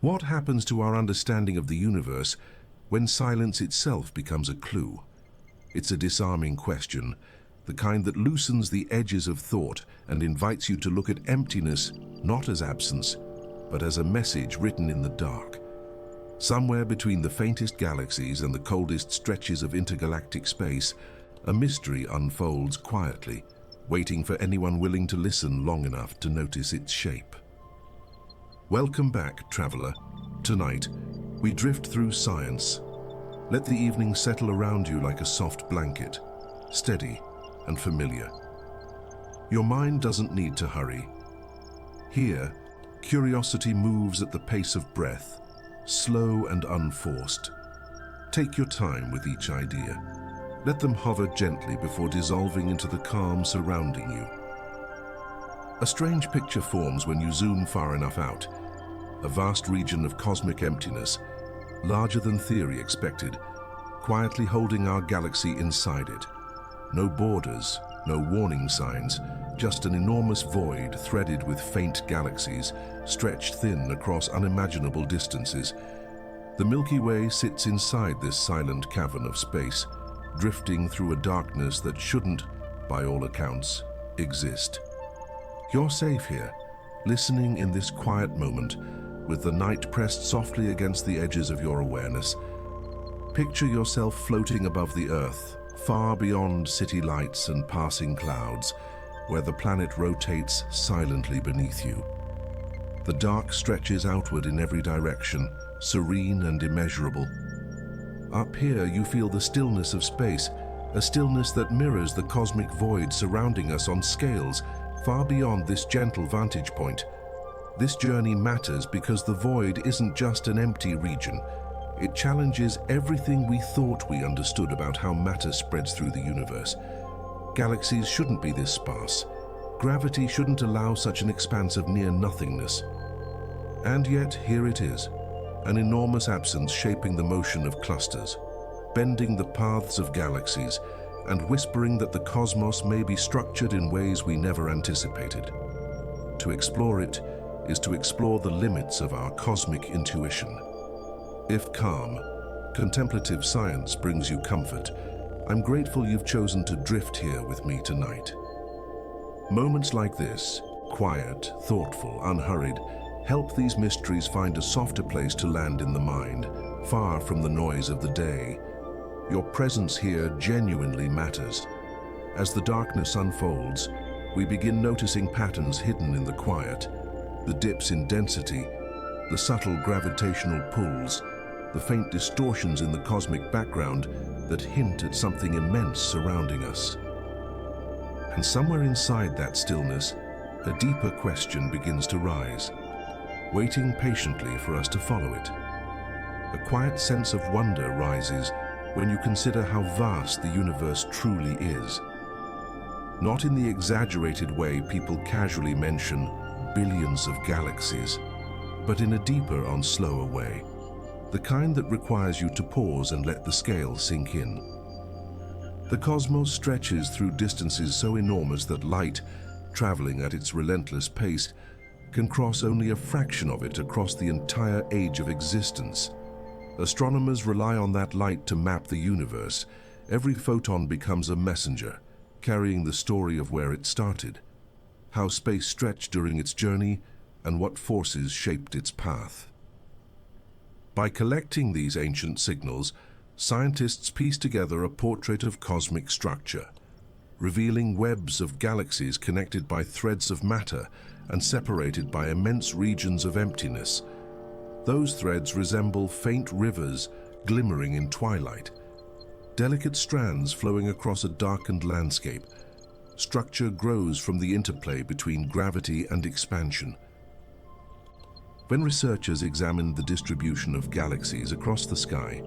What happens to our understanding of the universe when silence itself becomes a clue? It's a disarming question, the kind that loosens the edges of thought and invites you to look at emptiness not as absence, but as a message written in the dark. Somewhere between the faintest galaxies and the coldest stretches of intergalactic space, a mystery unfolds quietly, waiting for anyone willing to listen long enough to notice its shape. Welcome back, traveler. Tonight, we drift through science. Let the evening settle around you like a soft blanket, steady and familiar. Your mind doesn't need to hurry. Here, curiosity moves at the pace of breath, slow and unforced. Take your time with each idea. Let them hover gently before dissolving into the calm surrounding you. A strange picture forms when you zoom far enough out. A vast region of cosmic emptiness, larger than theory expected, quietly holding our galaxy inside it. No borders, no warning signs, just an enormous void threaded with faint galaxies, stretched thin across unimaginable distances. The Milky Way sits inside this silent cavern of space, drifting through a darkness that shouldn't, by all accounts, exist. You're safe here, listening in this quiet moment, with the night pressed softly against the edges of your awareness. Picture yourself floating above the Earth, far beyond city lights and passing clouds, where the planet rotates silently beneath you. The dark stretches outward in every direction, serene and immeasurable. Up here, you feel the stillness of space, a stillness that mirrors the cosmic void surrounding us on scales far beyond this gentle vantage point. This journey matters because the void isn't just an empty region. It challenges everything we thought we understood about how matter spreads through the universe. Galaxies shouldn't be this sparse. Gravity shouldn't allow such an expanse of near-nothingness. And yet, here it is, an enormous absence shaping the motion of clusters, bending the paths of galaxies, and whispering that the cosmos may be structured in ways we never anticipated. To explore it is to explore the limits of our cosmic intuition. If calm, contemplative science brings you comfort, I'm grateful you've chosen to drift here with me tonight. Moments like this, quiet, thoughtful, unhurried, help these mysteries find a softer place to land in the mind, far from the noise of the day. Your presence here genuinely matters. As the darkness unfolds, we begin noticing patterns hidden in the quiet, the dips in density, the subtle gravitational pulls, the faint distortions in the cosmic background that hint at something immense surrounding us. And somewhere inside that stillness, a deeper question begins to rise, waiting patiently for us to follow it. A quiet sense of wonder rises when you consider how vast the universe truly is. Not in the exaggerated way people casually mention billions of galaxies, but in a deeper and slower way, the kind that requires you to pause and let the scale sink in. The cosmos stretches through distances so enormous that light, traveling at its relentless pace, can cross only a fraction of it across the entire age of existence. Astronomers rely on that light to map the universe. Every photon becomes a messenger, carrying the story of where it started, how space stretched during its journey, and what forces shaped its path. By collecting these ancient signals, scientists piece together a portrait of cosmic structure, revealing webs of galaxies connected by threads of matter and separated by immense regions of emptiness. Those threads resemble faint rivers glimmering in twilight, delicate strands flowing across a darkened landscape. Structure grows from the interplay between gravity and expansion. When researchers examined the distribution of galaxies across the sky,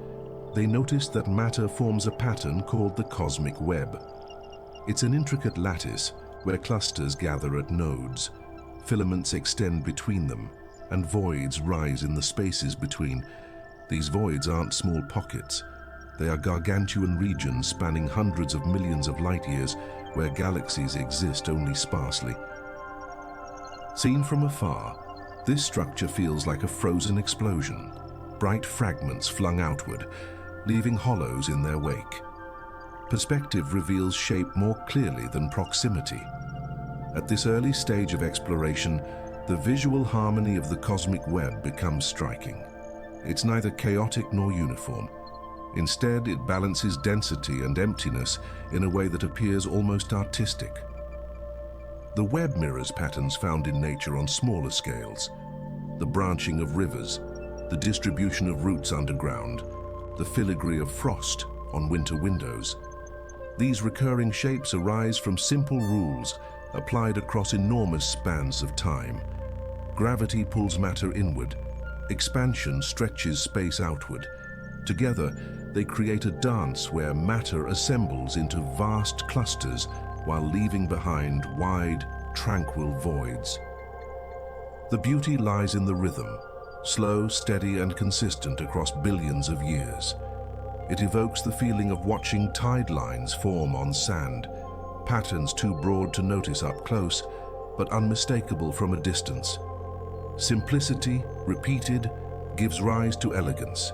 they noticed that matter forms a pattern called the cosmic web. It's an intricate lattice where clusters gather at nodes, filaments extend between them, and voids rise in the spaces between. These voids aren't small pockets. They are gargantuan regions spanning hundreds of millions of light years where galaxies exist only sparsely. Seen from afar, This structure feels like a frozen explosion, bright fragments flung outward, leaving hollows in their wake. Perspective reveals shape more clearly than proximity. At this early stage of exploration, the visual harmony of the cosmic web becomes striking. It's neither chaotic nor uniform. Instead, it balances density and emptiness in a way that appears almost artistic. The web mirrors patterns found in nature on smaller scales: the branching of rivers, the distribution of roots underground, the filigree of frost on winter windows. These recurring shapes arise from simple rules applied across enormous spans of time. Gravity pulls matter inward, expansion stretches space outward. Together, they create a dance where matter assembles into vast clusters while leaving behind wide, tranquil voids. The beauty lies in the rhythm, slow, steady, and consistent across billions of years. It evokes the feeling of watching tide lines form on sand, patterns too broad to notice up close, but unmistakable from a distance. Simplicity, repeated, gives rise to elegance.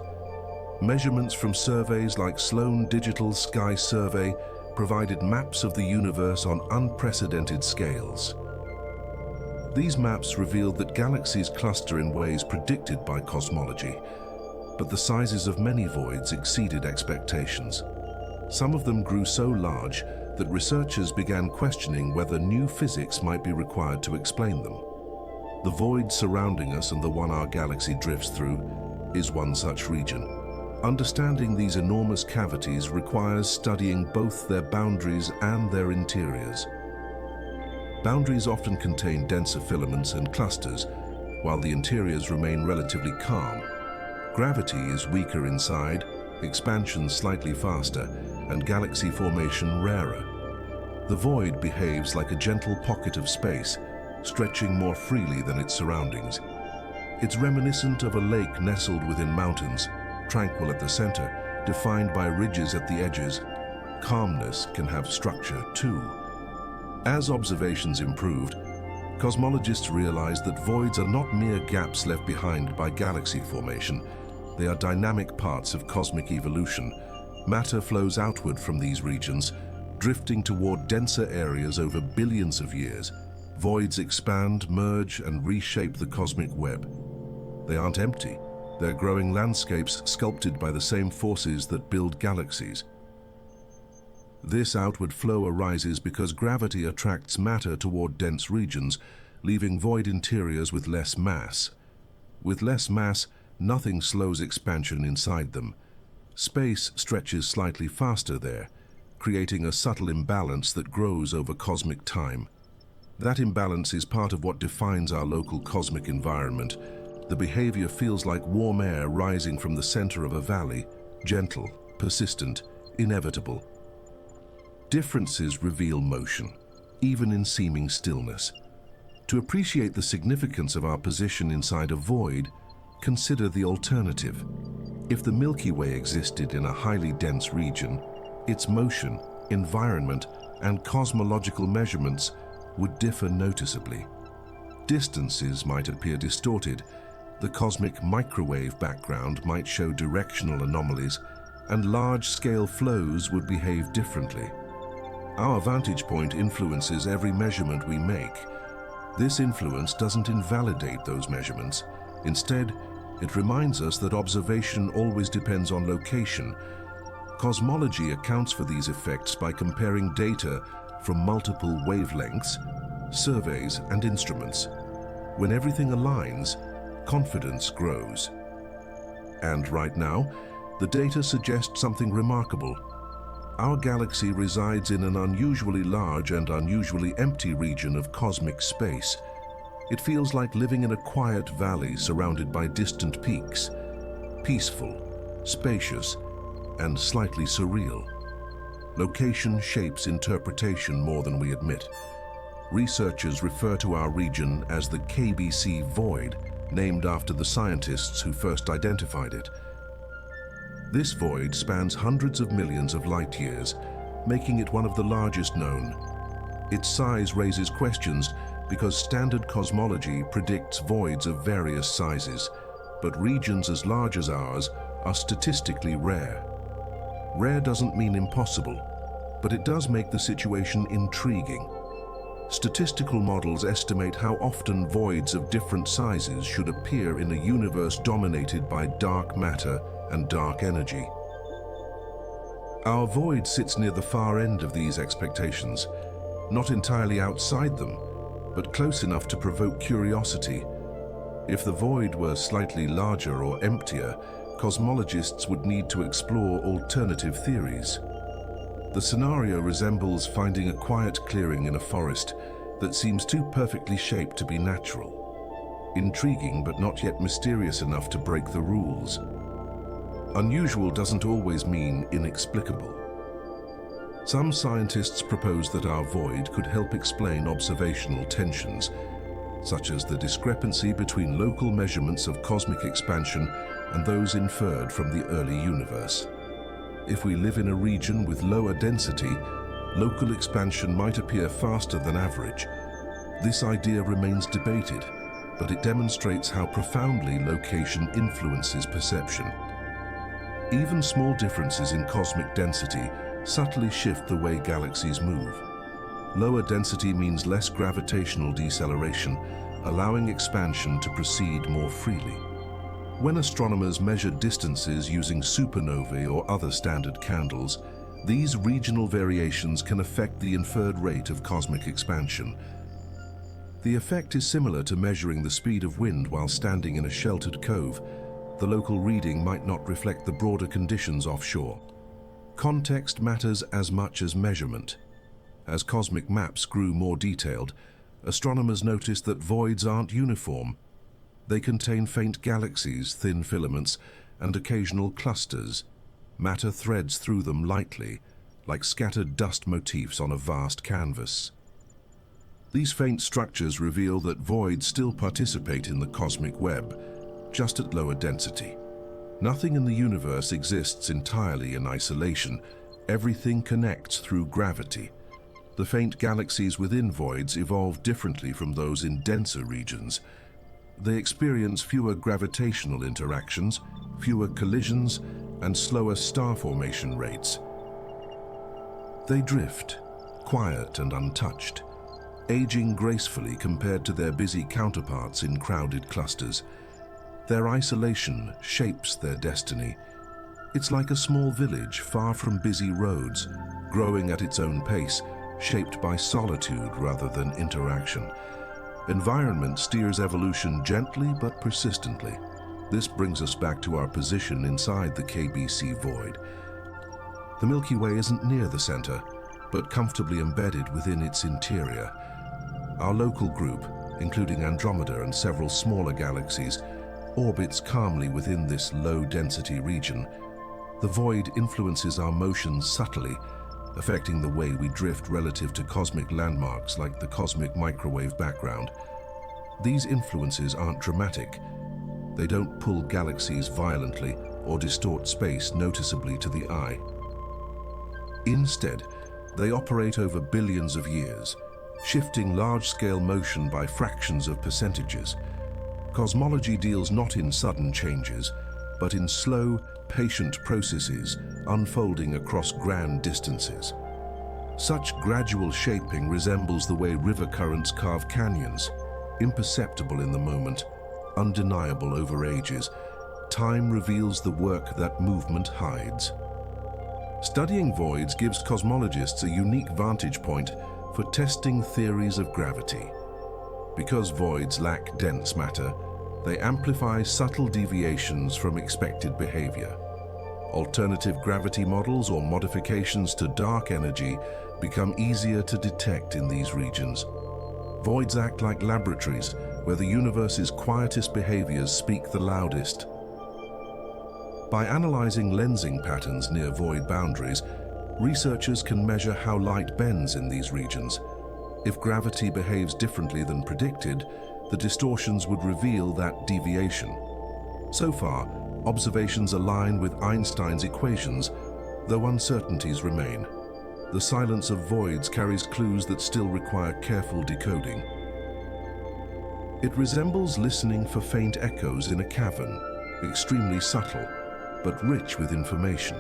Measurements from surveys like Sloan Digital Sky Survey provided maps of the universe on unprecedented scales. These maps revealed that galaxies cluster in ways predicted by cosmology, but the sizes of many voids exceeded expectations. Some of them grew so large that researchers began questioning whether new physics might be required to explain them. The void surrounding us and the one our galaxy drifts through is one such region. Understanding these enormous cavities requires studying both their boundaries and their interiors. Boundaries often contain denser filaments and clusters, while the interiors remain relatively calm. Gravity is weaker inside, expansion slightly faster, and galaxy formation rarer. The void behaves like a gentle pocket of space, stretching more freely than its surroundings. It's reminiscent of a lake nestled within mountains, tranquil at the center, defined by ridges at the edges. Calmness can have structure too. As observations improved, cosmologists realized that voids are not mere gaps left behind by galaxy formation. They are dynamic parts of cosmic evolution. Matter flows outward from these regions, drifting toward denser areas over billions of years. Voids expand, merge, and reshape the cosmic web. They aren't empty. They're growing landscapes sculpted by the same forces that build galaxies. This outward flow arises because gravity attracts matter toward dense regions, leaving void interiors with less mass. With less mass, nothing slows expansion inside them. Space stretches slightly faster there, creating a subtle imbalance that grows over cosmic time. That imbalance is part of what defines our local cosmic environment. The behavior feels like warm air rising from the center of a valley, gentle, persistent, inevitable. Differences reveal motion, even in seeming stillness. To appreciate the significance of our position inside a void, consider the alternative. If the Milky Way existed in a highly dense region, its motion, environment, and cosmological measurements would differ noticeably. Distances might appear distorted, the cosmic microwave background might show directional anomalies, and large-scale flows would behave differently. Our vantage point influences every measurement we make. This influence doesn't invalidate those measurements. Instead, it reminds us that observation always depends on location. Cosmology accounts for these effects by comparing data from multiple wavelengths, surveys, and instruments. When everything aligns, confidence grows. And right now, the data suggests something remarkable. Our galaxy resides in an unusually large and unusually empty region of cosmic space. It feels like living in a quiet valley surrounded by distant peaks, peaceful, spacious, and slightly surreal. Location shapes interpretation more than we admit. Researchers refer to our region as the KBC void, named after the scientists who first identified it. This void spans hundreds of millions of light years, making it one of the largest known. Its size raises questions because standard cosmology predicts voids of various sizes, but regions as large as ours are statistically rare. Rare doesn't mean impossible, but it does make the situation intriguing. Statistical models estimate how often voids of different sizes should appear in a universe dominated by dark matter and dark energy. Our void sits near the far end of these expectations, not entirely outside them, but close enough to provoke curiosity. If the void were slightly larger or emptier, cosmologists would need to explore alternative theories. The scenario resembles finding a quiet clearing in a forest that seems too perfectly shaped to be natural. Intriguing, but not yet mysterious enough to break the rules. Unusual doesn't always mean inexplicable. Some scientists propose that our void could help explain observational tensions, such as the discrepancy between local measurements of cosmic expansion and those inferred from the early universe. If we live in a region with lower density, local expansion might appear faster than average. This idea remains debated, but it demonstrates how profoundly location influences perception. Even small differences in cosmic density subtly shift the way galaxies move. Lower density means less gravitational deceleration, allowing expansion to proceed more freely. When astronomers measure distances using supernovae or other standard candles, these regional variations can affect the inferred rate of cosmic expansion. The effect is similar to measuring the speed of wind while standing in a sheltered cove. The local reading might not reflect the broader conditions offshore. Context matters as much as measurement. As cosmic maps grew more detailed, astronomers noticed that voids aren't uniform. They contain faint galaxies, thin filaments, and occasional clusters. Matter threads through them lightly, like scattered dust motifs on a vast canvas. These faint structures reveal that voids still participate in the cosmic web, just at lower density. Nothing in the universe exists entirely in isolation. Everything connects through gravity. The faint galaxies within voids evolve differently from those in denser regions. They experience fewer gravitational interactions, fewer collisions, and slower star formation rates. They drift, quiet and untouched, aging gracefully compared to their busy counterparts in crowded clusters. Their isolation shapes their destiny. It's like a small village far from busy roads, growing at its own pace, shaped by solitude rather than interaction. Environment steers evolution gently but persistently. This brings us back to our position inside the KBC void. The Milky Way isn't near the center, but comfortably embedded within its interior. Our local group, including Andromeda and several smaller galaxies, orbits calmly within this low-density region. The void influences our motions subtly, affecting the way we drift relative to cosmic landmarks like the cosmic microwave background. These influences aren't dramatic. They don't pull galaxies violently or distort space noticeably to the eye. Instead, they operate over billions of years, shifting large-scale motion by fractions of percentages. Cosmology deals not in sudden changes, but in slow, patient processes unfolding across grand distances. Such gradual shaping resembles the way river currents carve canyons, imperceptible in the moment, undeniable over ages. Time reveals the work that movement hides. Studying voids gives cosmologists a unique vantage point for testing theories of gravity. Because voids lack dense matter, they amplify subtle deviations from expected behavior. Alternative gravity models or modifications to dark energy become easier to detect in these regions. Voids act like laboratories where the universe's quietest behaviors speak the loudest. By analyzing lensing patterns near void boundaries, researchers can measure how light bends in these regions. If gravity behaves differently than predicted, the distortions would reveal that deviation. So far, observations align with Einstein's equations, though uncertainties remain. The silence of voids carries clues that still require careful decoding. It resembles listening for faint echoes in a cavern, extremely subtle, but rich with information.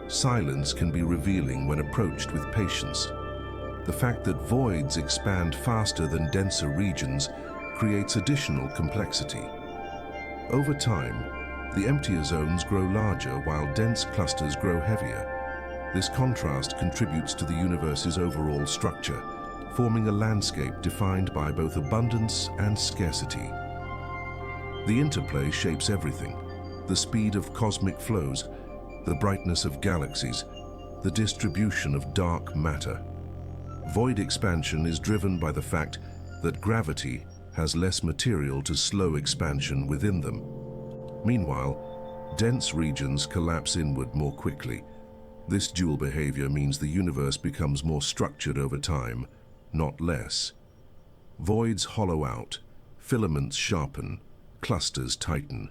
Silence can be revealing when approached with patience. The fact that voids expand faster than denser regions creates additional complexity. Over time, the emptier zones grow larger while dense clusters grow heavier. This contrast contributes to the universe's overall structure, forming a landscape defined by both abundance and scarcity. The interplay shapes everything: the speed of cosmic flows, the brightness of galaxies, the distribution of dark matter. Void expansion is driven by the fact that gravity has less material to slow expansion within them. Meanwhile, dense regions collapse inward more quickly. This dual behavior means the universe becomes more structured over time, not less. Voids hollow out, filaments sharpen, clusters tighten.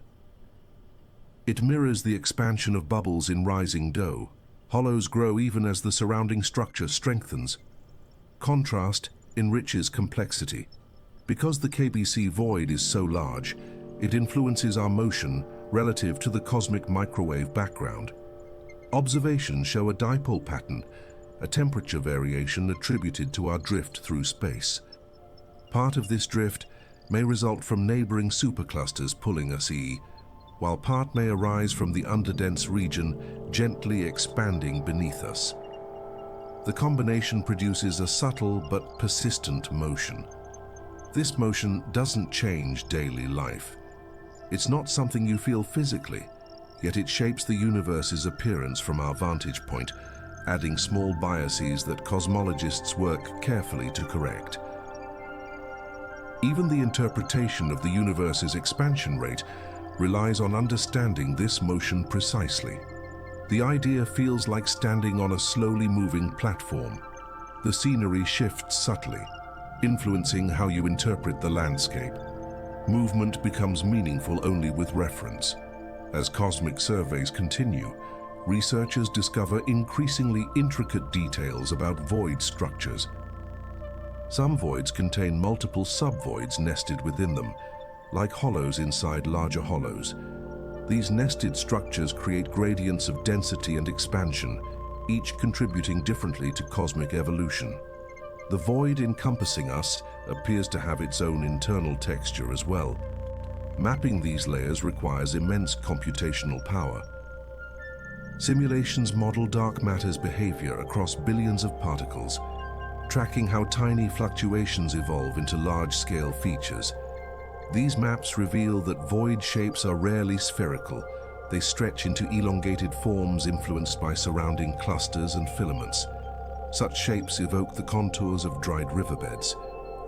It mirrors the expansion of bubbles in rising dough. Hollows grow even as the surrounding structure strengthens. Contrast enriches complexity. Because the KBC void is so large, it influences our motion relative to the cosmic microwave background. Observations show a dipole pattern, a temperature variation attributed to our drift through space. Part of this drift may result from neighboring superclusters pulling us while part may arise from the underdense region gently expanding beneath us. The combination produces a subtle but persistent motion. This motion doesn't change daily life. It's not something you feel physically, yet it shapes the universe's appearance from our vantage point, adding small biases that cosmologists work carefully to correct. Even the interpretation of the universe's expansion rate relies on understanding this motion precisely. The idea feels like standing on a slowly moving platform. The scenery shifts subtly, influencing how you interpret the landscape. Movement becomes meaningful only with reference. As cosmic surveys continue, researchers discover increasingly intricate details about void structures. Some voids contain multiple subvoids nested within them, like hollows inside larger hollows. These nested structures create gradients of density and expansion, each contributing differently to cosmic evolution. The void encompassing us appears to have its own internal texture as well. Mapping these layers requires immense computational power. Simulations model dark matter's behavior across billions of particles, tracking how tiny fluctuations evolve into large-scale features. These maps reveal that void shapes are rarely spherical. They stretch into elongated forms influenced by surrounding clusters and filaments. Such shapes evoke the contours of dried riverbeds,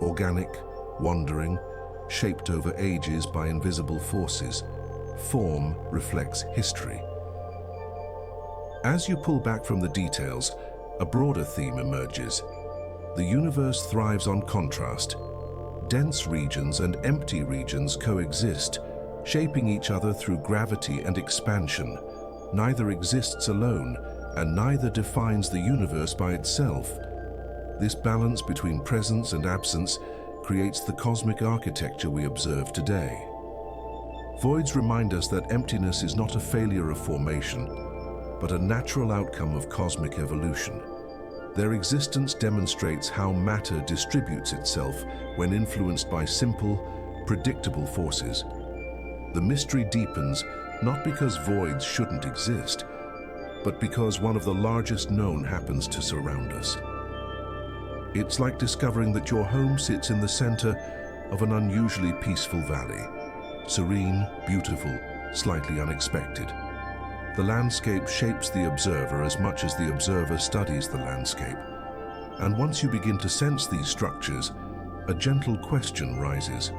organic, wandering, shaped over ages by invisible forces. Form reflects history. As you pull back from the details, a broader theme emerges. The universe thrives on contrast. Dense regions and empty regions coexist, shaping each other through gravity and expansion. Neither exists alone, and neither defines the universe by itself. This balance between presence and absence creates the cosmic architecture we observe today. Voids remind us that emptiness is not a failure of formation, but a natural outcome of cosmic evolution. Their existence demonstrates how matter distributes itself when influenced by simple, predictable forces. The mystery deepens not because voids shouldn't exist, but because one of the largest known happens to surround us. It's like discovering that your home sits in the center of an unusually peaceful valley. Serene, beautiful, slightly unexpected. The landscape shapes the observer as much as the observer studies the landscape. And once you begin to sense these structures, a gentle question rises.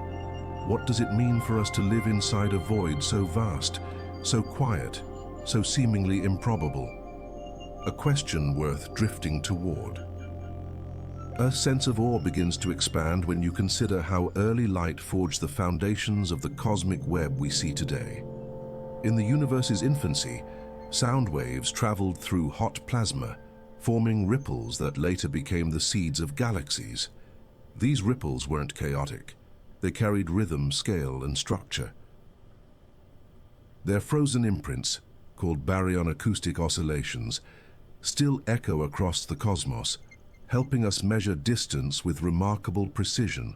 What does it mean for us to live inside a void so vast, so quiet, so seemingly improbable? A question worth drifting toward. A sense of awe begins to expand when you consider how early light forged the foundations of the cosmic web we see today. In the universe's infancy, sound waves traveled through hot plasma, forming ripples that later became the seeds of galaxies. These ripples weren't chaotic. They carried rhythm, scale, and structure. Their frozen imprints, called baryon acoustic oscillations, still echo across the cosmos, helping us measure distance with remarkable precision.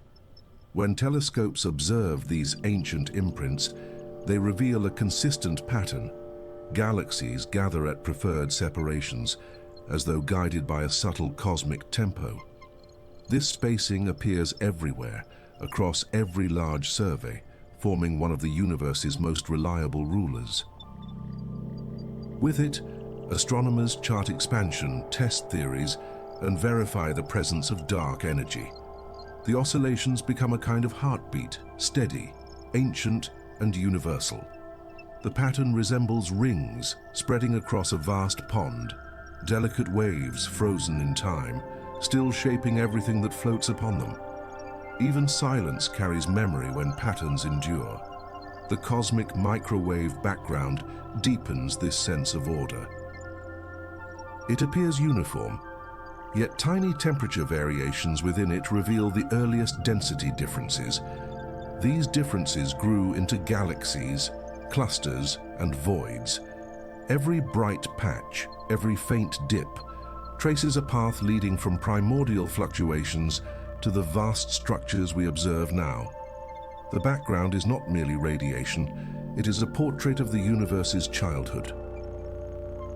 When telescopes observe these ancient imprints, they reveal a consistent pattern. Galaxies gather at preferred separations, as though guided by a subtle cosmic tempo. This spacing appears everywhere, across every large survey, forming one of the universe's most reliable rulers. With it, astronomers chart expansion, test theories, and verify the presence of dark energy. The oscillations become a kind of heartbeat, steady, ancient, and universal. The pattern resembles rings spreading across a vast pond, delicate waves frozen in time, still shaping everything that floats upon them. Even silence carries memory when patterns endure. The cosmic microwave background deepens this sense of order. It appears uniform, yet tiny temperature variations within it reveal the earliest density differences. These differences grew into galaxies, clusters, and voids. Every bright patch, every faint dip, traces a path leading from primordial fluctuations to the vast structures we observe now. The background is not merely radiation, it is a portrait of the universe's childhood.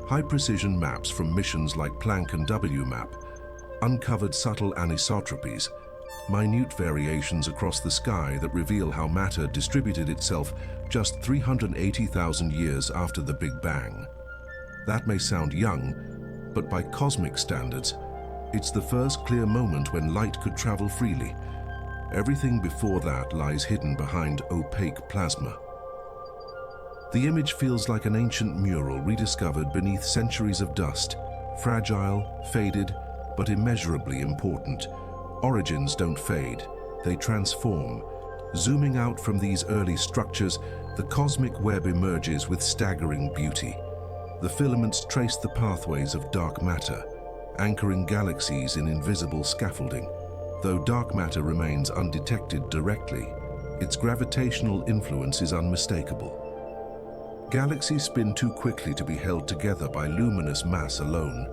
High-precision maps from missions like Planck and WMAP uncovered subtle anisotropies, minute variations across the sky that reveal how matter distributed itself just 380,000 years after the Big Bang. That may sound young, but by cosmic standards, it's the first clear moment when light could travel freely. Everything before that lies hidden behind opaque plasma. The image feels like an ancient mural rediscovered beneath centuries of dust, fragile, faded, but immeasurably important. Origins don't fade, they transform. Zooming out from these early structures, the cosmic web emerges with staggering beauty. The filaments trace the pathways of dark matter, anchoring galaxies in invisible scaffolding. Though dark matter remains undetected directly, its gravitational influence is unmistakable. Galaxies spin too quickly to be held together by luminous mass alone.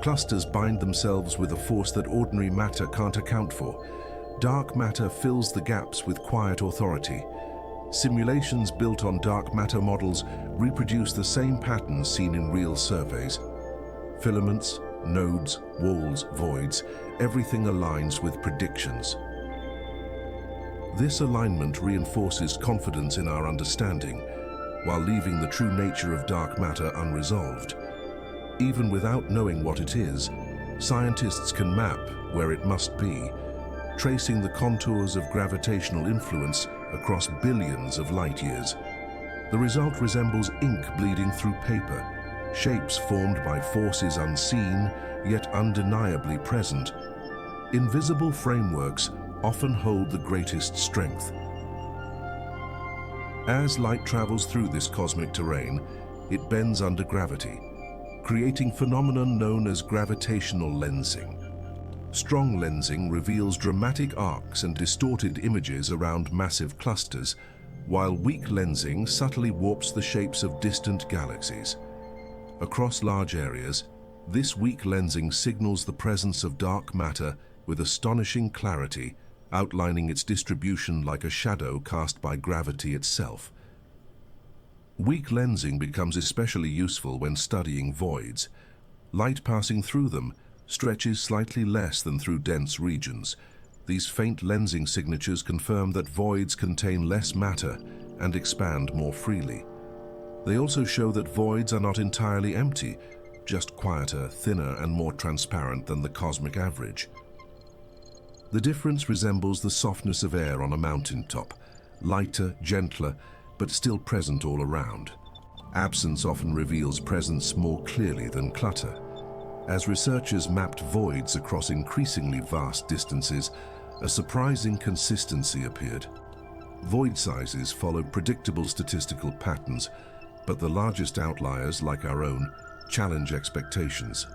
Clusters bind themselves with a force that ordinary matter can't account for. Dark matter fills the gaps with quiet authority. Simulations built on dark matter models reproduce the same patterns seen in real surveys. Filaments, nodes, walls, voids, everything aligns with predictions. This alignment reinforces confidence in our understanding, while leaving the true nature of dark matter unresolved. Even without knowing what it is, scientists can map where it must be, tracing the contours of gravitational influence across billions of light years. The result resembles ink bleeding through paper, shapes formed by forces unseen, yet undeniably present. Invisible frameworks often hold the greatest strength. As light travels through this cosmic terrain, it bends under gravity, creating a phenomenon known as gravitational lensing. Strong lensing reveals dramatic arcs and distorted images around massive clusters, while weak lensing subtly warps the shapes of distant galaxies. Across large areas, this weak lensing signals the presence of dark matter with astonishing clarity, outlining its distribution like a shadow cast by gravity itself. Weak lensing becomes especially useful when studying voids. Light passing through them stretches slightly less than through dense regions. These faint lensing signatures confirm that voids contain less matter and expand more freely. They also show that voids are not entirely empty, just quieter, thinner, and more transparent than the cosmic average. The difference resembles the softness of air on a mountaintop, lighter, gentler, but still present all around. Absence often reveals presence more clearly than clutter. As researchers mapped voids across increasingly vast distances, a surprising consistency appeared. Void sizes followed predictable statistical patterns, but the largest outliers, like our own, challenge expectations.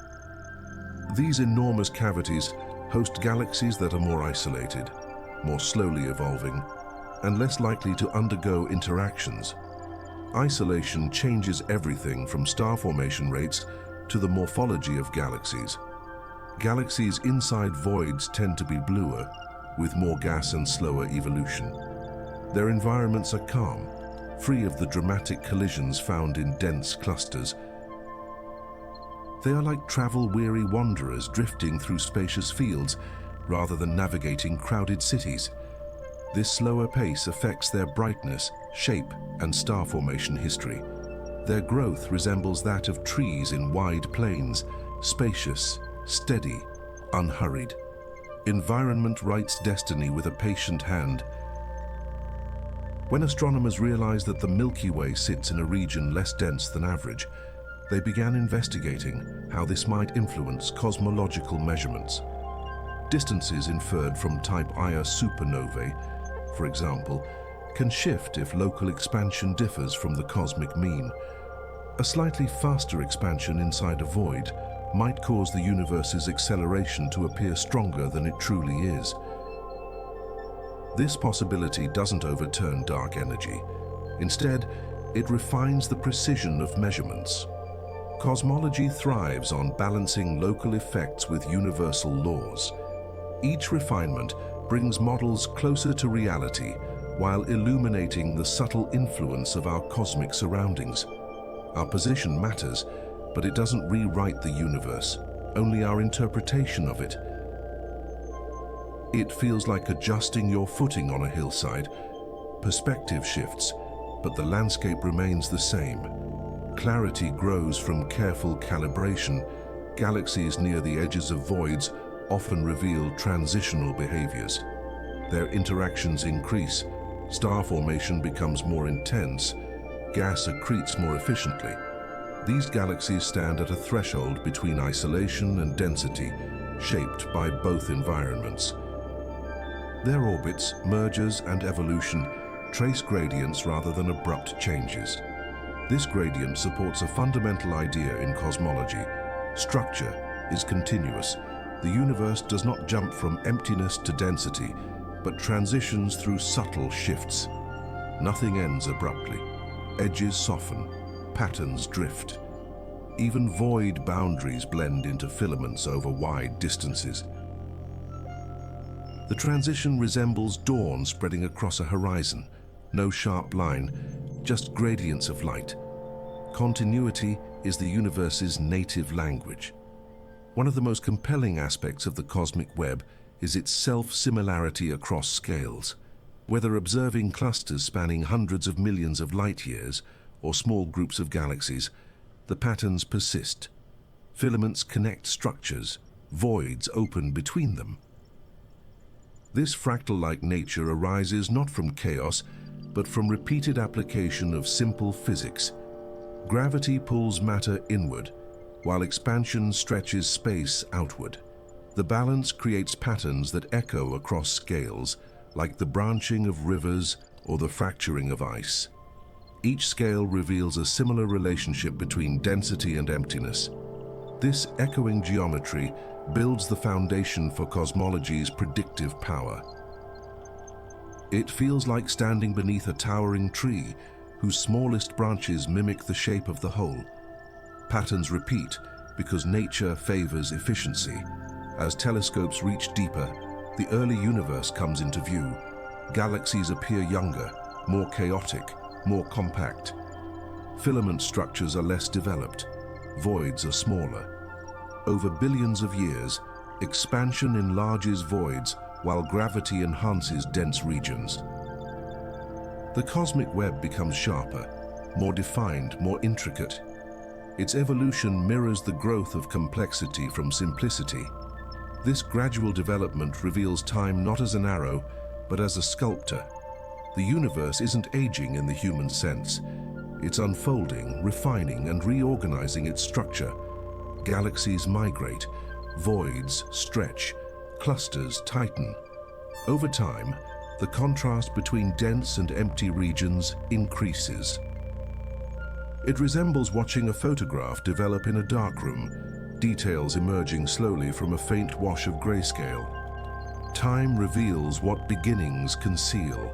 These enormous cavities host galaxies that are more isolated, more slowly evolving, and less likely to undergo interactions. Isolation changes everything from star formation rates to the morphology of galaxies. Galaxies inside voids tend to be bluer, with more gas and slower evolution. Their environments are calm, free of the dramatic collisions found in dense clusters. They are like travel-weary wanderers drifting through spacious fields rather than navigating crowded cities. This slower pace affects their brightness, shape, and star formation history. Their growth resembles that of trees in wide plains, spacious, steady, unhurried. Environment writes destiny with a patient hand. When astronomers realized that the Milky Way sits in a region less dense than average, they began investigating how this might influence cosmological measurements. Distances inferred from type Ia supernovae, for example, can shift if local expansion differs from the cosmic mean. A slightly faster expansion inside a void might cause the universe's acceleration to appear stronger than it truly is. This possibility doesn't overturn dark energy. Instead, it refines the precision of measurements. Cosmology thrives on balancing local effects with universal laws. Each refinement brings models closer to reality while illuminating the subtle influence of our cosmic surroundings. Our position matters, but it doesn't rewrite the universe, only our interpretation of it. It feels like adjusting your footing on a hillside. Perspective shifts, but the landscape remains the same. Clarity grows from careful calibration. Galaxies near the edges of voids often reveal transitional behaviors. Their interactions increase, star formation becomes more intense, gas accretes more efficiently. These galaxies stand at a threshold between isolation and density, shaped by both environments. Their orbits, mergers, and evolution trace gradients rather than abrupt changes. This gradient supports a fundamental idea in cosmology. Structure is continuous. The universe does not jump from emptiness to density, but transitions through subtle shifts. Nothing ends abruptly. Edges soften, patterns drift. Even void boundaries blend into filaments over wide distances. The transition resembles dawn spreading across a horizon. No sharp line, just gradients of light. Continuity is the universe's native language. One of the most compelling aspects of the cosmic web is its self-similarity across scales. Whether observing clusters spanning hundreds of millions of light years or small groups of galaxies, the patterns persist. Filaments connect structures, voids open between them. This fractal-like nature arises not from chaos, but from repeated application of simple physics. Gravity pulls matter inward, while expansion stretches space outward. The balance creates patterns that echo across scales, like the branching of rivers or the fracturing of ice. Each scale reveals a similar relationship between density and emptiness. This echoing geometry builds the foundation for cosmology's predictive power. It feels like standing beneath a towering tree whose smallest branches mimic the shape of the whole. Patterns repeat because nature favors efficiency. As telescopes reach deeper, the early universe comes into view. Galaxies appear younger, more chaotic, more compact. Filament structures are less developed. Voids are smaller. Over billions of years, expansion enlarges voids while gravity enhances dense regions. The cosmic web becomes sharper, more defined, more intricate. Its evolution mirrors the growth of complexity from simplicity. This gradual development reveals time not as an arrow, but as a sculptor. The universe isn't aging in the human sense. It's unfolding, refining, and reorganizing its structure. Galaxies migrate, voids stretch, clusters tighten. Over time, the contrast between dense and empty regions increases. It resembles watching a photograph develop in a darkroom, details emerging slowly from a faint wash of grayscale. time reveals what beginnings conceal.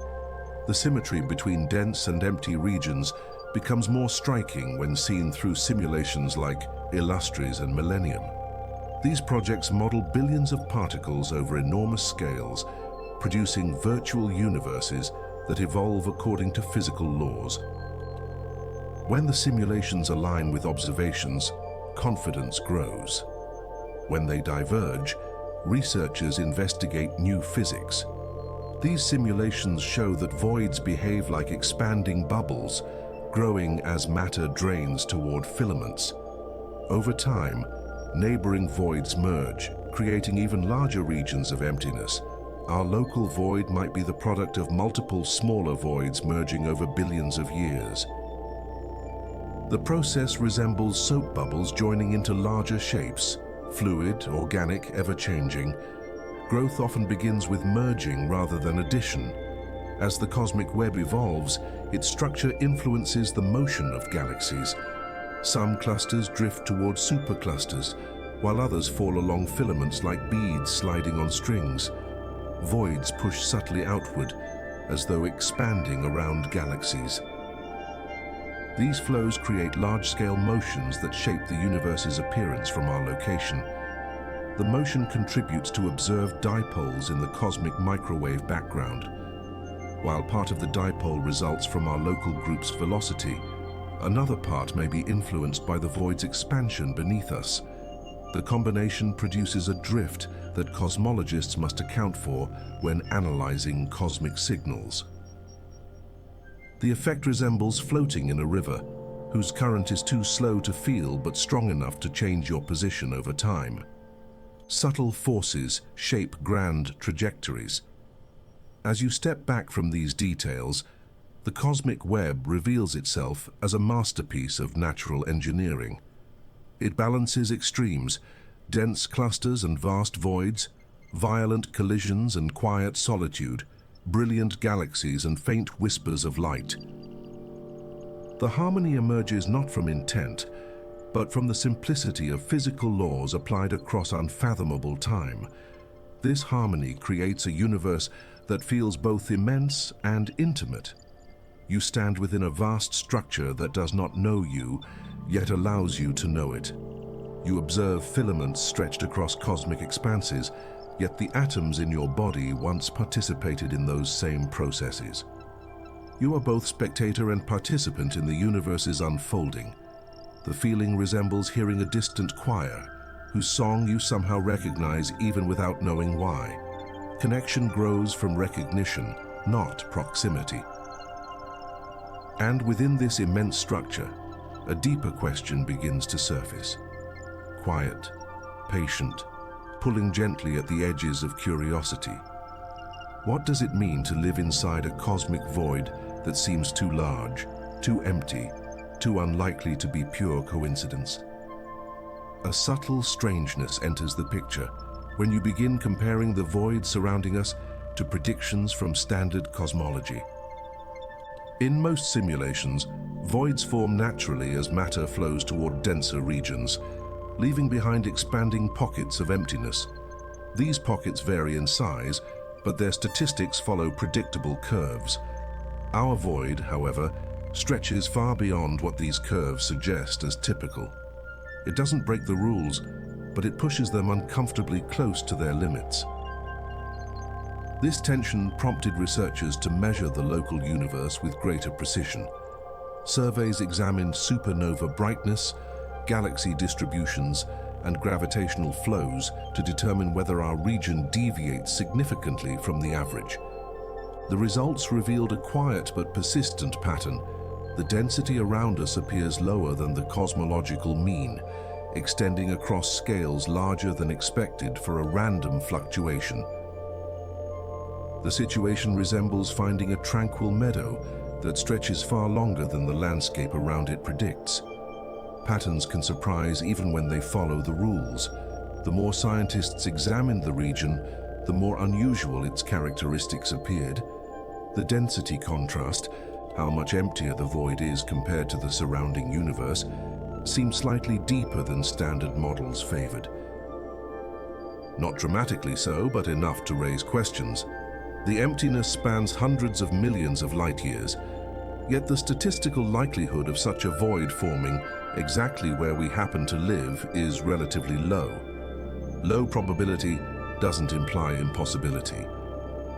The symmetry between dense and empty regions becomes more striking when seen through simulations like Illustris and Millennium. These projects model billions of particles over enormous scales, producing virtual universes that evolve according to physical laws. When the simulations align with observations, confidence grows. When they diverge, researchers investigate new physics. These simulations show that voids behave like expanding bubbles, growing as matter drains toward filaments. Over time, neighboring voids merge, creating even larger regions of emptiness. Our local void might be the product of multiple smaller voids merging over billions of years. The process resembles soap bubbles joining into larger shapes, fluid, organic, ever-changing. Growth often begins with merging rather than addition. As the cosmic web evolves, its structure influences the motion of galaxies. Some clusters drift toward superclusters, while others fall along filaments like beads sliding on strings. Voids push subtly outward, as though expanding around galaxies. These flows create large-scale motions that shape the universe's appearance from our location. The motion contributes to observed dipoles in the cosmic microwave background. While part of the dipole results from our local group's velocity, another part may be influenced by the void's expansion beneath us. The combination produces a drift that cosmologists must account for when analyzing cosmic signals. The effect resembles floating in a river, whose current is too slow to feel but strong enough to change your position over time. Subtle forces shape grand trajectories. As you step back from these details, the cosmic web reveals itself as a masterpiece of natural engineering. It balances extremes, dense clusters and vast voids, violent collisions and quiet solitude, brilliant galaxies and faint whispers of light. The harmony emerges not from intent, but from the simplicity of physical laws applied across unfathomable time. This harmony creates a universe that feels both immense and intimate. You stand within a vast structure that does not know you, yet allows you to know it. You observe filaments stretched across cosmic expanses, yet the atoms in your body once participated in those same processes. You are both spectator and participant in the universe's unfolding. The feeling resembles hearing a distant choir, whose song you somehow recognize even without knowing why. Connection grows from recognition, not proximity. And within this immense structure, a deeper question begins to surface. Quiet, patient, pulling gently at the edges of curiosity. What does it mean to live inside a cosmic void that seems too large, too empty, too unlikely to be pure coincidence? A subtle strangeness enters the picture when you begin comparing the void surrounding us to predictions from standard cosmology. In most simulations, voids form naturally as matter flows toward denser regions, leaving behind expanding pockets of emptiness. These pockets vary in size, but their statistics follow predictable curves. Our void, however, stretches far beyond what these curves suggest as typical. It doesn't break the rules, but it pushes them uncomfortably close to their limits. This tension prompted researchers to measure the local universe with greater precision. Surveys examined supernova brightness, galaxy distributions, and gravitational flows to determine whether our region deviates significantly from the average. The results revealed a quiet but persistent pattern. The density around us appears lower than the cosmological mean, extending across scales larger than expected for a random fluctuation. The situation resembles finding a tranquil meadow that stretches far longer than the landscape around it predicts. Patterns can surprise even when they follow the rules. The more scientists examined the region, the more unusual its characteristics appeared. The density contrast, how much emptier the void is compared to the surrounding universe, seemed slightly deeper than standard models favored. Not dramatically so, but enough to raise questions. The emptiness spans hundreds of millions of light years, yet the statistical likelihood of such a void forming exactly where we happen to live is relatively low. Low probability doesn't imply impossibility,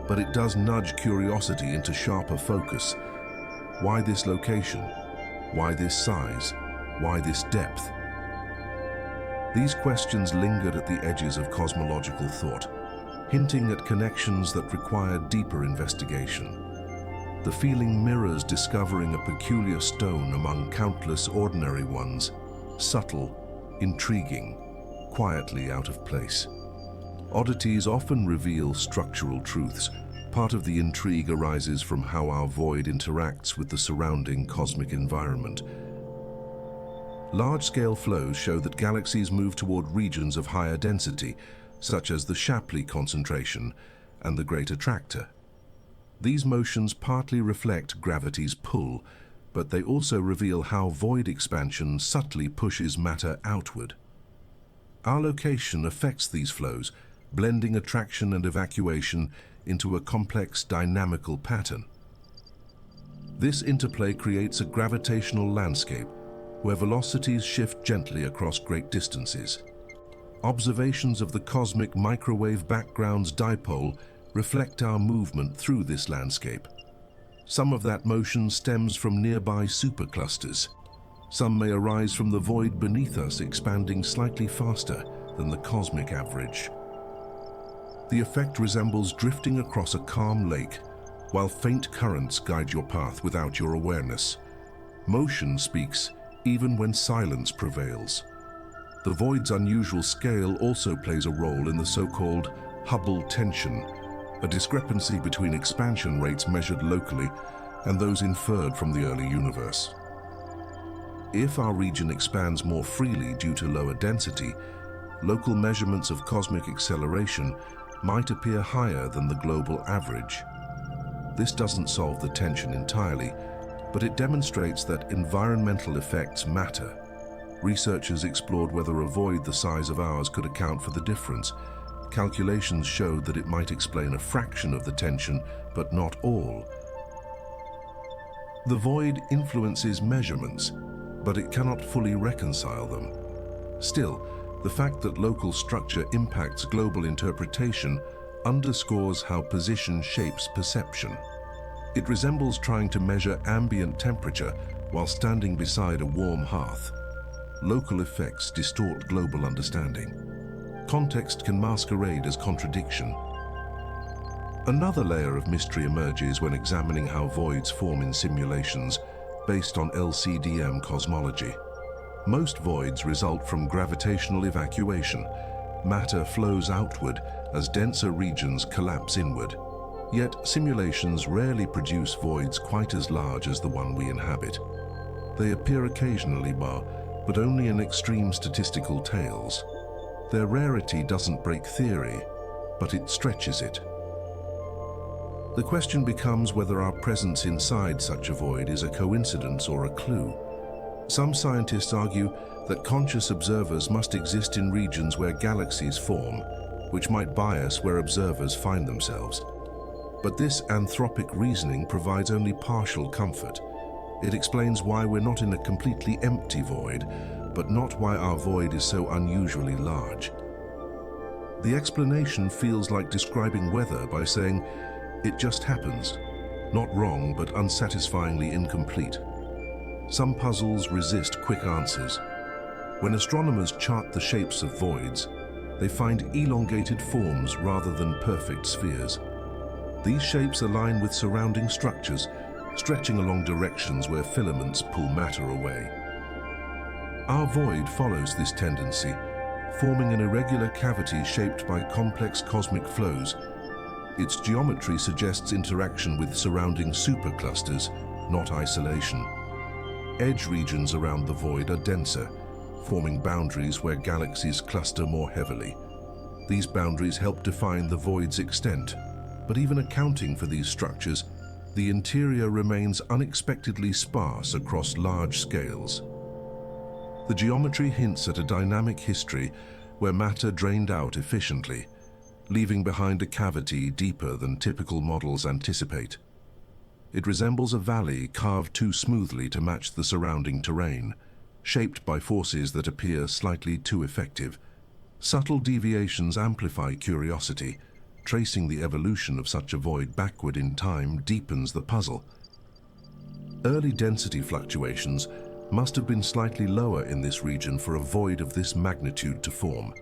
but it does nudge curiosity into sharper focus. Why this location? Why this size? Why this depth? These questions lingered at the edges of cosmological thought, hinting at connections that require deeper investigation. The feeling mirrors discovering a peculiar stone among countless ordinary ones, subtle, intriguing, quietly out of place. Oddities often reveal structural truths. Part of the intrigue arises from how our void interacts with the surrounding cosmic environment. Large-scale flows show that galaxies move toward regions of higher density, such as the Shapley concentration and the Great Attractor. These motions partly reflect gravity's pull, but they also reveal how void expansion subtly pushes matter outward. Our location affects these flows, blending attraction and evacuation into a complex dynamical pattern. This interplay creates a gravitational landscape where velocities shift gently across great distances. Observations of the cosmic microwave background's dipole reflect our movement through this landscape. Some of that motion stems from nearby superclusters. Some may arise from the void beneath us expanding slightly faster than the cosmic average. The effect resembles drifting across a calm lake, while faint currents guide your path without your awareness. Motion speaks even when silence prevails. The void's unusual scale also plays a role in the so-called Hubble tension, a discrepancy between expansion rates measured locally and those inferred from the early universe. If our region expands more freely due to lower density, local measurements of cosmic acceleration might appear higher than the global average. This doesn't solve the tension entirely, but it demonstrates that environmental effects matter. Researchers explored whether a void the size of ours could account for the difference. Calculations showed that it might explain a fraction of the tension, but not all. The void influences measurements, but it cannot fully reconcile them. Still, the fact that local structure impacts global interpretation underscores how position shapes perception. It resembles trying to measure ambient temperature while standing beside a warm hearth. Local effects distort global understanding. Context can masquerade as contradiction. Another layer of mystery emerges when examining how voids form in simulations based on LCDM cosmology. Most voids result from gravitational evacuation. Matter flows outward as denser regions collapse inward. Yet simulations rarely produce voids quite as large as the one we inhabit. They appear occasionally, but only in extreme statistical tales. Their rarity doesn't break theory, but it stretches it. The question becomes whether our presence inside such a void is a coincidence or a clue. Some scientists argue that conscious observers must exist in regions where galaxies form, which might bias where observers find themselves. But this anthropic reasoning provides only partial comfort. It explains why we're not in a completely empty void, but not why our void is so unusually large. The explanation feels like describing weather by saying, "It just happens." Not wrong, but unsatisfyingly incomplete. Some puzzles resist quick answers. When astronomers chart the shapes of voids, they find elongated forms rather than perfect spheres. These shapes align with surrounding structures, stretching along directions where filaments pull matter away. Our void follows this tendency, forming an irregular cavity shaped by complex cosmic flows. Its geometry suggests interaction with surrounding superclusters, not isolation. Edge regions around the void are denser, forming boundaries where galaxies cluster more heavily. These boundaries help define the void's extent, but even accounting for these structures, the interior remains unexpectedly sparse across large scales. The geometry hints at a dynamic history where matter drained out efficiently, leaving behind a cavity deeper than typical models anticipate. It resembles a valley carved too smoothly to match the surrounding terrain, shaped by forces that appear slightly too effective. Subtle deviations amplify curiosity. Tracing the evolution of such a void backward in time deepens the puzzle. Early density fluctuations must have been slightly lower in this region for a void of this magnitude to form.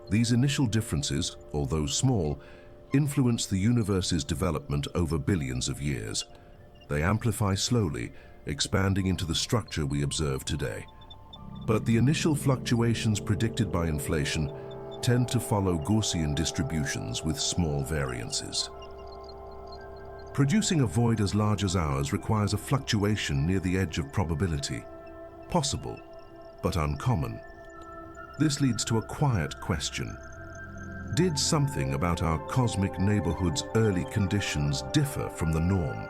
These initial differences, although small, influence the universe's development over billions of years. They amplify slowly, expanding into the structure we observe today. But the initial fluctuations predicted by inflation tend to follow Gaussian distributions with small variances. Producing a void as large as ours requires a fluctuation near the edge of probability. Possible, but uncommon. This leads to a quiet question. Did something about our cosmic neighborhood's early conditions differ from the norm?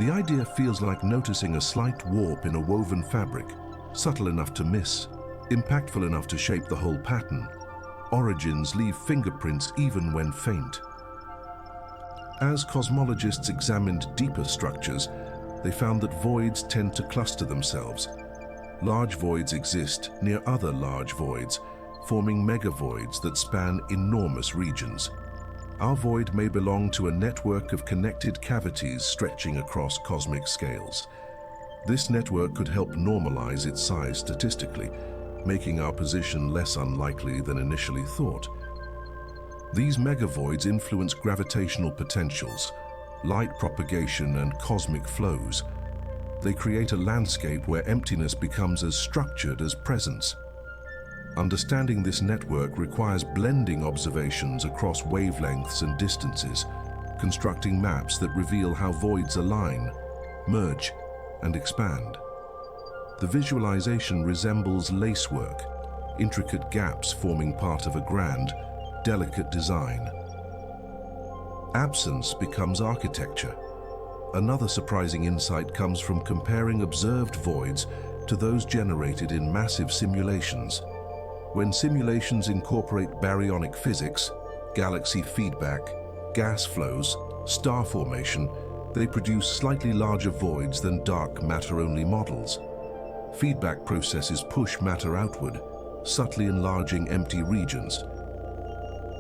The idea feels like noticing a slight warp in a woven fabric, subtle enough to miss, impactful enough to shape the whole pattern. Origins leave fingerprints even when faint. As cosmologists examined deeper structures, they found that voids tend to cluster themselves. Large voids exist near other large voids, forming megavoids that span enormous regions. Our void may belong to a network of connected cavities stretching across cosmic scales. This network could help normalize its size statistically, making our position less unlikely than initially thought. These megavoids influence gravitational potentials, light propagation, and cosmic flows. They create a landscape where emptiness becomes as structured as presence. Understanding this network requires blending observations across wavelengths and distances, constructing maps that reveal how voids align, merge, and expand. The visualization resembles lacework, intricate gaps forming part of a grand, delicate design. Absence becomes architecture. Another surprising insight comes from comparing observed voids to those generated in massive simulations. When simulations incorporate baryonic physics, galaxy feedback, gas flows, star formation, they produce slightly larger voids than dark matter-only models. Feedback processes push matter outward, subtly enlarging empty regions.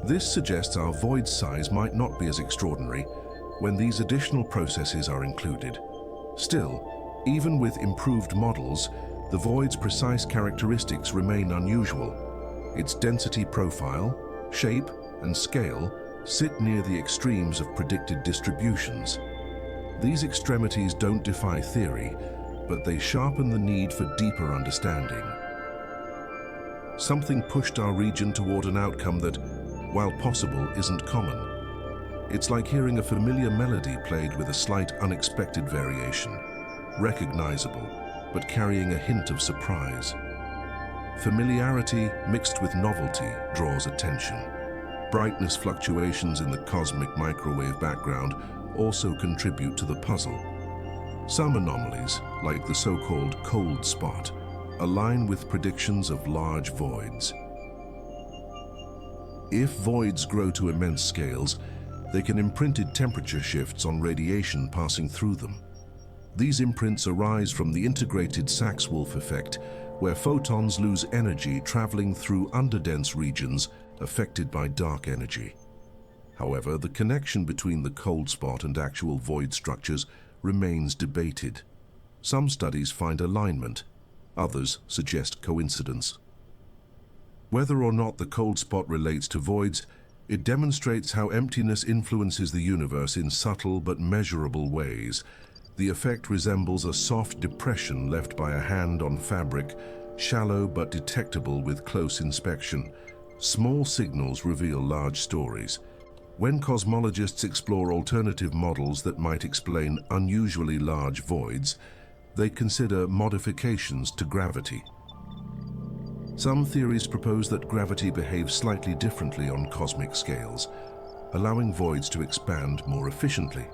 This suggests our void size might not be as extraordinary when these additional processes are included. Still, even with improved models, the void's precise characteristics remain unusual. Its density profile, shape, and scale sit near the extremes of predicted distributions. These extremities don't defy theory, but they sharpen the need for deeper understanding. Something pushed our region toward an outcome that, while possible, isn't common. It's like hearing a familiar melody played with a slight unexpected variation, recognizable, but carrying a hint of surprise. Familiarity mixed with novelty draws attention. Brightness fluctuations in the cosmic microwave background also contribute to the puzzle. Some anomalies, like the so-called cold spot, align with predictions of large voids. If voids grow to immense scales, they can imprint temperature shifts on radiation passing through them. These imprints arise from the integrated Sachs-Wolf effect, where photons lose energy traveling through underdense regions affected by dark energy. However, the connection between the cold spot and actual void structures remains debated. Some studies find alignment, others suggest coincidence. Whether or not the cold spot relates to voids, it demonstrates how emptiness influences the universe in subtle but measurable ways. The effect resembles a soft depression left by a hand on fabric, shallow but detectable with close inspection. Small signals reveal large stories. When cosmologists explore alternative models that might explain unusually large voids, they consider modifications to gravity. Some theories propose that gravity behaves slightly differently on cosmic scales, allowing voids to expand more efficiently.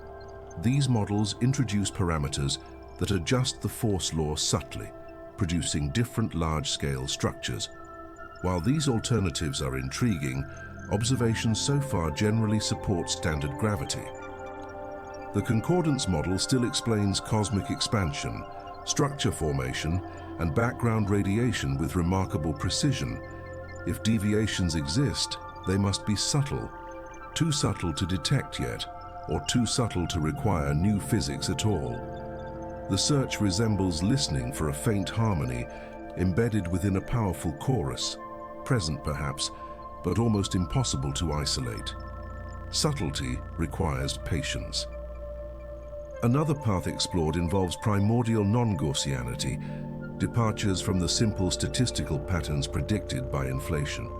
These models introduce parameters that adjust the force law subtly, producing different large-scale structures. While these alternatives are intriguing, observations so far generally support standard gravity. The concordance model still explains cosmic expansion, structure formation, and background radiation with remarkable precision. If deviations exist, they must be subtle, too subtle to detect yet, or too subtle to require new physics at all. The search resembles listening for a faint harmony embedded within a powerful chorus, present perhaps, but almost impossible to isolate. Subtlety requires patience. Another path explored involves primordial non-Gaussianity, departures from the simple statistical patterns predicted by inflation.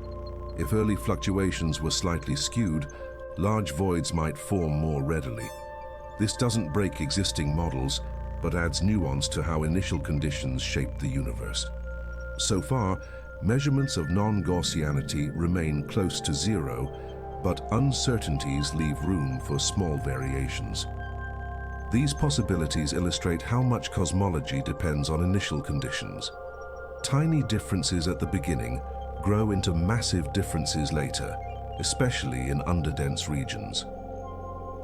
If early fluctuations were slightly skewed, large voids might form more readily. This doesn't break existing models, but adds nuance to how initial conditions shaped the universe. So far, measurements of non-Gaussianity remain close to zero, but uncertainties leave room for small variations. These possibilities illustrate how much cosmology depends on initial conditions. Tiny differences at the beginning grow into massive differences later, especially in underdense regions.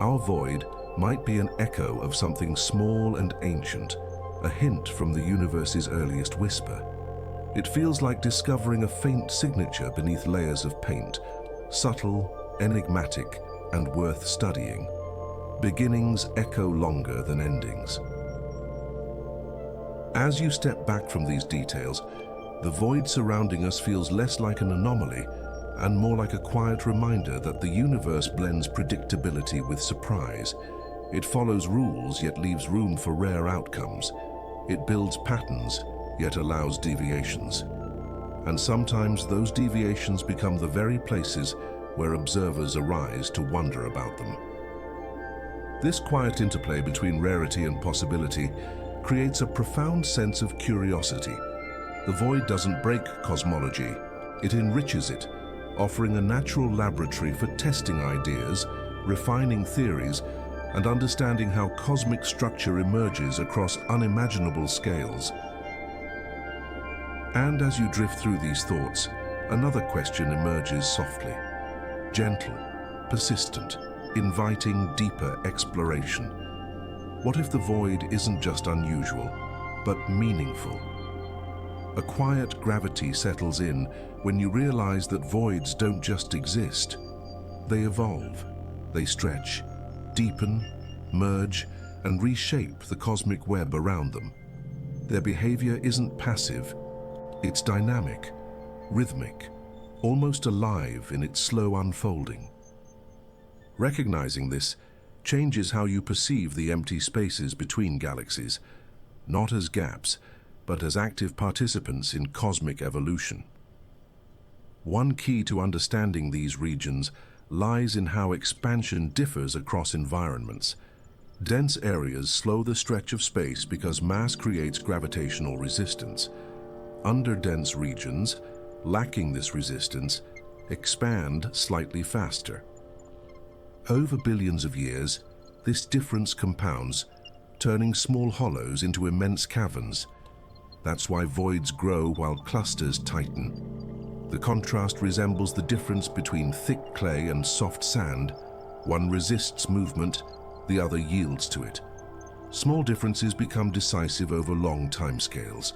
Our void might be an echo of something small and ancient, a hint from the universe's earliest whisper. It feels like discovering a faint signature beneath layers of paint, subtle, enigmatic, and worth studying. Beginnings echo longer than endings. As you step back from these details, the void surrounding us feels less like an anomaly and more like a quiet reminder that the universe blends predictability with surprise. It follows rules yet leaves room for rare outcomes. It builds patterns yet allows deviations. And sometimes those deviations become the very places where observers arise to wonder about them. This quiet interplay between rarity and possibility creates a profound sense of curiosity. The void doesn't break cosmology, it enriches it, offering a natural laboratory for testing ideas, refining theories, and understanding how cosmic structure emerges across unimaginable scales. And as you drift through these thoughts, another question emerges softly, gentle, persistent, inviting deeper exploration. What if the void isn't just unusual, but meaningful? A quiet gravity settles in when you realize that voids don't just exist. They evolve, they stretch, deepen, merge, and reshape the cosmic web around them. Their behavior isn't passive, it's dynamic, rhythmic, almost alive in its slow unfolding. Recognizing this changes how you perceive the empty spaces between galaxies, not as gaps, but as active participants in cosmic evolution. One key to understanding these regions lies in how expansion differs across environments. Dense areas slow the stretch of space because mass creates gravitational resistance. Underdense regions, lacking this resistance, expand slightly faster. Over billions of years, this difference compounds, turning small hollows into immense caverns. That's why voids grow while clusters tighten. The contrast resembles the difference between thick clay and soft sand. One resists movement, the other yields to it. Small differences become decisive over long timescales.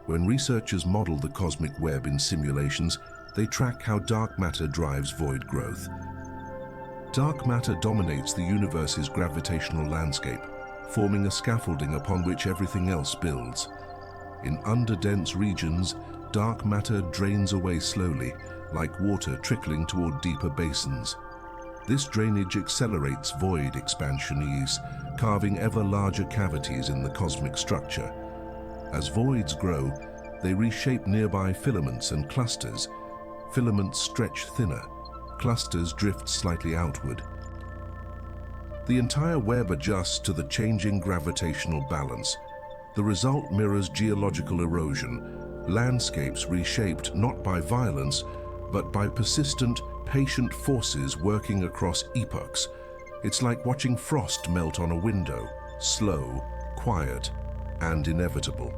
When researchers model the cosmic web in simulations, they track how dark matter drives void growth. Dark matter dominates the universe's gravitational landscape, forming a scaffolding upon which everything else builds. In underdense regions, dark matter drains away slowly, like water trickling toward deeper basins. This drainage accelerates void expansion ease, carving ever larger cavities in the cosmic structure. As voids grow, they reshape nearby filaments and clusters. Filaments stretch thinner, clusters drift slightly outward. The entire web adjusts to the changing gravitational balance. The result mirrors geological erosion, landscapes reshaped not by violence, but by persistent, patient forces working across epochs. It's like watching frost melt on a window, slow, quiet, and inevitable.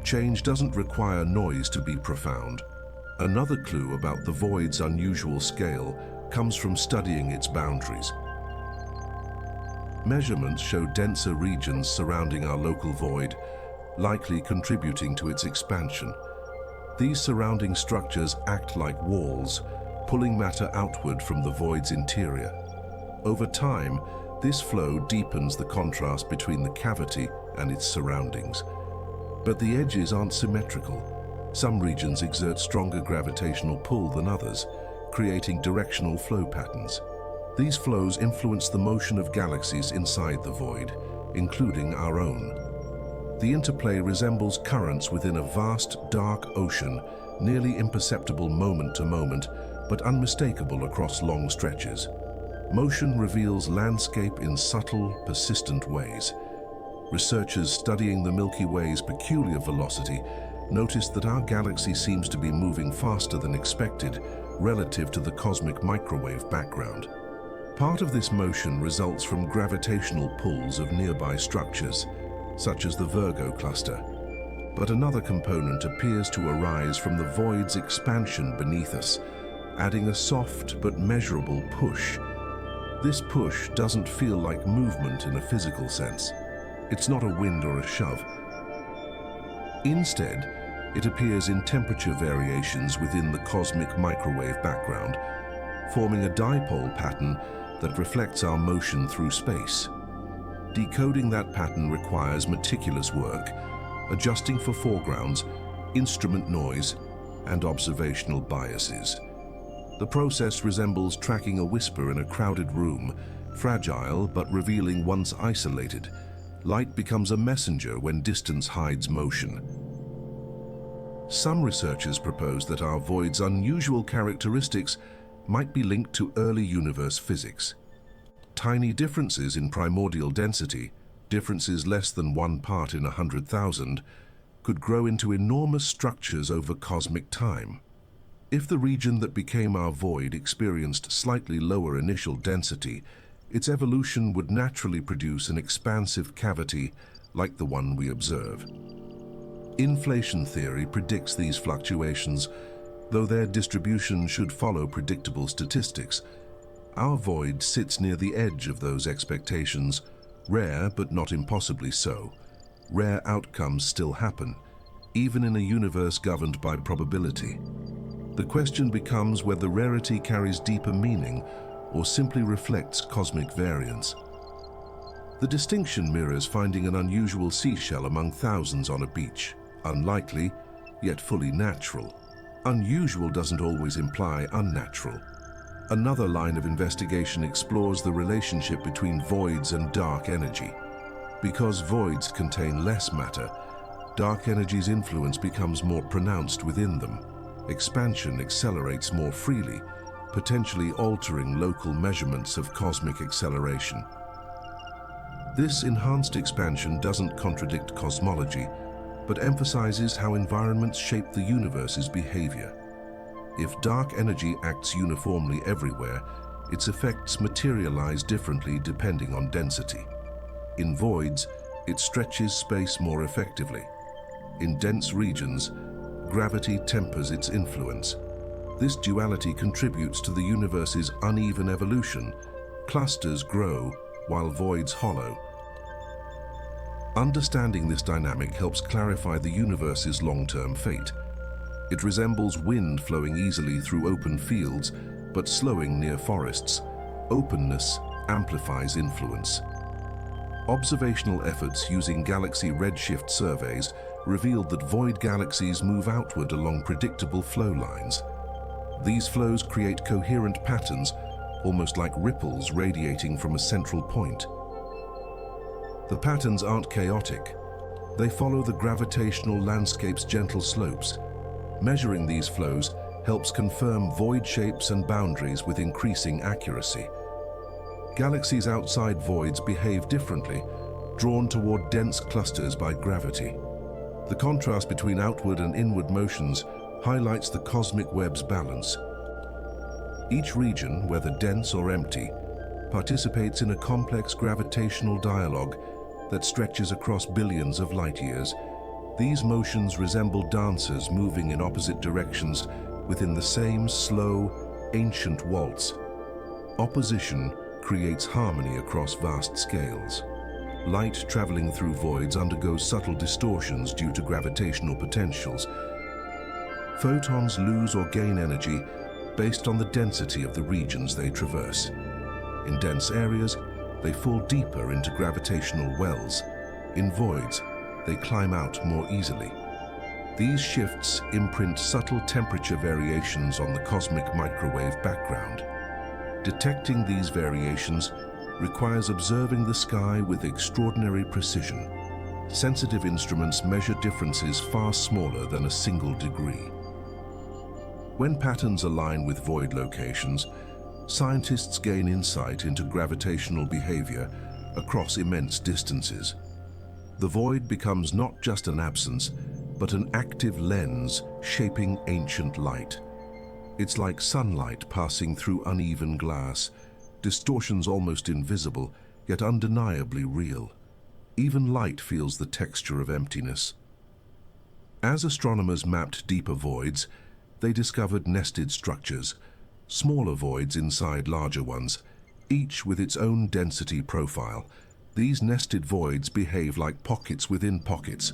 Change doesn't require noise to be profound. Another clue about the void's unusual scale comes from studying its boundaries. Measurements show denser regions surrounding our local void, likely contributing to its expansion. These surrounding structures act like walls, pulling matter outward from the void's interior. Over time, this flow deepens the contrast between the cavity and its surroundings. But the edges aren't symmetrical. Some regions exert stronger gravitational pull than others, creating directional flow patterns. These flows influence the motion of galaxies inside the void, including our own. The interplay resembles currents within a vast, dark ocean, nearly imperceptible moment to moment, but unmistakable across long stretches. Motion reveals landscape in subtle, persistent ways. Researchers studying the Milky Way's peculiar velocity noticed that our galaxy seems to be moving faster than expected relative to the cosmic microwave background. Part of this motion results from gravitational pulls of nearby structures, such as the Virgo cluster. But another component appears to arise from the void's expansion beneath us, adding a soft but measurable push. This push doesn't feel like movement in a physical sense. It's not a wind or a shove. Instead, it appears in temperature variations within the cosmic microwave background, forming a dipole pattern that reflects our motion through space. Decoding that pattern requires meticulous work, adjusting for foregrounds, instrument noise, and observational biases. The process resembles tracking a whisper in a crowded room, fragile but revealing once isolated. Light becomes a messenger when distance hides motion. Some researchers propose that our void's unusual characteristics might be linked to early universe physics. Tiny differences in primordial density, differences less than 1 part in 100,000, could grow into enormous structures over cosmic time. If the region that became our void experienced slightly lower initial density, its evolution would naturally produce an expansive cavity like the one we observe. Inflation theory predicts these fluctuations, though their distribution should follow predictable statistics. Our void sits near the edge of those expectations, rare but not impossibly so. Rare outcomes still happen, even in a universe governed by probability. The question becomes whether rarity carries deeper meaning or simply reflects cosmic variance. The distinction mirrors finding an unusual seashell among thousands on a beach. Unlikely, yet fully natural. Unusual doesn't always imply unnatural. Another line of investigation explores the relationship between voids and dark energy. Because voids contain less matter, dark energy's influence becomes more pronounced within them. Expansion accelerates more freely, potentially altering local measurements of cosmic acceleration. This enhanced expansion doesn't contradict cosmology, but emphasizes how environments shape the universe's behavior. If dark energy acts uniformly everywhere, its effects materialize differently depending on density. In voids, it stretches space more effectively. In dense regions, gravity tempers its influence. This duality contributes to the universe's uneven evolution. Clusters grow while voids hollow. Understanding this dynamic helps clarify the universe's long-term fate. It resembles wind flowing easily through open fields, but slowing near forests. Openness amplifies influence. Observational efforts using galaxy redshift surveys revealed that void galaxies move outward along predictable flow lines. These flows create coherent patterns, almost like ripples radiating from a central point. The patterns aren't chaotic. They follow the gravitational landscape's gentle slopes. Measuring these flows helps confirm void shapes and boundaries with increasing accuracy. Galaxies outside voids behave differently, drawn toward dense clusters by gravity. The contrast between outward and inward motions highlights the cosmic web's balance. Each region, whether dense or empty, participates in a complex gravitational dialogue that stretches across billions of light years. These motions resemble dancers moving in opposite directions, within the same slow, ancient waltz. Opposition creates harmony across vast scales. Light traveling through voids undergoes subtle distortions due to gravitational potentials. Photons lose or gain energy based on the density of the regions they traverse. In dense areas, they fall deeper into gravitational wells. In voids, they climb out more easily. These shifts imprint subtle temperature variations on the cosmic microwave background. Detecting these variations requires observing the sky with extraordinary precision. Sensitive instruments measure differences far smaller than a single degree. When patterns align with void locations, scientists gain insight into gravitational behavior across immense distances. The void becomes not just an absence, but an active lens shaping ancient light. It's like sunlight passing through uneven glass, distortions almost invisible, yet undeniably real. Even light feels the texture of emptiness. As astronomers mapped deeper voids, they discovered nested structures, smaller voids inside larger ones, each with its own density profile. These nested voids behave like pockets within pockets,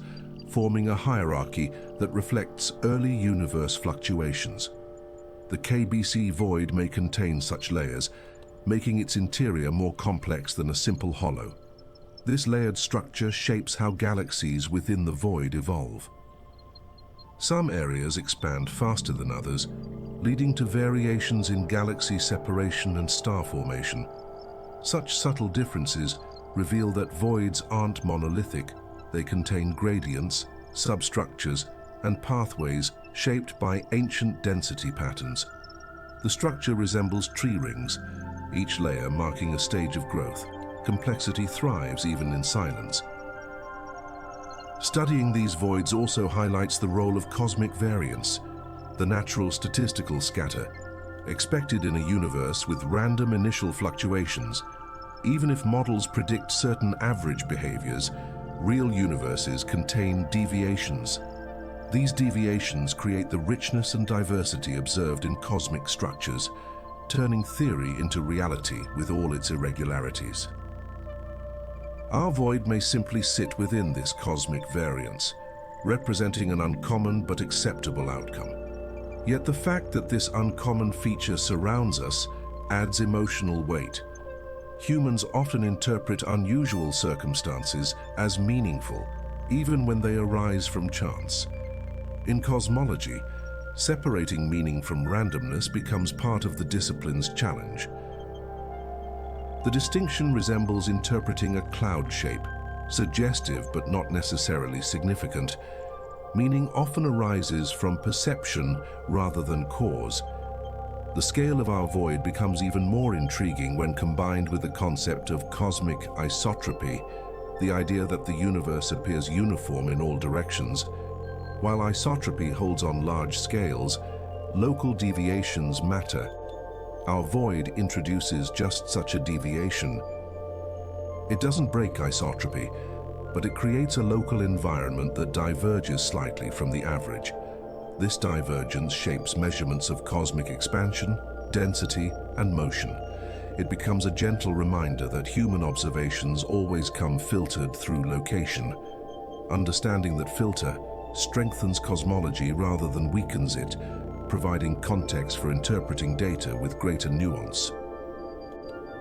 forming a hierarchy that reflects early universe fluctuations. The KBC void may contain such layers, making its interior more complex than a simple hollow. This layered structure shapes how galaxies within the void evolve. Some areas expand faster than others, leading to variations in galaxy separation and star formation. Such subtle differences reveal that voids aren't monolithic. They contain gradients, substructures, and pathways shaped by ancient density patterns. The structure resembles tree rings, each layer marking a stage of growth. Complexity thrives even in silence. Studying these voids also highlights the role of cosmic variance, the natural statistical scatter, expected in a universe with random initial fluctuations. Even if models predict certain average behaviors, real universes contain deviations. These deviations create the richness and diversity observed in cosmic structures, turning theory into reality with all its irregularities. Our void may simply sit within this cosmic variance, representing an uncommon but acceptable outcome. Yet the fact that this uncommon feature surrounds us adds emotional weight. Humans often interpret unusual circumstances as meaningful, even when they arise from chance. In cosmology, separating meaning from randomness becomes part of the discipline's challenge. The distinction resembles interpreting a cloud shape, suggestive but not necessarily significant. Meaning often arises from perception rather than cause. The scale of our void becomes even more intriguing when combined with the concept of cosmic isotropy, the idea that the universe appears uniform in all directions. While isotropy holds on large scales, local deviations matter. Our void introduces just such a deviation. It doesn't break isotropy, but it creates a local environment that diverges slightly from the average. This divergence shapes measurements of cosmic expansion, density, and motion. It becomes a gentle reminder that human observations always come filtered through location. Understanding that filter strengthens cosmology rather than weakens it, providing context for interpreting data with greater nuance.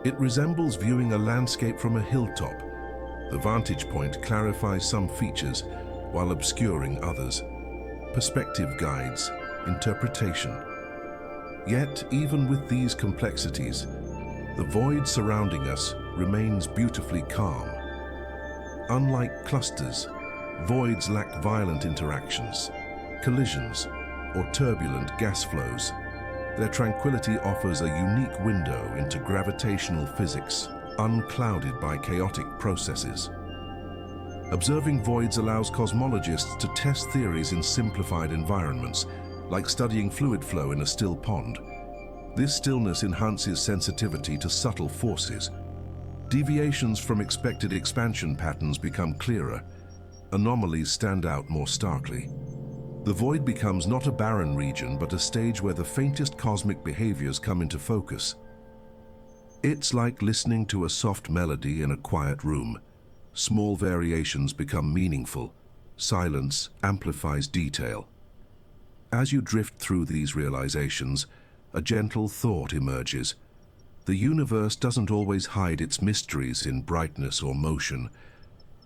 It resembles viewing a landscape from a hilltop. The vantage point clarifies some features while obscuring others. Perspective guides interpretation. Yet, even with these complexities, the void surrounding us remains beautifully calm. Unlike clusters, voids lack violent interactions, collisions, or turbulent gas flows. Their tranquility offers a unique window into gravitational physics, unclouded by chaotic processes. Observing voids allows cosmologists to test theories in simplified environments, like studying fluid flow in a still pond. This stillness enhances sensitivity to subtle forces. Deviations from expected expansion patterns become clearer. Anomalies stand out more starkly. The void becomes not a barren region, but a stage where the faintest cosmic behaviors come into focus. It's like listening to a soft melody in a quiet room. Small variations become meaningful. Silence amplifies detail. As you drift through these realizations, a gentle thought emerges. The universe doesn't always hide its mysteries in brightness or motion.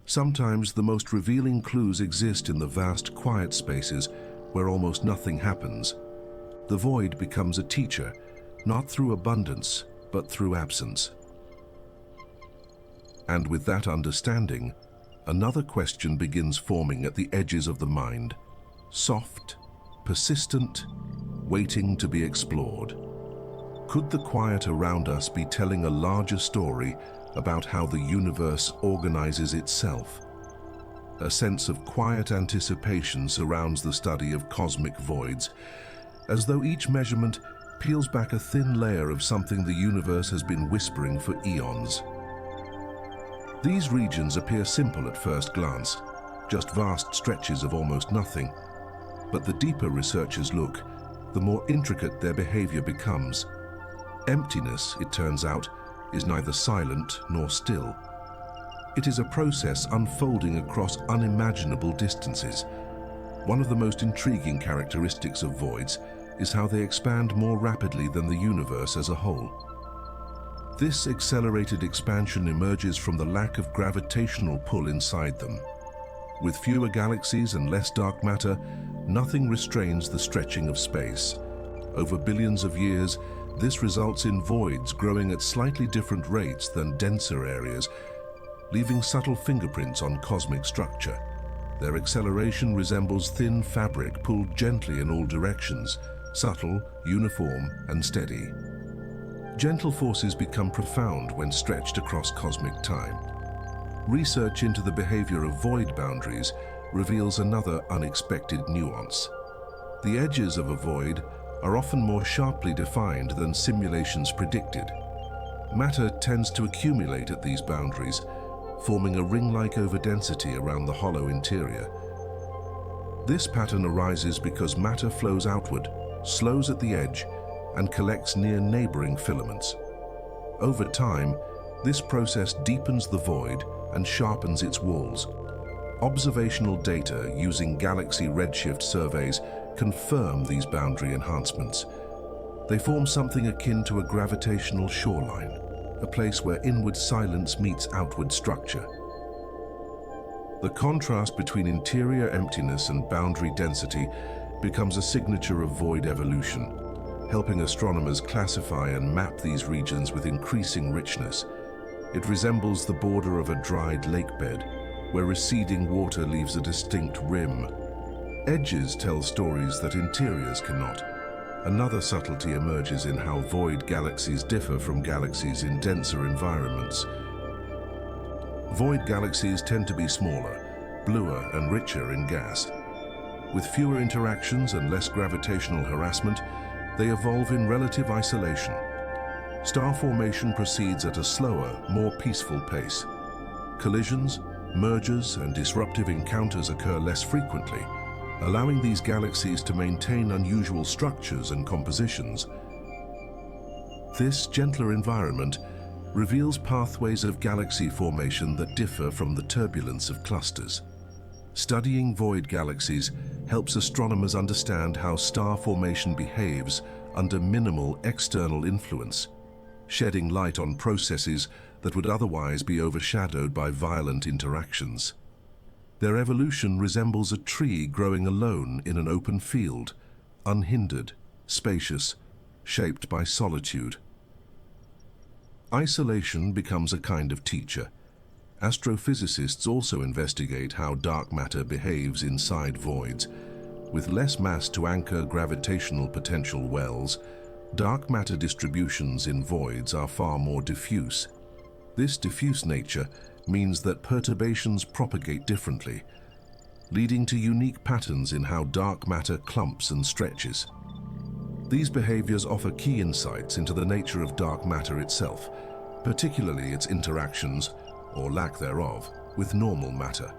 Sometimes the most revealing clues exist in the vast, quiet spaces where almost nothing happens. The void becomes a teacher, not through abundance, but through absence. And with that understanding, another question begins forming at the edges of the mind. Soft, persistent, waiting to be explored. Could the quiet around us be telling a larger story about how the universe organizes itself? A sense of quiet anticipation surrounds the study of cosmic voids, as though each measurement peels back a thin layer of something the universe has been whispering for eons. These regions appear simple at first glance, just vast stretches of almost nothing. But the deeper researchers look, the more intricate their behavior becomes. Emptiness, it turns out, is neither silent nor still. It is a process unfolding across unimaginable distances. One of the most intriguing characteristics of voids is how they expand more rapidly than the universe as a whole. This accelerated expansion emerges from the lack of gravitational pull inside them. With fewer galaxies and less dark matter, nothing restrains the stretching of space. Over billions of years, this results in voids growing at slightly different rates than denser areas, leaving subtle fingerprints on cosmic structure. Their acceleration resembles thin fabric pulled gently in all directions, subtle, uniform, and steady. Gentle forces become profound when stretched across cosmic time. Research into the behavior of void boundaries reveals another unexpected nuance. The edges of a void are often more sharply defined than simulations predicted. Matter tends to accumulate at these boundaries, forming a ring-like overdensity around the hollow interior. This pattern arises because matter flows outward, slows at the edge, and collects near neighboring filaments. Over time, this process deepens the void and sharpens its walls. Observational data using galaxy redshift surveys confirm these boundary enhancements. They form something akin to a gravitational shoreline, a place where inward silence meets outward structure. The contrast between interior emptiness and boundary density becomes a signature of void evolution, helping astronomers classify and map these regions with increasing richness. It resembles the border of a dried lakebed, where receding water leaves a distinct rim. Edges tell stories that interiors cannot. Another subtlety emerges in how void galaxies differ from galaxies in denser environments. Void galaxies tend to be smaller, bluer, and richer in gas. With fewer interactions and less gravitational harassment, they evolve in relative isolation. Star formation proceeds at a slower, more peaceful pace. Collisions, mergers, and disruptive encounters occur less frequently, allowing these galaxies to maintain unusual structures and compositions. This gentler environment reveals pathways of galaxy formation that differ from the turbulence of clusters. Studying void galaxies helps astronomers understand how star formation behaves under minimal external influence, shedding light on processes that would otherwise be overshadowed by violent interactions. Their evolution resembles a tree growing alone in an open field, unhindered, spacious, shaped by solitude. Isolation becomes a kind of teacher. Astrophysicists also investigate how dark matter behaves inside voids. With less mass to anchor gravitational potential wells, dark matter distributions in voids are far more diffuse. This diffuse nature means that perturbations propagate differently, leading to unique patterns in how dark matter clumps and stretches. These behaviors offer key insights into the nature of dark matter itself, particularly its interactions, or lack thereof, with normal matter.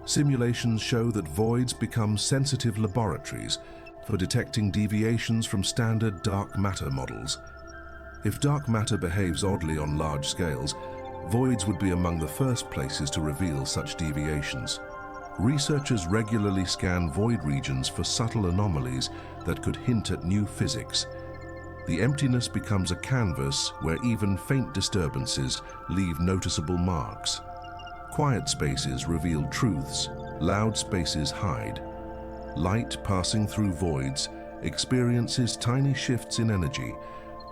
Simulations show that voids become sensitive laboratories for detecting deviations from standard dark matter models. If dark matter behaves oddly on large scales, voids would be among the first places to reveal such deviations. Researchers regularly scan void regions for subtle anomalies that could hint at new physics. The emptiness becomes a canvas where even faint disturbances leave noticeable marks. Quiet spaces reveal truths, loud spaces hide. Light passing through voids experiences tiny shifts in energy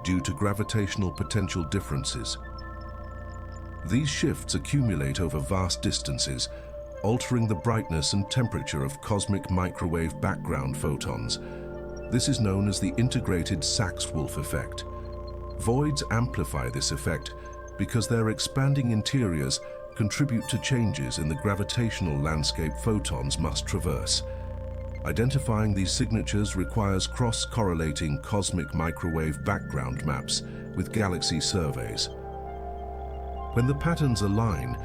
due to gravitational potential differences. These shifts accumulate over vast distances, altering the brightness and temperature of cosmic microwave background photons. This is known as the integrated Sachs-Wolf effect. Voids amplify this effect because their expanding interiors contribute to changes in the gravitational landscape photons must traverse. Identifying these signatures requires cross-correlating cosmic microwave background maps with galaxy surveys. When the patterns align,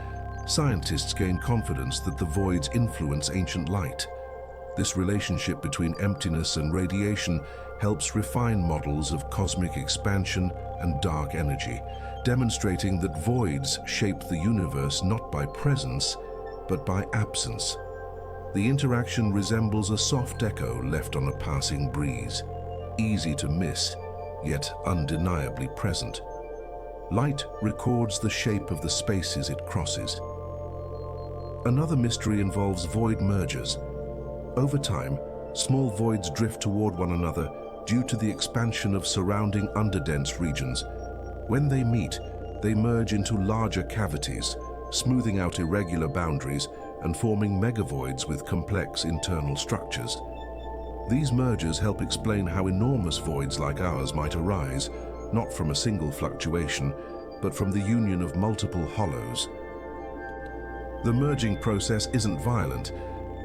scientists gain confidence that the voids influence ancient light. This relationship between emptiness and radiation helps refine models of cosmic expansion and dark energy, demonstrating that voids shape the universe not by presence, but by absence. The interaction resembles a soft echo left on a passing breeze, easy to miss, yet undeniably present. Light records the shape of the spaces it crosses. Another mystery involves void mergers. Over time, small voids drift toward one another due to the expansion of surrounding underdense regions. When they meet, they merge into larger cavities, smoothing out irregular boundaries and forming megavoids with complex internal structures. These mergers help explain how enormous voids like ours might arise, not from a single fluctuation, but from the union of multiple hollows. The merging process isn't violent.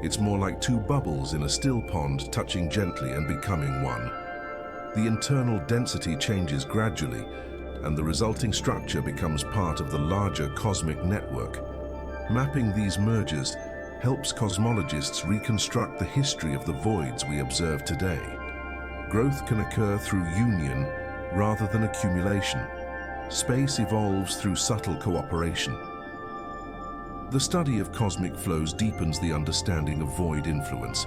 It's more like two bubbles in a still pond touching gently and becoming one. The internal density changes gradually, and the resulting structure becomes part of the larger cosmic network. Mapping these mergers helps cosmologists reconstruct the history of the voids we observe today. Growth can occur through union rather than accumulation. Space evolves through subtle cooperation. The study of cosmic flows deepens the understanding of void influence.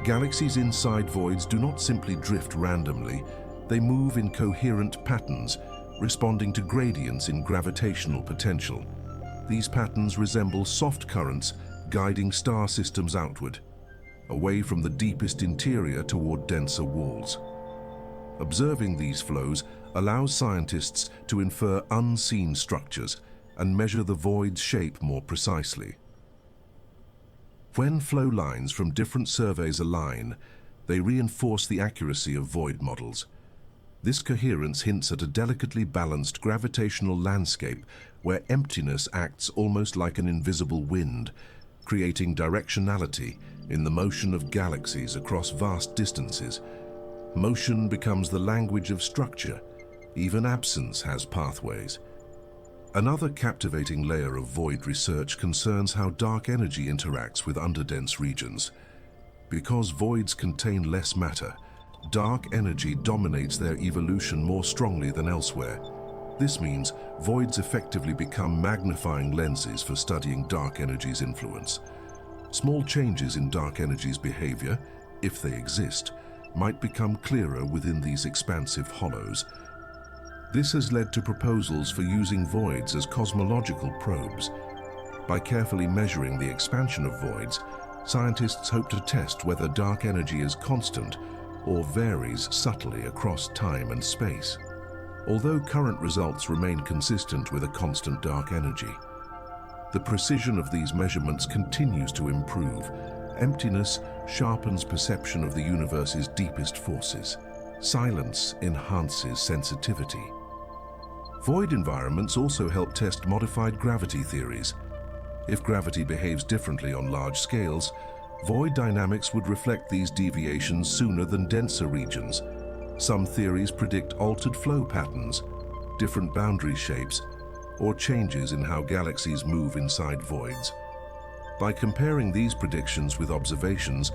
Galaxies inside voids do not simply drift randomly, they move in coherent patterns, responding to gradients in gravitational potential. These patterns resemble soft currents guiding star systems outward, away from the deepest interior toward denser walls. Observing these flows allows scientists to infer unseen structures and measure the void's shape more precisely. When flow lines from different surveys align, they reinforce the accuracy of void models. This coherence hints at a delicately balanced gravitational landscape where emptiness acts almost like an invisible wind, creating directionality in the motion of galaxies across vast distances. Motion becomes the language of structure. Even absence has pathways. Another captivating layer of void research concerns how dark energy interacts with underdense regions. Because voids contain less matter, dark energy dominates their evolution more strongly than elsewhere. This means voids effectively become magnifying lenses for studying dark energy's influence. Small changes in dark energy's behavior, if they exist, might become clearer within these expansive hollows. This has led to proposals for using voids as cosmological probes. By carefully measuring the expansion of voids, scientists hope to test whether dark energy is constant or varies subtly across time and space. Although current results remain consistent with a constant dark energy, the precision of these measurements continues to improve. Emptiness sharpens perception of the universe's deepest forces. Silence enhances sensitivity. Void environments also help test modified gravity theories. If gravity behaves differently on large scales, void dynamics would reflect these deviations sooner than denser regions. Some theories predict altered flow patterns, different boundary shapes, or changes in how galaxies move inside voids. By comparing these predictions with observations,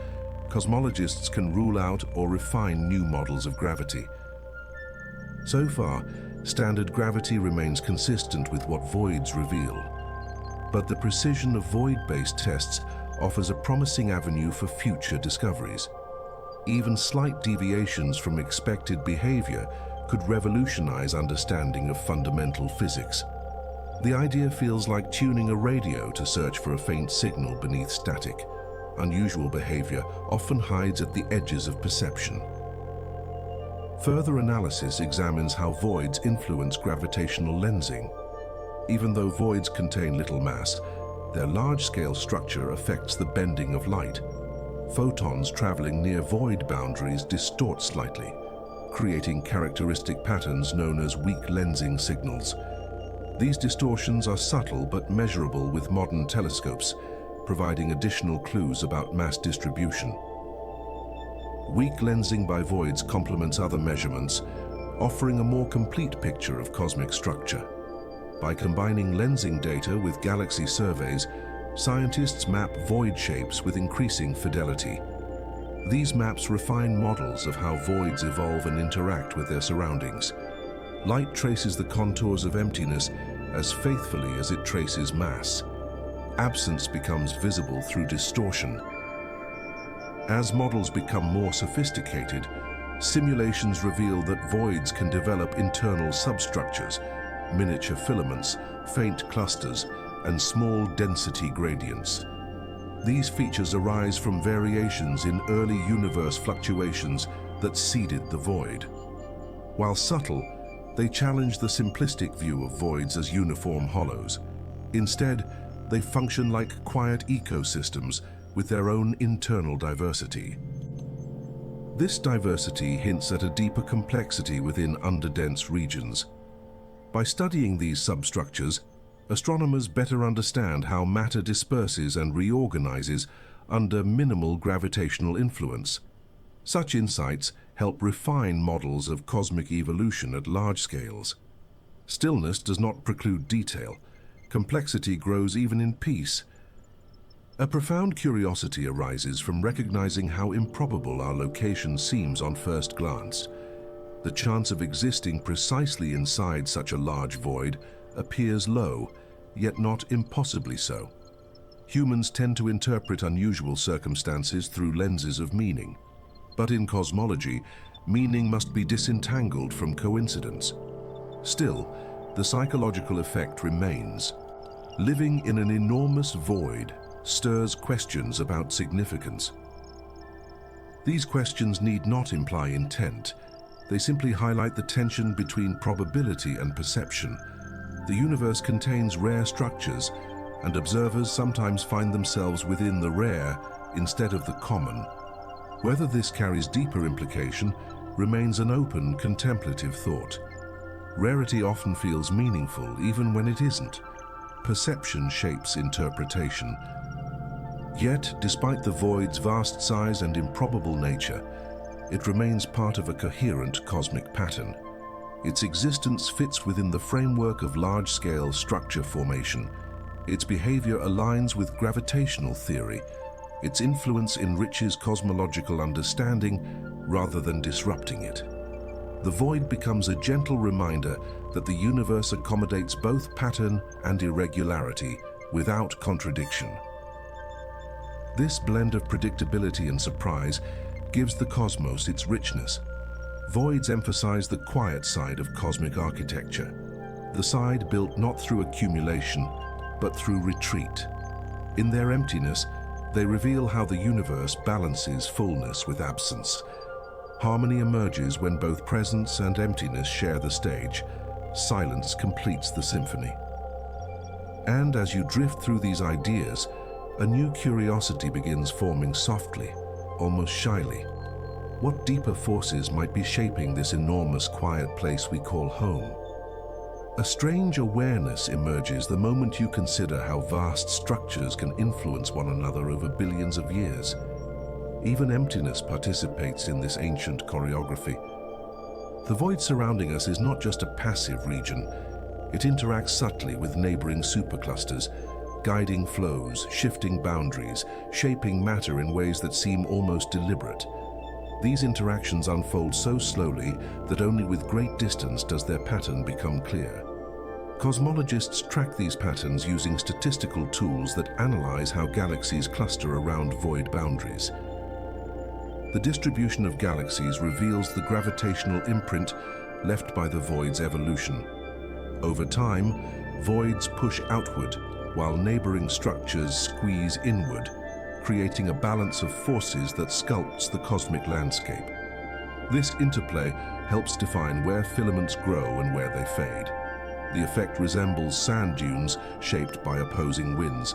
cosmologists can rule out or refine new models of gravity. So far, standard gravity remains consistent with what voids reveal. But the precision of void-based tests offers a promising avenue for future discoveries. Even slight deviations from expected behavior could revolutionize understanding of fundamental physics. The idea feels like tuning a radio to search for a faint signal beneath static. Unusual behavior often hides at the edges of perception. Further analysis examines how voids influence gravitational lensing. Even though voids contain little mass, their large-scale structure affects the bending of light. Photons traveling near void boundaries distort slightly, creating characteristic patterns known as weak lensing signals. These distortions are subtle but measurable with modern telescopes, providing additional clues about mass distribution. Weak lensing by voids complements other measurements, offering a more complete picture of cosmic structure. By combining lensing data with galaxy surveys, scientists map void shapes with increasing fidelity. These maps refine models of how voids evolve and interact with their surroundings. Light traces the contours of emptiness as faithfully as it traces mass. Absence becomes visible through distortion. As models become more sophisticated, simulations reveal that voids can develop internal substructures, miniature filaments, faint clusters, and small density gradients. These features arise from variations in early universe fluctuations that seeded the void. While subtle, they challenge the simplistic view of voids as uniform hollows. Instead, they function like quiet ecosystems with their own internal diversity. This diversity hints at a deeper complexity within underdense regions. By studying these substructures, astronomers better understand how matter disperses and reorganizes under minimal gravitational influence. Such insights help refine models of cosmic evolution at large scales. Stillness does not preclude detail. Complexity grows even in peace. A profound curiosity arises from recognizing how improbable our location seems on first glance. The chance of existing precisely inside such a large void appears low, yet not impossibly so. Humans tend to interpret unusual circumstances through lenses of meaning. But in cosmology, meaning must be disentangled from coincidence. Still, the psychological effect remains. Living in an enormous void stirs questions about significance. These questions need not imply intent. They simply highlight the tension between probability and perception. The universe contains rare structures, and observers sometimes find themselves within the rare instead of the common. Whether this carries deeper implication remains an open, contemplative thought. Rarity often feels meaningful, even when it isn't. Perception shapes interpretation. Yet, despite the void's vast size and improbable nature, it remains part of a coherent cosmic pattern. Its existence fits within the framework of large-scale structure formation. Its behavior aligns with gravitational theory. Its influence enriches cosmological understanding rather than disrupting it. The void becomes a gentle reminder that the universe accommodates both pattern and irregularity without contradiction. This blend of predictability and surprise gives the cosmos its richness. Voids emphasize the quiet side of cosmic architecture, the side built not through accumulation, but through retreat. In their emptiness, they reveal how the universe balances fullness with absence. Harmony emerges when both presence and emptiness share the stage. Silence completes the symphony. And as you drift through these ideas, a new curiosity begins forming softly, almost shyly. What deeper forces might be shaping this enormous quiet place we call home? A strange awareness emerges the moment you consider how vast structures can influence one another over billions of years. Even emptiness participates in this ancient choreography. The void surrounding us is not just a passive region. It interacts subtly with neighboring superclusters, guiding flows, shifting boundaries, shaping matter in ways that seem almost deliberate. These interactions unfold so slowly that only with great distance does their pattern become clear. Cosmologists track these patterns using statistical tools that analyze how galaxies cluster around void boundaries. The distribution of galaxies reveals the gravitational imprint left by the void's evolution. Over time, voids push outward, while neighboring structures squeeze inward, creating a balance of forces that sculpts the cosmic landscape. This interplay helps define where filaments grow and where they fade. The effect resembles sand dunes shaped by opposing winds,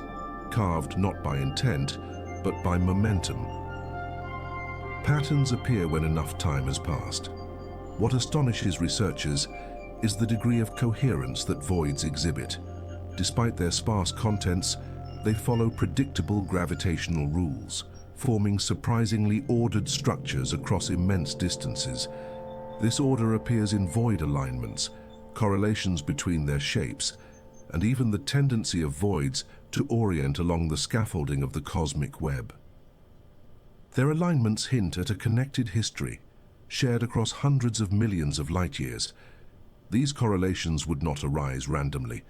carved not by intent, but by momentum. Patterns appear when enough time has passed. What astonishes researchers is the degree of coherence that voids exhibit. Despite their sparse contents, they follow predictable gravitational rules, forming surprisingly ordered structures across immense distances. This order appears in void alignments, correlations between their shapes, and even the tendency of voids to orient along the scaffolding of the cosmic web. Their alignments hint at a connected history, shared across hundreds of millions of light years. These correlations would not arise randomly.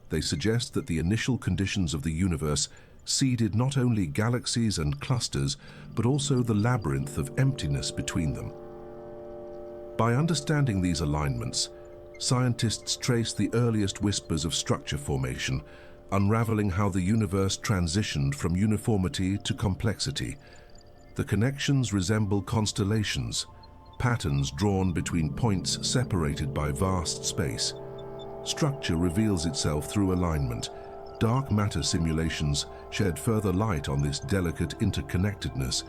They suggest that the initial conditions of the universe seeded not only galaxies and clusters, but also the labyrinth of emptiness between them. By understanding these alignments, scientists trace the earliest whispers of structure formation, unraveling how the universe transitioned from uniformity to complexity. The connections resemble constellations, patterns drawn between points separated by vast space. Structure reveals itself through alignment. Dark matter simulations shed further light on this delicate interconnectedness.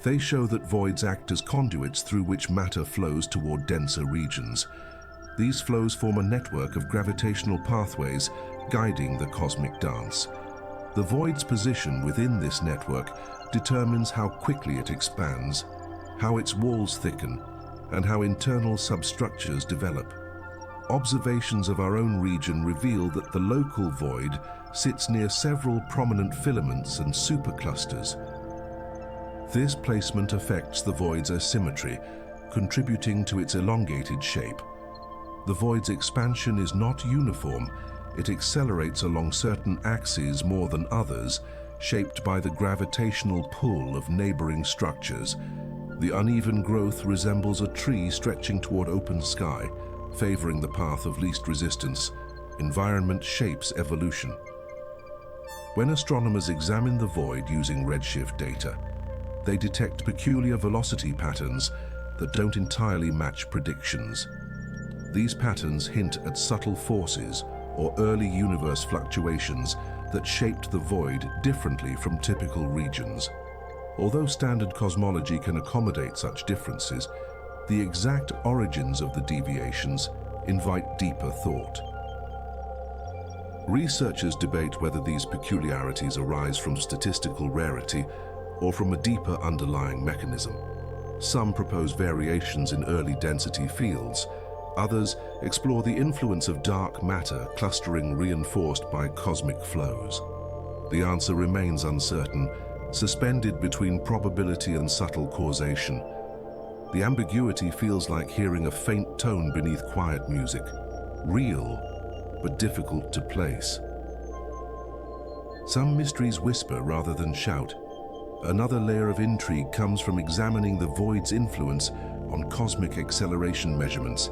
They show that voids act as conduits through which matter flows toward denser regions. These flows form a network of gravitational pathways guiding the cosmic dance. The void's position within this network determines how quickly it expands, how its walls thicken, and how internal substructures develop. Observations of our own region reveal that the local void sits near several prominent filaments and superclusters. This placement affects the void's asymmetry, contributing to its elongated shape. The void's expansion is not uniform. It accelerates along certain axes more than others, shaped by the gravitational pull of neighboring structures. The uneven growth resembles a tree stretching toward open sky, favoring the path of least resistance. Environment shapes evolution. When astronomers examine the void using redshift data, they detect peculiar velocity patterns that don't entirely match predictions. These patterns hint at subtle forces or early universe fluctuations that shaped the void differently from typical regions. Although standard cosmology can accommodate such differences, the exact origins of the deviations invite deeper thought. Researchers debate whether these peculiarities arise from statistical rarity or from a deeper underlying mechanism. Some propose variations in early density fields. Others explore the influence of dark matter clustering reinforced by cosmic flows. The answer remains uncertain, suspended between probability and subtle causation. The ambiguity feels like hearing a faint tone beneath quiet music, real, but difficult to place. Some mysteries whisper rather than shout. Another layer of intrigue comes from examining the void's influence on cosmic acceleration measurements.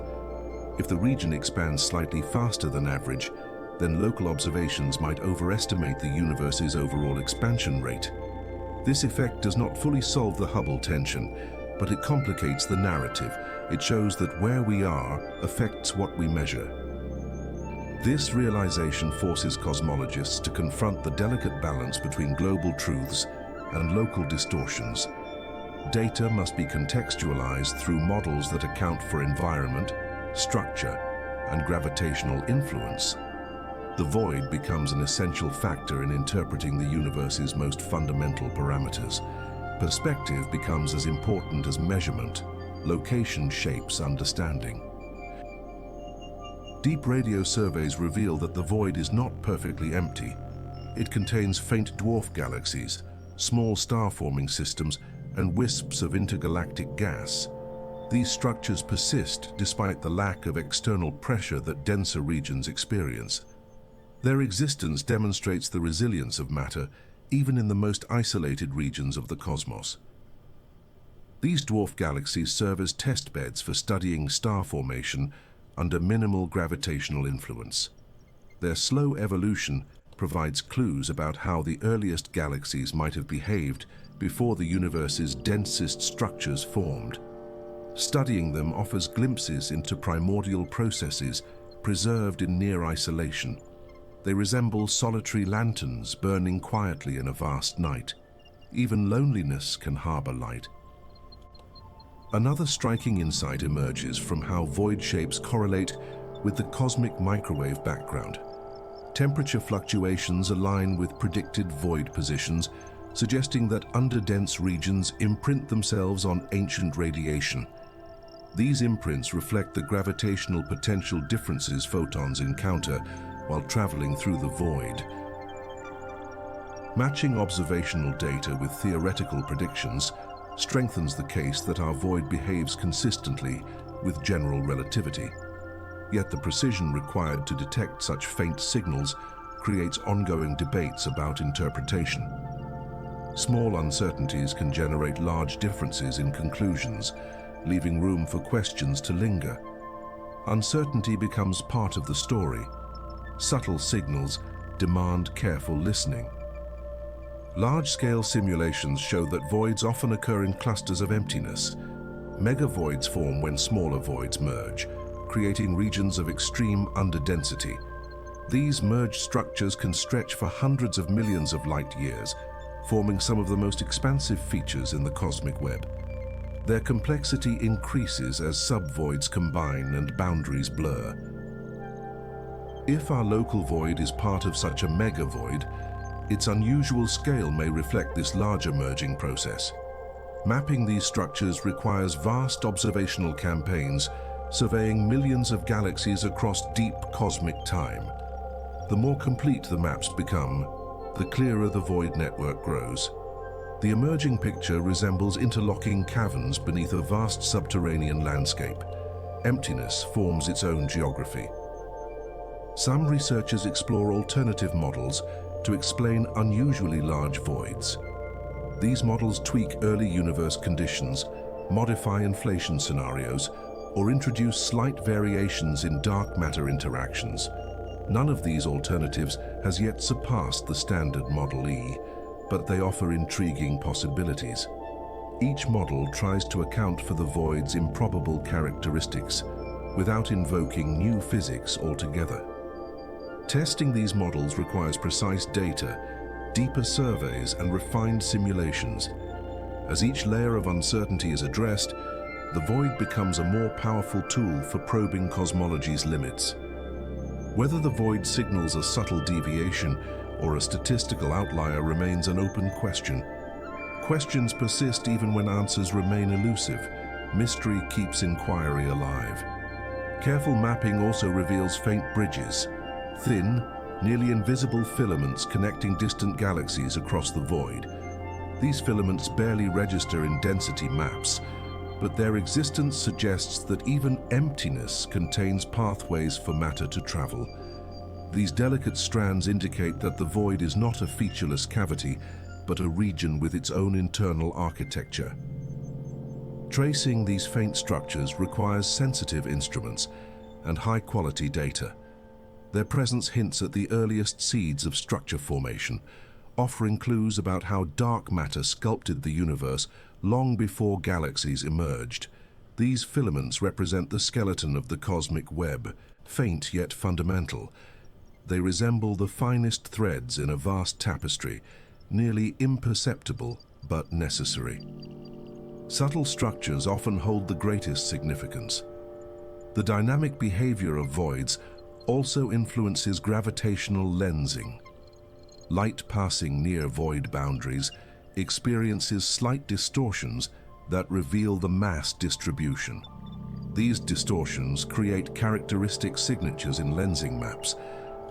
If the region expands slightly faster than average, then local observations might overestimate the universe's overall expansion rate. This effect does not fully solve the Hubble tension, but it complicates the narrative. It shows that where we are affects what we measure. This realization forces cosmologists to confront the delicate balance between global truths and local distortions. Data must be contextualized through models that account for environment, structure, and gravitational influence. The void becomes an essential factor in interpreting the universe's most fundamental parameters. Perspective becomes as important as measurement. Location shapes understanding. Deep radio surveys reveal that the void is not perfectly empty. It contains faint dwarf galaxies, small star-forming systems, and wisps of intergalactic gas. These structures persist despite the lack of external pressure that denser regions experience. Their existence demonstrates the resilience of matter, even in the most isolated regions of the cosmos. These dwarf galaxies serve as test beds for studying star formation under minimal gravitational influence. Their slow evolution provides clues about how the earliest galaxies might have behaved before the universe's densest structures formed. Studying them offers glimpses into primordial processes preserved in near isolation. They resemble solitary lanterns burning quietly in a vast night. Even loneliness can harbor light. Another striking insight emerges from how void shapes correlate with the cosmic microwave background. Temperature fluctuations align with predicted void positions, suggesting that underdense regions imprint themselves on ancient radiation. These imprints reflect the gravitational potential differences photons encounter while traveling through the void. Matching observational data with theoretical predictions strengthens the case that our void behaves consistently with general relativity. Yet the precision required to detect such faint signals creates ongoing debates about interpretation. Small uncertainties can generate large differences in conclusions, leaving room for questions to linger. Uncertainty becomes part of the story. Subtle signals demand careful listening. Large-scale simulations show that voids often occur in clusters of emptiness. Megavoids form when smaller voids merge, creating regions of extreme underdensity. These merged structures can stretch for hundreds of millions of light years, forming some of the most expansive features in the cosmic web. Their complexity increases as subvoids combine and boundaries blur. If our local void is part of such a megavoid, its unusual scale may reflect this larger merging process. Mapping these structures requires vast observational campaigns, surveying millions of galaxies across deep cosmic time. The more complete the maps become, the clearer the void network grows. The emerging picture resembles interlocking caverns beneath a vast subterranean landscape. Emptiness forms its own geography. Some researchers explore alternative models to explain unusually large voids. These models tweak early universe conditions, modify inflation scenarios, or introduce slight variations in dark matter interactions. None of these alternatives has yet surpassed the standard Model E, but they offer intriguing possibilities. Each model tries to account for the void's improbable characteristics without invoking new physics altogether. Testing these models requires precise data, deeper surveys, and refined simulations. As each layer of uncertainty is addressed, the void becomes a more powerful tool for probing cosmology's limits. Whether the void signals a subtle deviation or a statistical outlier remains an open question. Questions persist even when answers remain elusive. Mystery keeps inquiry alive. Careful mapping also reveals faint bridges, thin, nearly invisible filaments connecting distant galaxies across the void. These filaments barely register in density maps, but their existence suggests that even emptiness contains pathways for matter to travel. These delicate strands indicate that the void is not a featureless cavity, but a region with its own internal architecture. Tracing these faint structures requires sensitive instruments and high-quality data. Their presence hints at the earliest seeds of structure formation, offering clues about how dark matter sculpted the universe long before galaxies emerged. These filaments represent the skeleton of the cosmic web, faint yet fundamental. They resemble the finest threads in a vast tapestry, nearly imperceptible but necessary. Subtle structures often hold the greatest significance. The dynamic behavior of voids also influences gravitational lensing. Light passing near void boundaries experiences slight distortions that reveal the mass distribution. These distortions create characteristic signatures in lensing maps,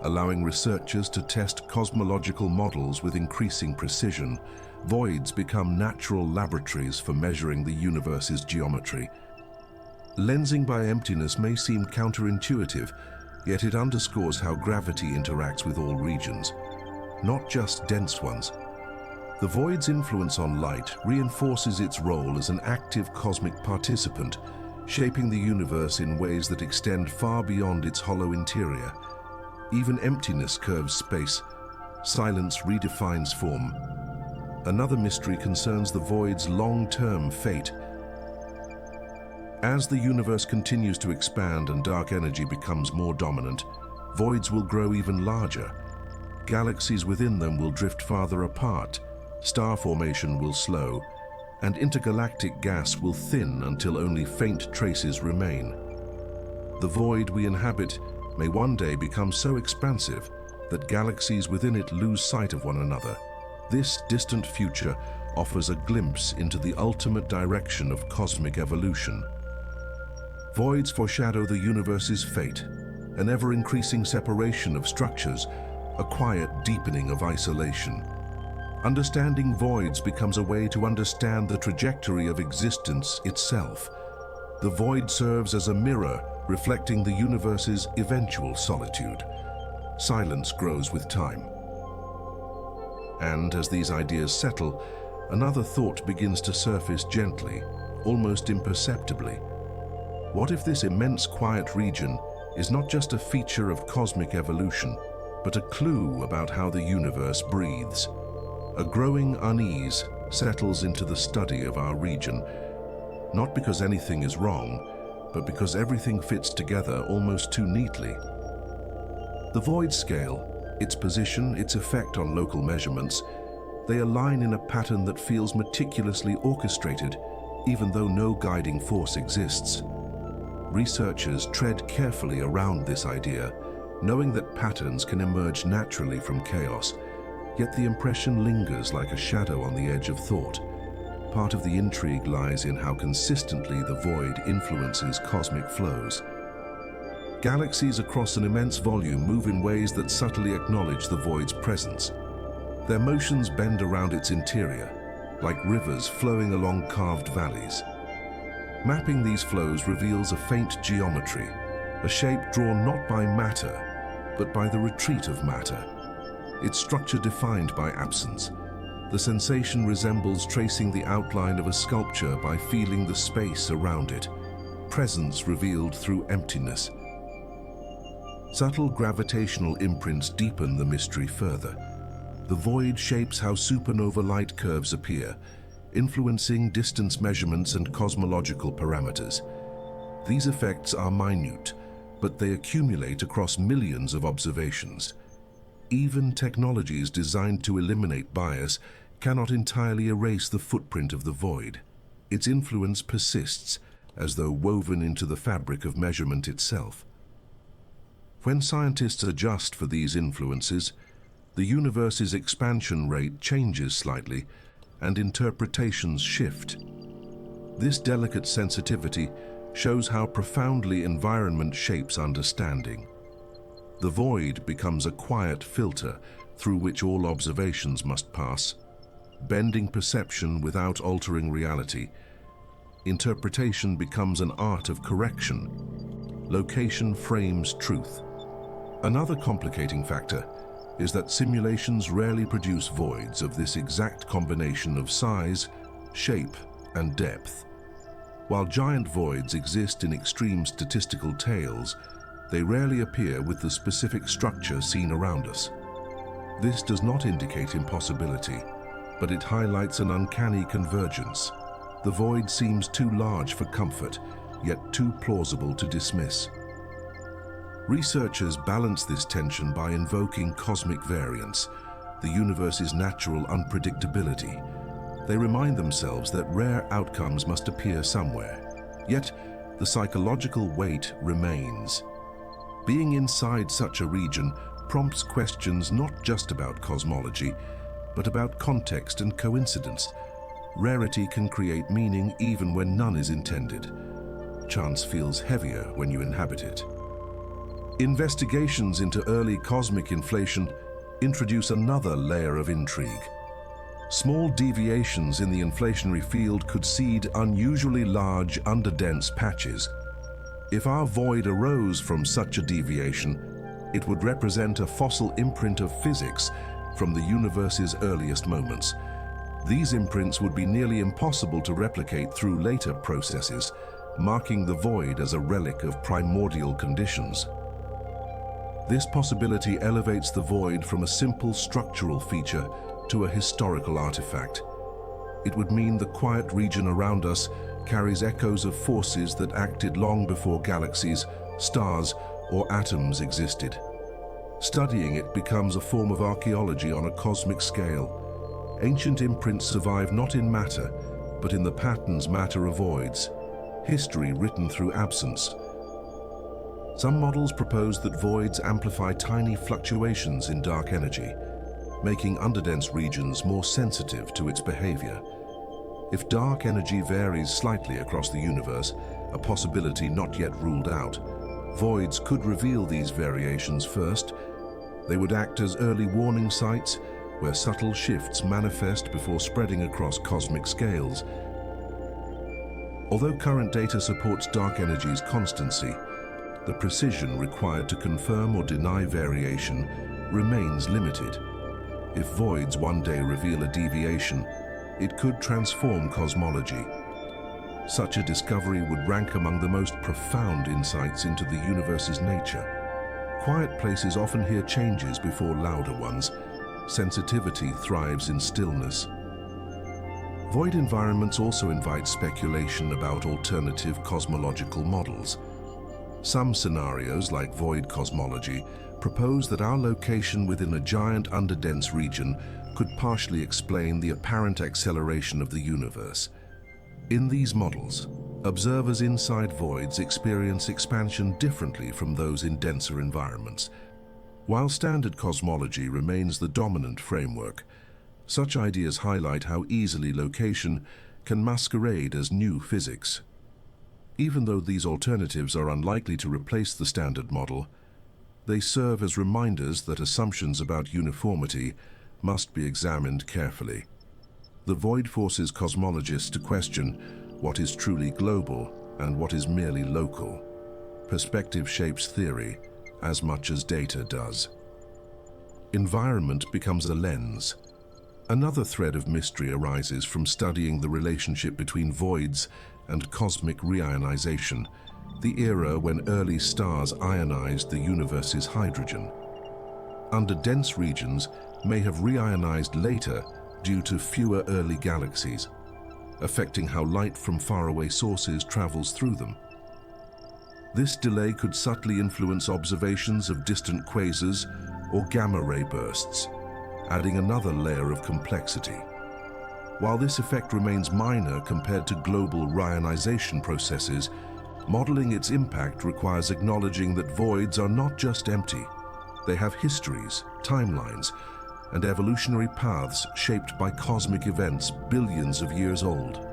allowing researchers to test cosmological models with increasing precision. Voids become natural laboratories for measuring the universe's geometry. Lensing by emptiness may seem counterintuitive, yet it underscores how gravity interacts with all regions, not just dense ones. The void's influence on light reinforces its role as an active cosmic participant, shaping the universe in ways that extend far beyond its hollow interior. Even emptiness curves space. Silence redefines form. Another mystery concerns the void's long-term fate. As the universe continues to expand and dark energy becomes more dominant, voids will grow even larger. Galaxies within them will drift farther apart, star formation will slow, and intergalactic gas will thin until only faint traces remain. The void we inhabit may one day become so expansive that galaxies within it lose sight of one another. This distant future offers a glimpse into the ultimate direction of cosmic evolution. Voids foreshadow the universe's fate, an ever-increasing separation of structures, a quiet deepening of isolation. Understanding voids becomes a way to understand the trajectory of existence itself. The void serves as a mirror reflecting the universe's eventual solitude. Silence grows with time. And as these ideas settle, another thought begins to surface gently, almost imperceptibly. What if this immense quiet region is not just a feature of cosmic evolution, but a clue about how the universe breathes? A growing unease settles into the study of our region, not because anything is wrong, but because everything fits together almost too neatly. The void scale, its position, its effect on local measurements, they align in a pattern that feels meticulously orchestrated, even though no guiding force exists. Researchers tread carefully around this idea, knowing that patterns can emerge naturally from chaos, yet the impression lingers like a shadow on the edge of thought. Part of the intrigue lies in how consistently the void influences cosmic flows. Galaxies across an immense volume move in ways that subtly acknowledge the void's presence. Their motions bend around its interior, like rivers flowing along carved valleys. Mapping these flows reveals a faint geometry, a shape drawn not by matter, but by the retreat of matter. Its structure defined by absence. The sensation resembles tracing the outline of a sculpture by feeling the space around it, presence revealed through emptiness. Subtle gravitational imprints deepen the mystery further. The void shapes how supernova light curves appear, influencing distance measurements and cosmological parameters. These effects are minute, but they accumulate across millions of observations. Even technologies designed to eliminate bias cannot entirely erase the footprint of the void. Its influence persists, as though woven into the fabric of measurement itself. When scientists adjust for these influences, the universe's expansion rate changes slightly, and interpretations shift. This delicate sensitivity shows how profoundly environment shapes understanding. The void becomes a quiet filter through which all observations must pass, bending perception without altering reality. Interpretation becomes an art of correction. Location frames truth. Another complicating factor is that simulations rarely produce voids of this exact combination of size, shape, and depth. While giant voids exist in extreme statistical tales, they rarely appear with the specific structure seen around us. This does not indicate impossibility, but it highlights an uncanny convergence. The void seems too large for comfort, yet too plausible to dismiss. Researchers balance this tension by invoking cosmic variance, the universe's natural unpredictability. They remind themselves that rare outcomes must appear somewhere, yet the psychological weight remains. Being inside such a region prompts questions not just about cosmology, but about context and coincidence. Rarity can create meaning even when none is intended. chance feels heavier when you inhabit it. Investigations into early cosmic inflation introduce another layer of intrigue. Small deviations in the inflationary field could seed unusually large, underdense patches. If our void arose from such a deviation, it would represent a fossil imprint of physics from the universe's earliest moments. These imprints would be nearly impossible to replicate through later processes, marking the void as a relic of primordial conditions. This possibility elevates the void from a simple structural feature to a historical artifact. It would mean the quiet region around us carries echoes of forces that acted long before galaxies, stars, or atoms existed. Studying it becomes a form of archaeology on a cosmic scale. Ancient imprints survive not in matter, but in the patterns matter avoids, history written through absence. Some models propose that voids amplify tiny fluctuations in dark energy, making underdense regions more sensitive to its behavior. If dark energy varies slightly across the universe, a possibility not yet ruled out, voids could reveal these variations first. They would act as early warning sites where subtle shifts manifest before spreading across cosmic scales. Although current data supports dark energy's constancy, the precision required to confirm or deny variation remains limited. If voids one day reveal a deviation, it could transform cosmology. Such a discovery would rank among the most profound insights into the universe's nature. Quiet places often hear changes before louder ones. Sensitivity thrives in stillness. Void environments also invite speculation about alternative cosmological models. Some scenarios, like void cosmology, propose that our location within a giant underdense region could partially explain the apparent acceleration of the universe. In these models, observers inside voids experience expansion differently from those in denser environments. While standard cosmology remains the dominant framework, such ideas highlight how easily location can masquerade as new physics. Even though these alternatives are unlikely to replace the standard model, they serve as reminders that assumptions about uniformity must be examined carefully. The void forces cosmologists to question what is truly global and what is merely local. Perspective shapes theory as much as data does. Environment becomes a lens. Another thread of mystery arises from studying the relationship between voids and cosmic reionization, the era when early stars ionized the universe's hydrogen. Under dense regions may have reionized later due to fewer early galaxies, affecting how light from faraway sources travels through them. This delay could subtly influence observations of distant quasars or gamma-ray bursts, adding another layer of complexity. While this effect remains minor compared to global reionization processes, modeling its impact requires acknowledging that voids are not just empty. They have histories, timelines, and evolutionary paths shaped by cosmic events billions of years old.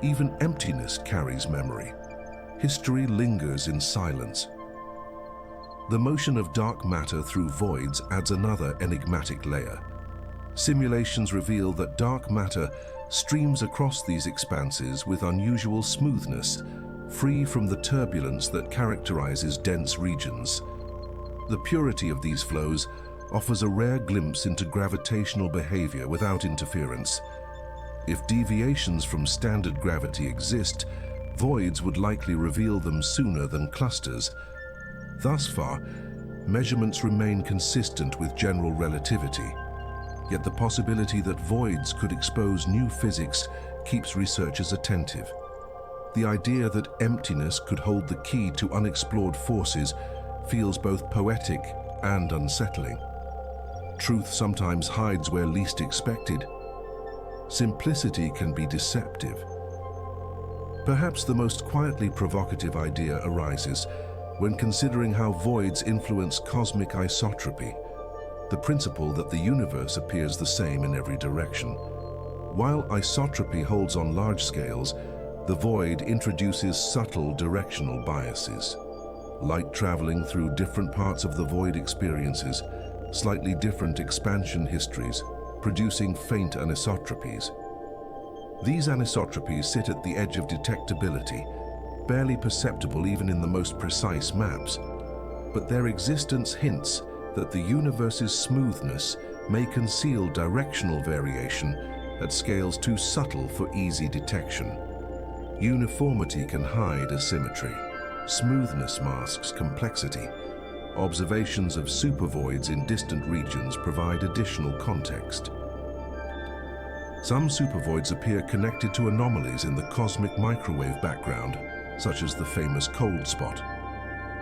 Even emptiness carries memory. History lingers in silence. The motion of dark matter through voids adds another enigmatic layer. Simulations reveal that dark matter streams across these expanses with unusual smoothness, free from the turbulence that characterizes dense regions. The purity of these flows offers a rare glimpse into gravitational behavior without interference. If deviations from standard gravity exist, voids would likely reveal them sooner than clusters. Thus far, measurements remain consistent with general relativity. Yet the possibility that voids could expose new physics keeps researchers attentive. The idea that emptiness could hold the key to unexplored forces feels both poetic and unsettling. Truth sometimes hides where least expected. Simplicity can be deceptive. Perhaps the most quietly provocative idea arises when considering how voids influence cosmic isotropy, the principle that the universe appears the same in every direction. While isotropy holds on large scales, The void introduces subtle directional biases. Light traveling through different parts of the void experiences slightly different expansion histories, producing faint anisotropies. These anisotropies sit at the edge of detectability, barely perceptible even in the most precise maps, but their existence hints that the universe's smoothness may conceal directional variation at scales too subtle for easy detection. Uniformity can hide asymmetry. Smoothness masks complexity. Observations of supervoids in distant regions provide additional context. Some supervoids appear connected to anomalies in the cosmic microwave background, such as the famous cold spot.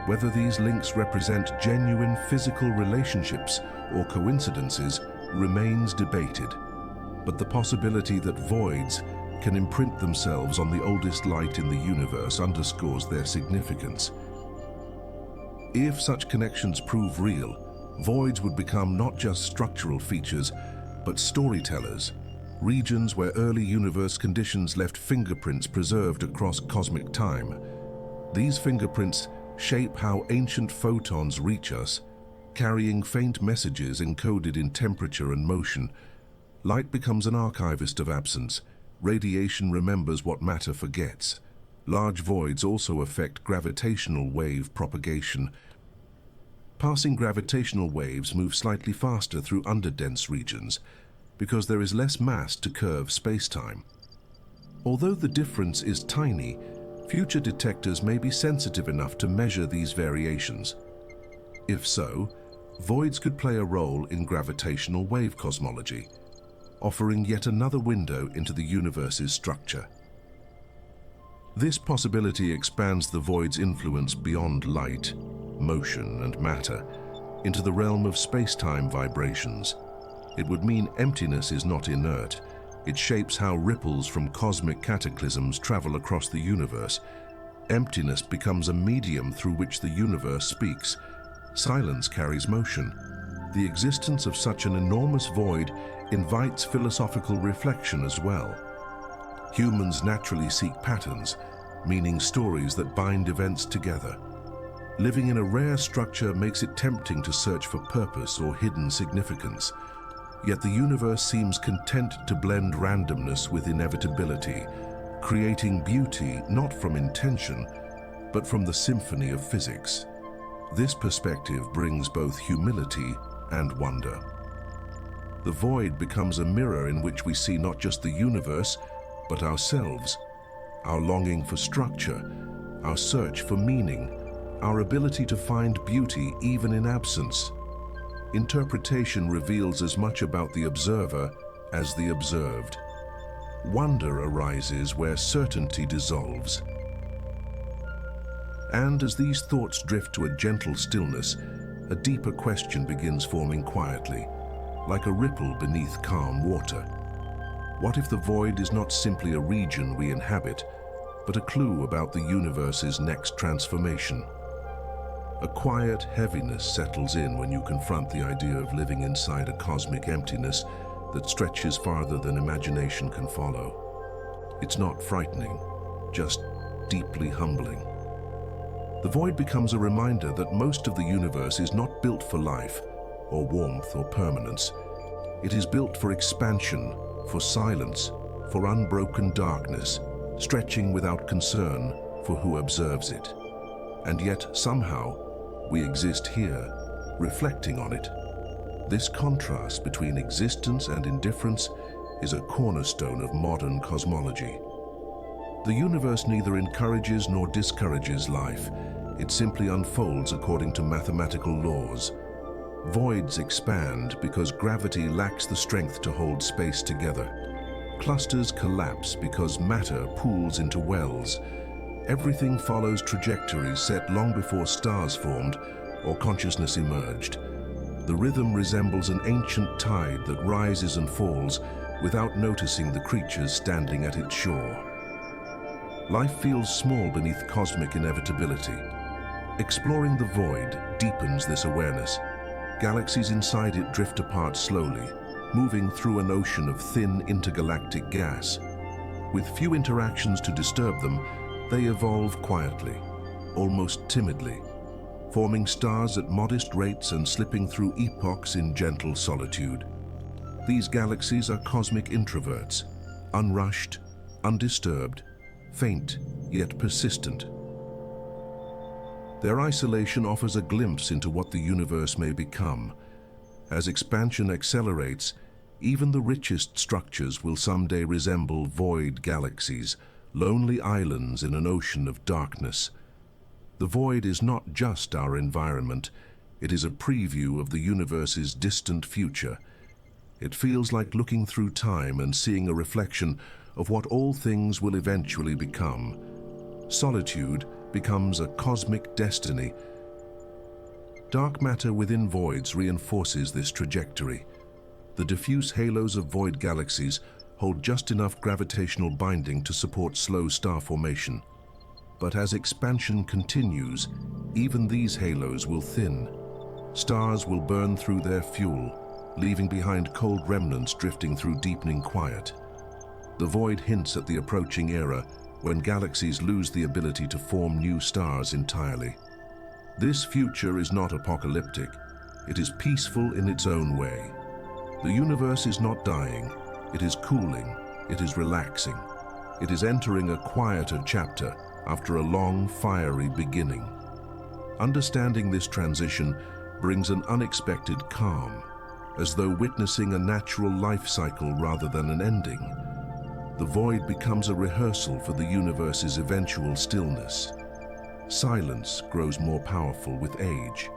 Whether these links represent genuine physical relationships or coincidences remains debated, but the possibility that voids can imprint themselves on the oldest light in the universe underscores their significance. If such connections prove real, voids would become not just structural features, but storytellers, regions where early universe conditions left fingerprints preserved across cosmic time. These fingerprints shape how ancient photons reach us, carrying faint messages encoded in temperature and motion. Light becomes an archivist of absence. Radiation remembers what matter forgets. Large voids also affect gravitational wave propagation. Passing gravitational waves move slightly faster through underdense regions because there is less mass to curve spacetime. Although the difference is tiny, future detectors may be sensitive enough to measure these variations. If so, voids could play a role in gravitational wave cosmology, offering yet another window into the universe's structure. This possibility expands the void's influence beyond light, motion, and matter into the realm of space-time vibrations. It would mean emptiness is not inert. It shapes how ripples from cosmic cataclysms travel across the universe. Emptiness becomes a medium through which the universe speaks. Silence carries motion. The existence of such an enormous void invites philosophical reflection as well. Humans naturally seek patterns, meaning stories that bind events together. Living in a rare structure makes it tempting to search for purpose or hidden significance. Yet the universe seems content to blend randomness with inevitability, creating beauty not from intention, but from the symphony of physics. This perspective brings both humility and wonder. The void becomes a mirror in which we see not just the universe, but ourselves, our longing for structure, our search for meaning, our ability to find beauty even in absence. Interpretation reveals as much about the observer as the observed. Wonder arises where certainty dissolves. And as these thoughts drift to a gentle stillness, a deeper question begins forming quietly, like a ripple beneath calm water. What if the void is not simply a region we inhabit, but a clue about the universe's next transformation? A quiet heaviness settles in when you confront the idea of living inside a cosmic emptiness that stretches farther than imagination can follow. It's not frightening, just deeply humbling. The void becomes a reminder that most of the universe is not built for life, or warmth, or permanence. It is built for expansion, for silence, for unbroken darkness, stretching without concern for who observes it. And yet, somehow, we exist here, reflecting on it. This contrast between existence and indifference is a cornerstone of modern cosmology. The universe neither encourages nor discourages life. It simply unfolds according to mathematical laws. Voids expand because gravity lacks the strength to hold space together. Clusters collapse because matter pools into wells. Everything follows trajectories set long before stars formed or consciousness emerged. The rhythm resembles an ancient tide that rises and falls without noticing the creatures standing at its shore. Life feels small beneath cosmic inevitability. Exploring the void deepens this awareness. Galaxies inside it drift apart slowly, moving through an ocean of thin intergalactic gas. With few interactions to disturb them, they evolve quietly, almost timidly, forming stars at modest rates and slipping through epochs in gentle solitude. These galaxies are cosmic introverts, unrushed, undisturbed, faint yet persistent. Their isolation offers a glimpse into what the universe may become. As expansion accelerates, even the richest structures will someday resemble void galaxies, lonely islands in an ocean of darkness. The void is not just our environment, it is a preview of the universe's distant future. It feels like looking through time and seeing a reflection of what all things will eventually become. Solitude becomes a cosmic destiny. Dark matter within voids reinforces this trajectory. The diffuse halos of void galaxies hold just enough gravitational binding to support slow star formation. But as expansion continues, even these halos will thin. Stars will burn through their fuel, leaving behind cold remnants drifting through deepening quiet. The void hints at the approaching era when galaxies lose the ability to form new stars entirely. This future is not apocalyptic. It is peaceful in its own way. The universe is not dying. It is cooling. It is relaxing. It is entering a quieter chapter after a long, fiery beginning. Understanding this transition brings an unexpected calm, as though witnessing a natural life cycle rather than an ending. The void becomes a rehearsal for the universe's eventual stillness. Silence grows more powerful with age.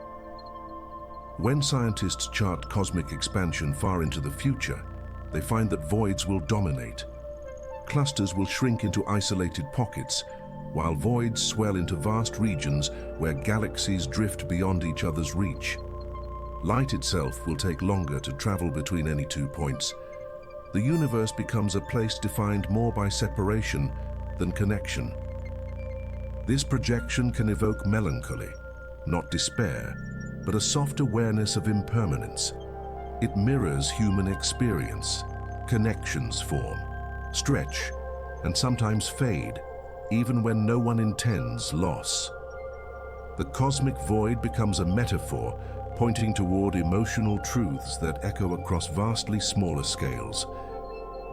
When scientists chart cosmic expansion far into the future, they find that voids will dominate. Clusters will shrink into isolated pockets, while voids swell into vast regions where galaxies drift beyond each other's reach. Light itself will take longer to travel between any 2 points. The universe becomes a place defined more by separation than connection. This projection can evoke melancholy, not despair, but a soft awareness of impermanence. It mirrors human experience. Connections form, stretch, and sometimes fade, even when no one intends loss. The cosmic void becomes a metaphor pointing toward emotional truths that echo across vastly smaller scales.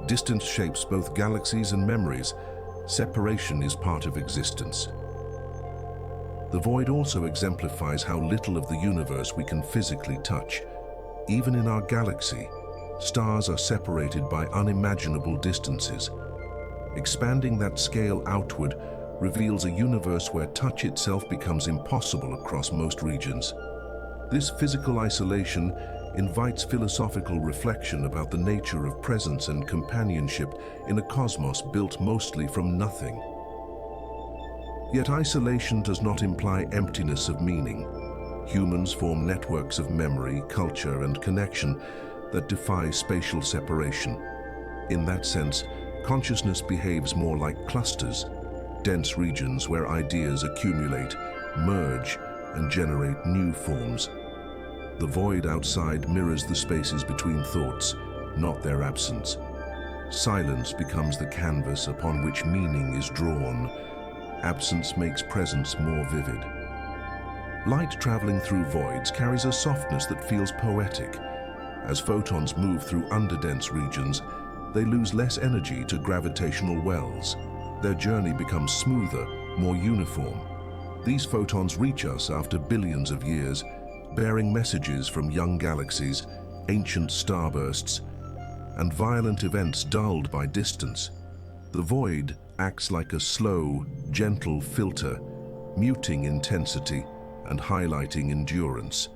Distance shapes both galaxies and memories. Separation is part of existence. The void also exemplifies how little of the universe we can physically touch. Even in our galaxy, stars are separated by unimaginable distances. Expanding that scale outward reveals a universe where touch itself becomes impossible across most regions. This physical isolation invites philosophical reflection about the nature of presence and companionship in a cosmos built mostly from nothing. Yet isolation does not imply emptiness of meaning. Humans form networks of memory, culture, and connection that defy spatial separation. In that sense, consciousness behaves more like clusters, dense regions where ideas accumulate, merge, and generate new forms. The void outside mirrors the spaces between thoughts, not their absence. Silence becomes the canvas upon which meaning is drawn. Absence makes presence more vivid. Light traveling through voids carries a softness that feels poetic. As photons move through underdense regions, they lose less energy to gravitational wells. Their journey becomes smoother, more uniform. These photons reach us after billions of years, bearing messages from young galaxies, ancient starbursts, and violent events dulled by distance. The void acts like a slow, gentle filter, muting intensity and highlighting endurance.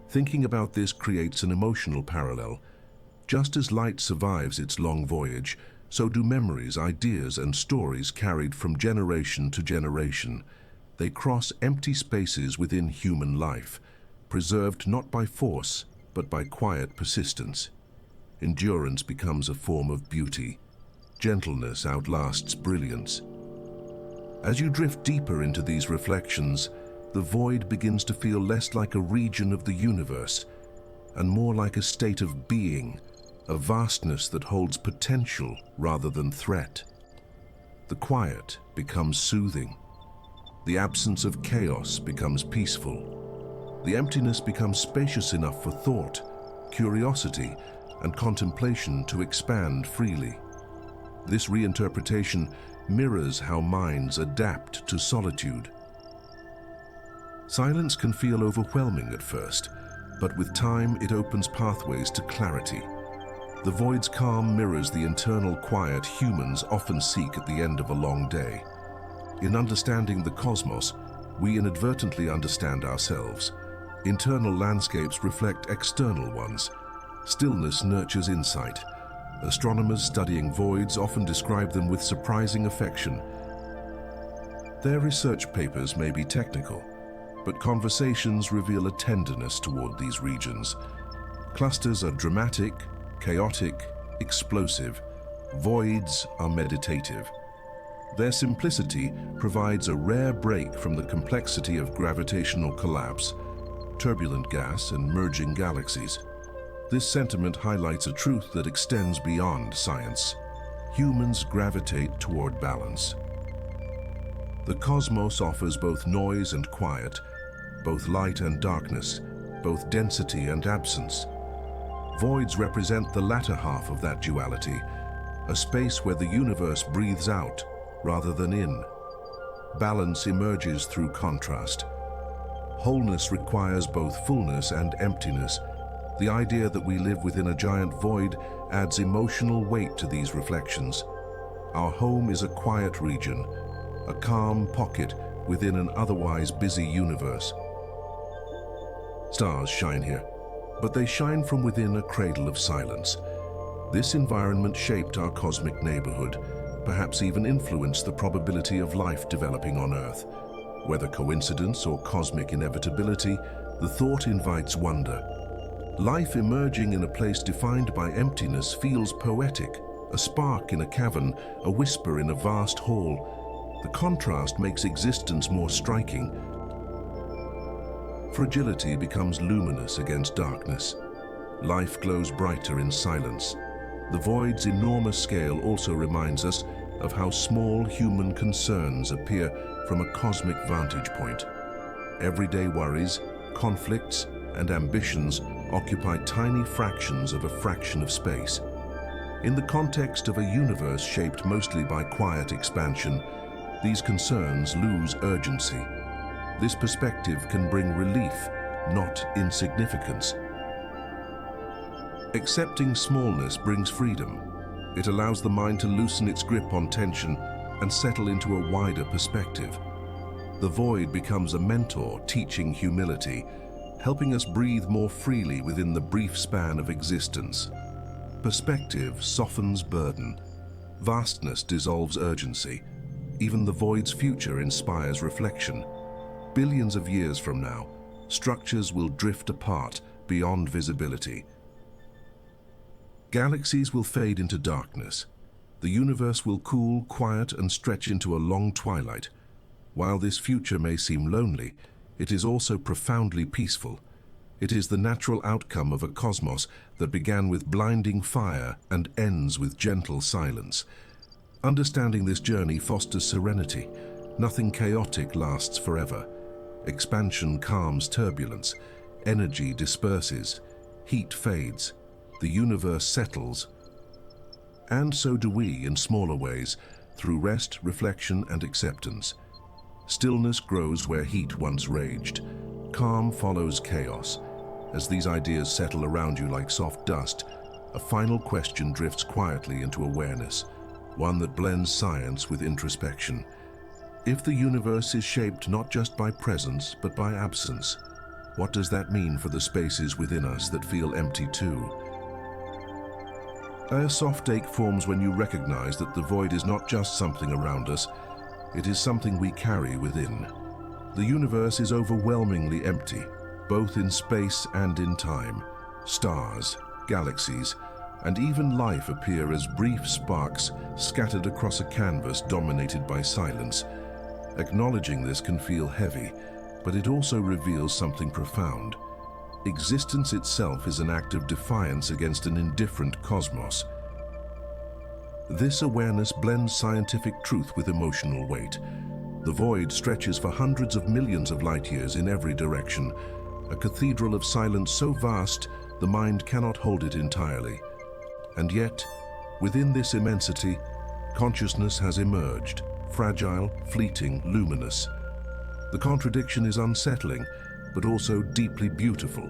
Thinking about this creates an emotional parallel. Just as light survives its long voyage, so do memories, ideas, and stories carried from generation to generation. They cross empty spaces within human life, preserved not by force, but by quiet persistence. Endurance becomes a form of beauty. Gentleness outlasts brilliance. As you drift deeper into these reflections, the void begins to feel less like a region of the universe and more like a state of being, a vastness that holds potential rather than threat. The quiet becomes soothing. The absence of chaos becomes peaceful. The emptiness becomes spacious enough for thought, curiosity, and contemplation to expand freely. This reinterpretation mirrors how minds adapt to solitude. Silence can feel overwhelming at first, but with time it opens pathways to clarity. The void's calm mirrors the internal quiet humans often seek at the end of a long day. In understanding the cosmos, we inadvertently understand ourselves. Internal landscapes reflect external ones. Stillness nurtures insight. Astronomers studying voids often describe them with surprising affection. Their research papers may be technical, but conversations reveal a tenderness toward these regions. Clusters are dramatic, chaotic, explosive. Voids are meditative. Their simplicity provides a rare break from the complexity of gravitational collapse, turbulent gas, and merging galaxies. This sentiment highlights a truth that extends beyond science. Humans gravitate toward balance. The cosmos offers both noise and quiet, both light and darkness, both density and absence. Voids represent the latter half of that duality, a space where the universe breathes out rather than in. Balance emerges through contrast. Wholeness requires both fullness and emptiness. The idea that we live within a giant void adds emotional weight to these reflections. Our home is a quiet region, a calm pocket within an otherwise busy universe. Stars shine here, but they shine from within a cradle of silence. This environment shaped our cosmic neighborhood, perhaps even influenced the probability of life developing on Earth. Whether coincidence or cosmic inevitability, the thought invites wonder. Life emerging in a place defined by emptiness feels poetic, a spark in a cavern, a whisper in a vast hall. The contrast makes existence more striking. Fragility becomes luminous against darkness. Life glows brighter in silence. The void's enormous scale also reminds us of how small human concerns appear from a cosmic vantage point. Everyday worries, conflicts, and ambitions occupy tiny fractions of a fraction of space. In the context of a universe shaped mostly by quiet expansion, these concerns lose urgency. This perspective can bring relief, not insignificance. Accepting smallness brings freedom. It allows the mind to loosen its grip on tension and settle into a wider perspective. The void becomes a mentor teaching humility, helping us breathe more freely within the brief span of existence. Perspective softens burden. Vastness dissolves urgency. Even the void's future inspires reflection. Billions of years from now, structures will drift apart beyond visibility. Galaxies will fade into darkness. The universe will cool, quiet, and stretch into a long twilight. While this future may seem lonely, it is also profoundly peaceful. It is the natural outcome of a cosmos that began with blinding fire and ends with gentle silence. Understanding this journey fosters serenity. Nothing chaotic lasts forever. Expansion calms turbulence. Energy disperses. Heat fades. The universe settles. And so do we in smaller ways, through rest, reflection, and acceptance. Stillness grows where heat once raged. Calm follows chaos. As these ideas settle around you like soft dust, a final question drifts quietly into awareness, one that blends science with introspection. If the universe is shaped not just by presence, but by absence, what does that mean for the spaces within us that feel empty too? A soft ache forms when you recognize that the void is not just something around us, it is something we carry within. The universe is overwhelmingly empty, both in space and in time. Stars, galaxies, and even life appear as brief sparks scattered across a canvas dominated by silence. Acknowledging this can feel heavy, but it also reveals something profound. Existence itself is an act of defiance against an indifferent cosmos. This awareness blends scientific truth with emotional weight. The void stretches for hundreds of millions of light-years in every direction, a cathedral of silence so vast the mind cannot hold it entirely. And yet, within this immensity, consciousness has emerged, fragile, fleeting, luminous. The contradiction is unsettling, but also deeply beautiful.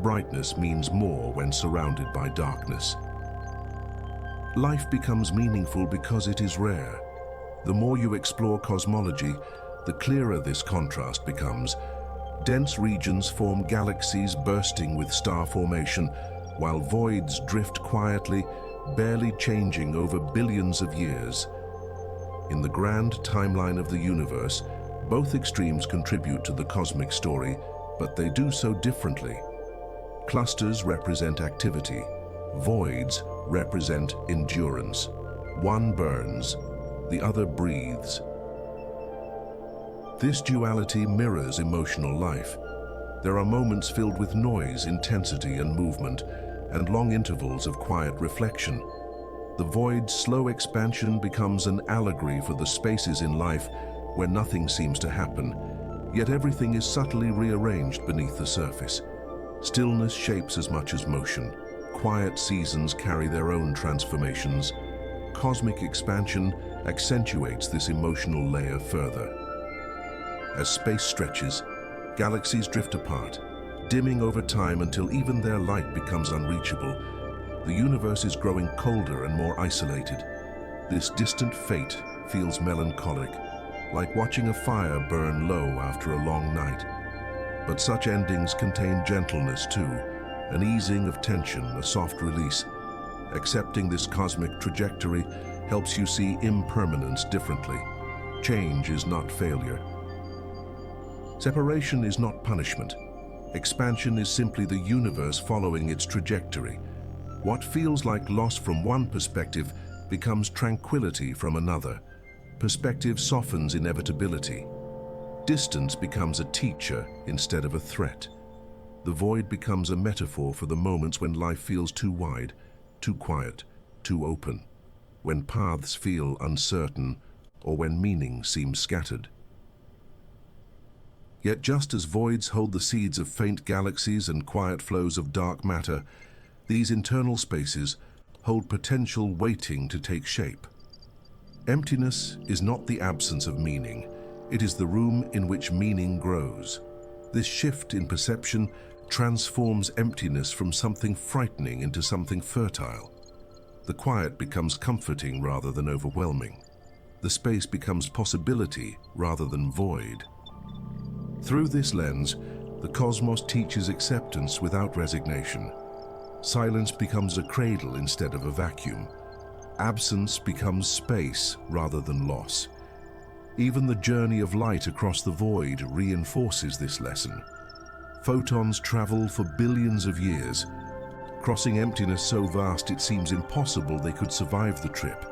Brightness means more when surrounded by darkness. Life becomes meaningful because it is rare. The more you explore cosmology, the clearer this contrast becomes. Dense regions form galaxies bursting with star formation, while voids drift quietly, barely changing over billions of years. In the grand timeline of the universe, both extremes contribute to the cosmic story, but they do so differently. Clusters represent activity. Voids represent endurance. One burns, the other breathes. This duality mirrors emotional life. There are moments filled with noise, intensity, and movement, and long intervals of quiet reflection. The void's slow expansion becomes an allegory for the spaces in life where nothing seems to happen, yet everything is subtly rearranged beneath the surface. Stillness shapes as much as motion. Quiet seasons carry their own transformations. Cosmic expansion accentuates this emotional layer further. As space stretches, galaxies drift apart, dimming over time until even their light becomes unreachable. The universe is growing colder and more isolated. This distant fate feels melancholic, like watching a fire burn low after a long night. But such endings contain gentleness too, an easing of tension, a soft release. Accepting this cosmic trajectory helps you see impermanence differently. Change is not failure. Separation is not punishment. Expansion is simply the universe following its trajectory. What feels like loss from one perspective becomes tranquility from another. Perspective softens inevitability. Distance becomes a teacher instead of a threat. The void becomes a metaphor for the moments when life feels too wide, too quiet, too open, when paths feel uncertain, or when meaning seems scattered. Yet just as voids hold the seeds of faint galaxies and quiet flows of dark matter, these internal spaces hold potential waiting to take shape. Emptiness is not the absence of meaning, it is the room in which meaning grows. This shift in perception transforms emptiness from something frightening into something fertile. The quiet becomes comforting rather than overwhelming. The space becomes possibility rather than void. Through this lens, the cosmos teaches acceptance without resignation. Silence becomes a cradle instead of a vacuum. Absence becomes space rather than loss. Even the journey of light across the void reinforces this lesson. Photons travel for billions of years, crossing emptiness so vast it seems impossible they could survive the trip.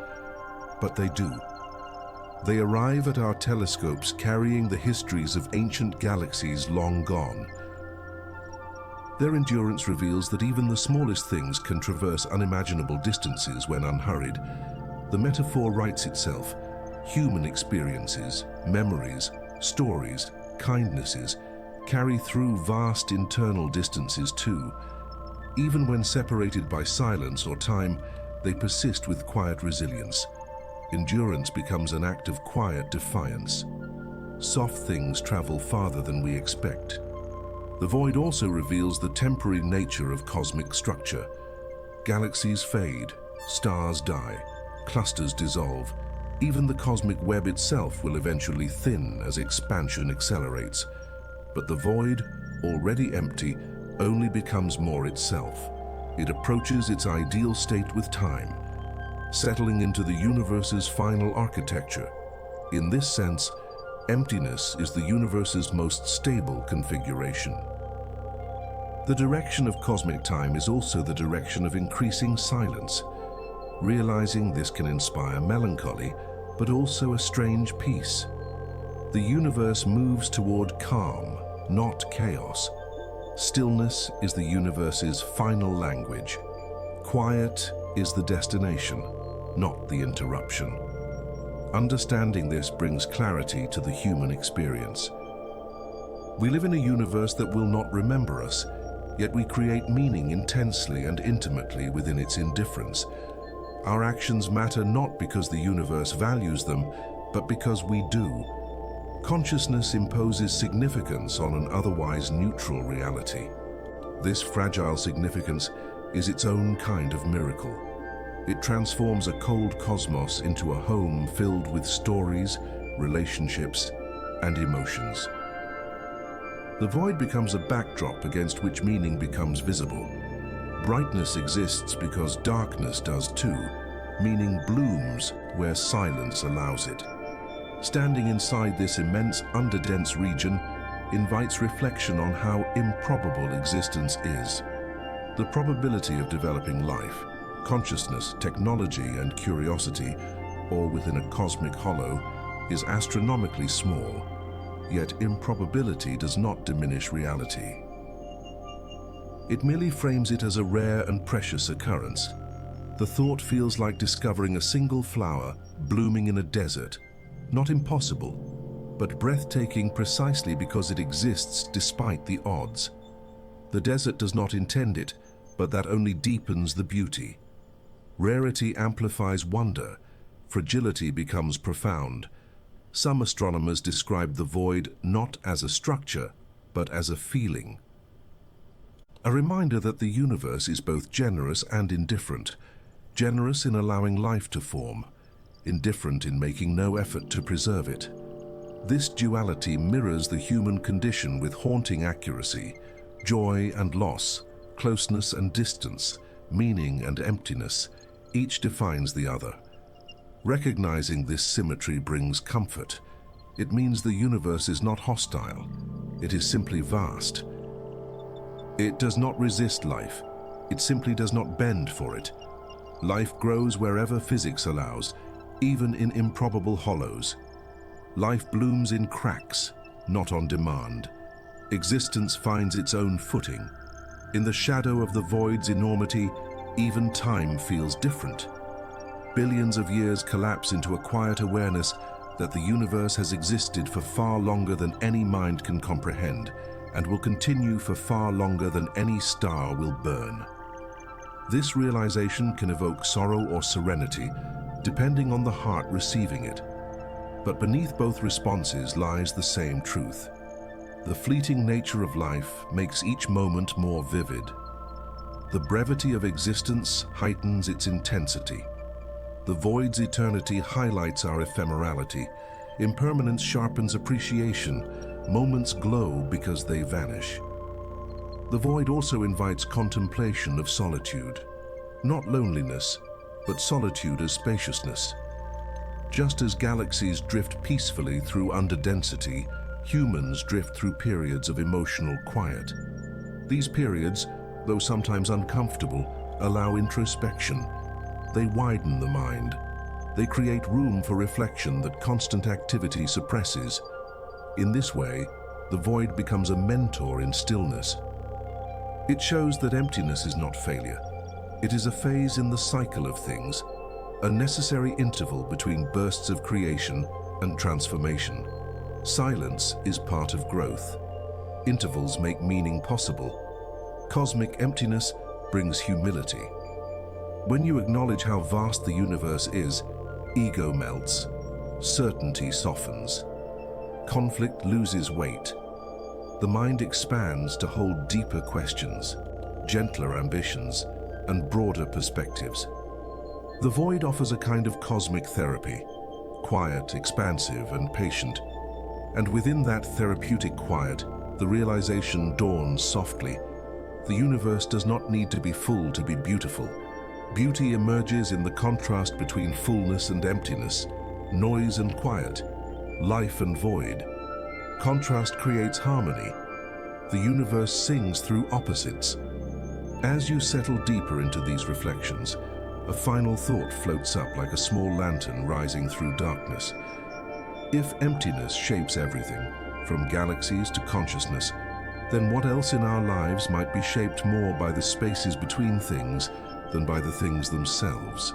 But they do. They arrive at our telescopes carrying the histories of ancient galaxies long gone. Their endurance reveals that even the smallest things can traverse unimaginable distances when unhurried. The metaphor writes itself. Human experiences, memories, stories, kindnesses carry through vast internal distances too. Even when separated by silence or time, they persist with quiet resilience. Endurance becomes an act of quiet defiance. Soft things travel farther than we expect. The void also reveals the temporary nature of cosmic structure. Galaxies fade, stars die, clusters dissolve. Even the cosmic web itself will eventually thin as expansion accelerates. But the void, already empty, only becomes more itself. It approaches its ideal state with time, settling into the universe's final architecture. In this sense, emptiness is the universe's most stable configuration. The direction of cosmic time is also the direction of increasing silence. Realizing this can inspire melancholy, but also a strange peace. The universe moves toward calm, not chaos. Stillness is the universe's final language. Quiet is the destination, not the interruption. Understanding this brings clarity to the human experience. We live in a universe that will not remember us, yet we create meaning intensely and intimately within its indifference. Our actions matter not because the universe values them, but because we do. Consciousness imposes significance on an otherwise neutral reality. This fragile significance is its own kind of miracle. It transforms a cold cosmos into a home filled with stories, relationships, and emotions. The void becomes a backdrop against which meaning becomes visible. Brightness exists because darkness does too. Meaning blooms where silence allows it. Standing inside this immense, underdense region invites reflection on how improbable existence is. The probability of developing life, consciousness, technology, and curiosity, all within a cosmic hollow, is astronomically small, yet improbability does not diminish reality. It merely frames it as a rare and precious occurrence. The thought feels like discovering a single flower blooming in a desert, not impossible, but breathtaking precisely because it exists despite the odds. The desert does not intend it, but that only deepens the beauty. Rarity amplifies wonder, fragility becomes profound. Some astronomers describe the void not as a structure, but as a feeling. A reminder that the universe is both generous and indifferent. Generous in allowing life to form, indifferent in making no effort to preserve it. This duality mirrors the human condition with haunting accuracy. Joy and loss, closeness and distance, meaning and emptiness, each defines the other. Recognizing this symmetry brings comfort. It means the universe is not hostile. It is simply vast. It does not resist life. It simply does not bend for it. Life grows wherever physics allows, even in improbable hollows. Life blooms in cracks, not on demand. Existence finds its own footing. In the shadow of the void's enormity, even time feels different. Billions of years collapse into a quiet awareness that the universe has existed for far longer than any mind can comprehend, and will continue for far longer than any star will burn. This realization can evoke sorrow or serenity, depending on the heart receiving it. But beneath both responses lies the same truth. The fleeting nature of life makes each moment more vivid. The brevity of existence heightens its intensity. The void's eternity highlights our ephemerality. Impermanence sharpens appreciation. Moments glow because they vanish. The void also invites contemplation of solitude. Not loneliness, but solitude as spaciousness. Just as galaxies drift peacefully through underdensity, humans drift through periods of emotional quiet. These periods, though sometimes uncomfortable, allow introspection. They widen the mind. They create room for reflection that constant activity suppresses. In this way, the void becomes a mentor in stillness. It shows that emptiness is not failure. It is a phase in the cycle of things, a necessary interval between bursts of creation and transformation. Silence is part of growth. Intervals make meaning possible. Cosmic emptiness brings humility. When you acknowledge how vast the universe is, ego melts, certainty softens. Conflict loses weight. The mind expands to hold deeper questions, gentler ambitions, and broader perspectives. The void offers a kind of cosmic therapy, quiet, expansive, and patient. And within that therapeutic quiet, the realization dawns softly. The universe does not need to be full to be beautiful. Beauty emerges in the contrast between fullness and emptiness, noise and quiet, life and void. Contrast creates harmony. The universe sings through opposites. As you settle deeper into these reflections, a final thought floats up like a small lantern rising through darkness. If emptiness shapes everything, from galaxies to consciousness, then what else in our lives might be shaped more by the spaces between things than by the things themselves?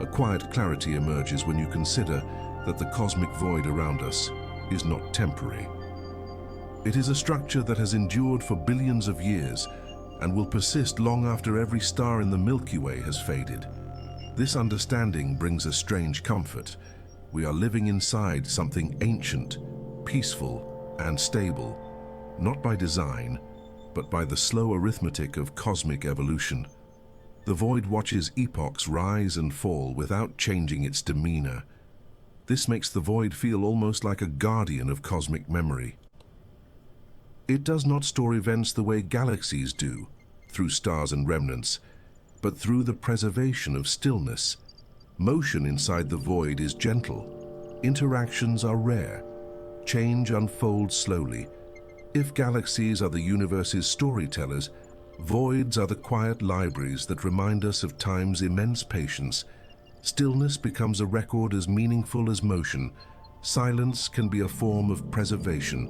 A quiet clarity emerges when you consider that the cosmic void around us is not temporary. It is a structure that has endured for billions of years and will persist long after every star in the Milky Way has faded. This understanding brings a strange comfort. We are living inside something ancient, peaceful, and stable, not by design, but by the slow arithmetic of cosmic evolution. The void watches epochs rise and fall without changing its demeanor. This makes the void feel almost like a guardian of cosmic memory. It does not store events the way galaxies do, through stars and remnants, but through the preservation of stillness. Motion inside the void is gentle. Interactions are rare. Change unfolds slowly. If galaxies are the universe's storytellers, voids are the quiet libraries that remind us of time's immense patience. Stillness becomes a record as meaningful as motion. Silence can be a form of preservation.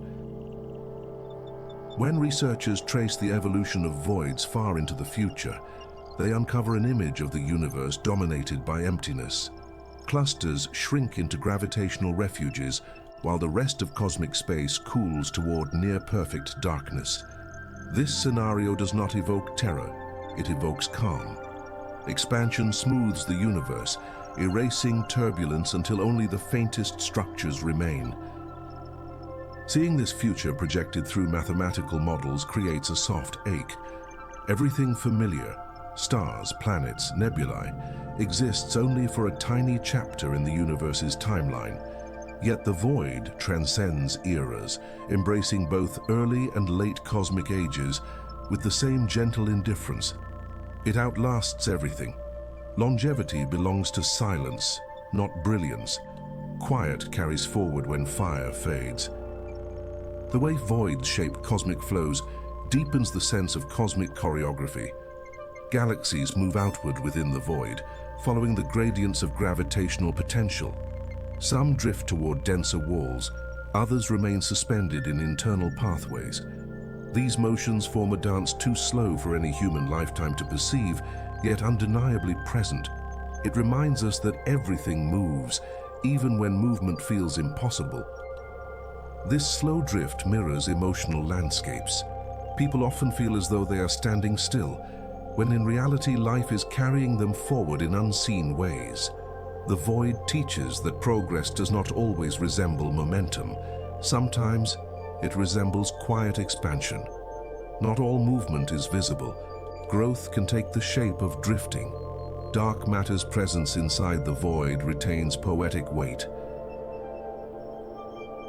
When researchers trace the evolution of voids far into the future, they uncover an image of the universe dominated by emptiness. Clusters shrink into gravitational refuges, while the rest of cosmic space cools toward near-perfect darkness. This scenario does not evoke terror, it evokes calm. Expansion smooths the universe, erasing turbulence until only the faintest structures remain. Seeing this future projected through mathematical models creates a soft ache. Everything familiar, stars, planets, nebulae, exists only for a tiny chapter in the universe's timeline. Yet the void transcends eras, embracing both early and late cosmic ages with the same gentle indifference. It outlasts everything. Longevity belongs to silence, not brilliance. Quiet carries forward when fire fades. The way voids shape cosmic flows deepens the sense of cosmic choreography. Galaxies move outward within the void, following the gradients of gravitational potential. Some drift toward denser walls, others remain suspended in internal pathways. These motions form a dance too slow for any human lifetime to perceive, yet undeniably present. It reminds us that everything moves, even when movement feels impossible. This slow drift mirrors emotional landscapes. People often feel as though they are standing still, when in reality life is carrying them forward in unseen ways. The void teaches that progress does not always resemble momentum. Sometimes it resembles quiet expansion. Not all movement is visible. Growth can take the shape of drifting. Dark matter's presence inside the void retains poetic weight.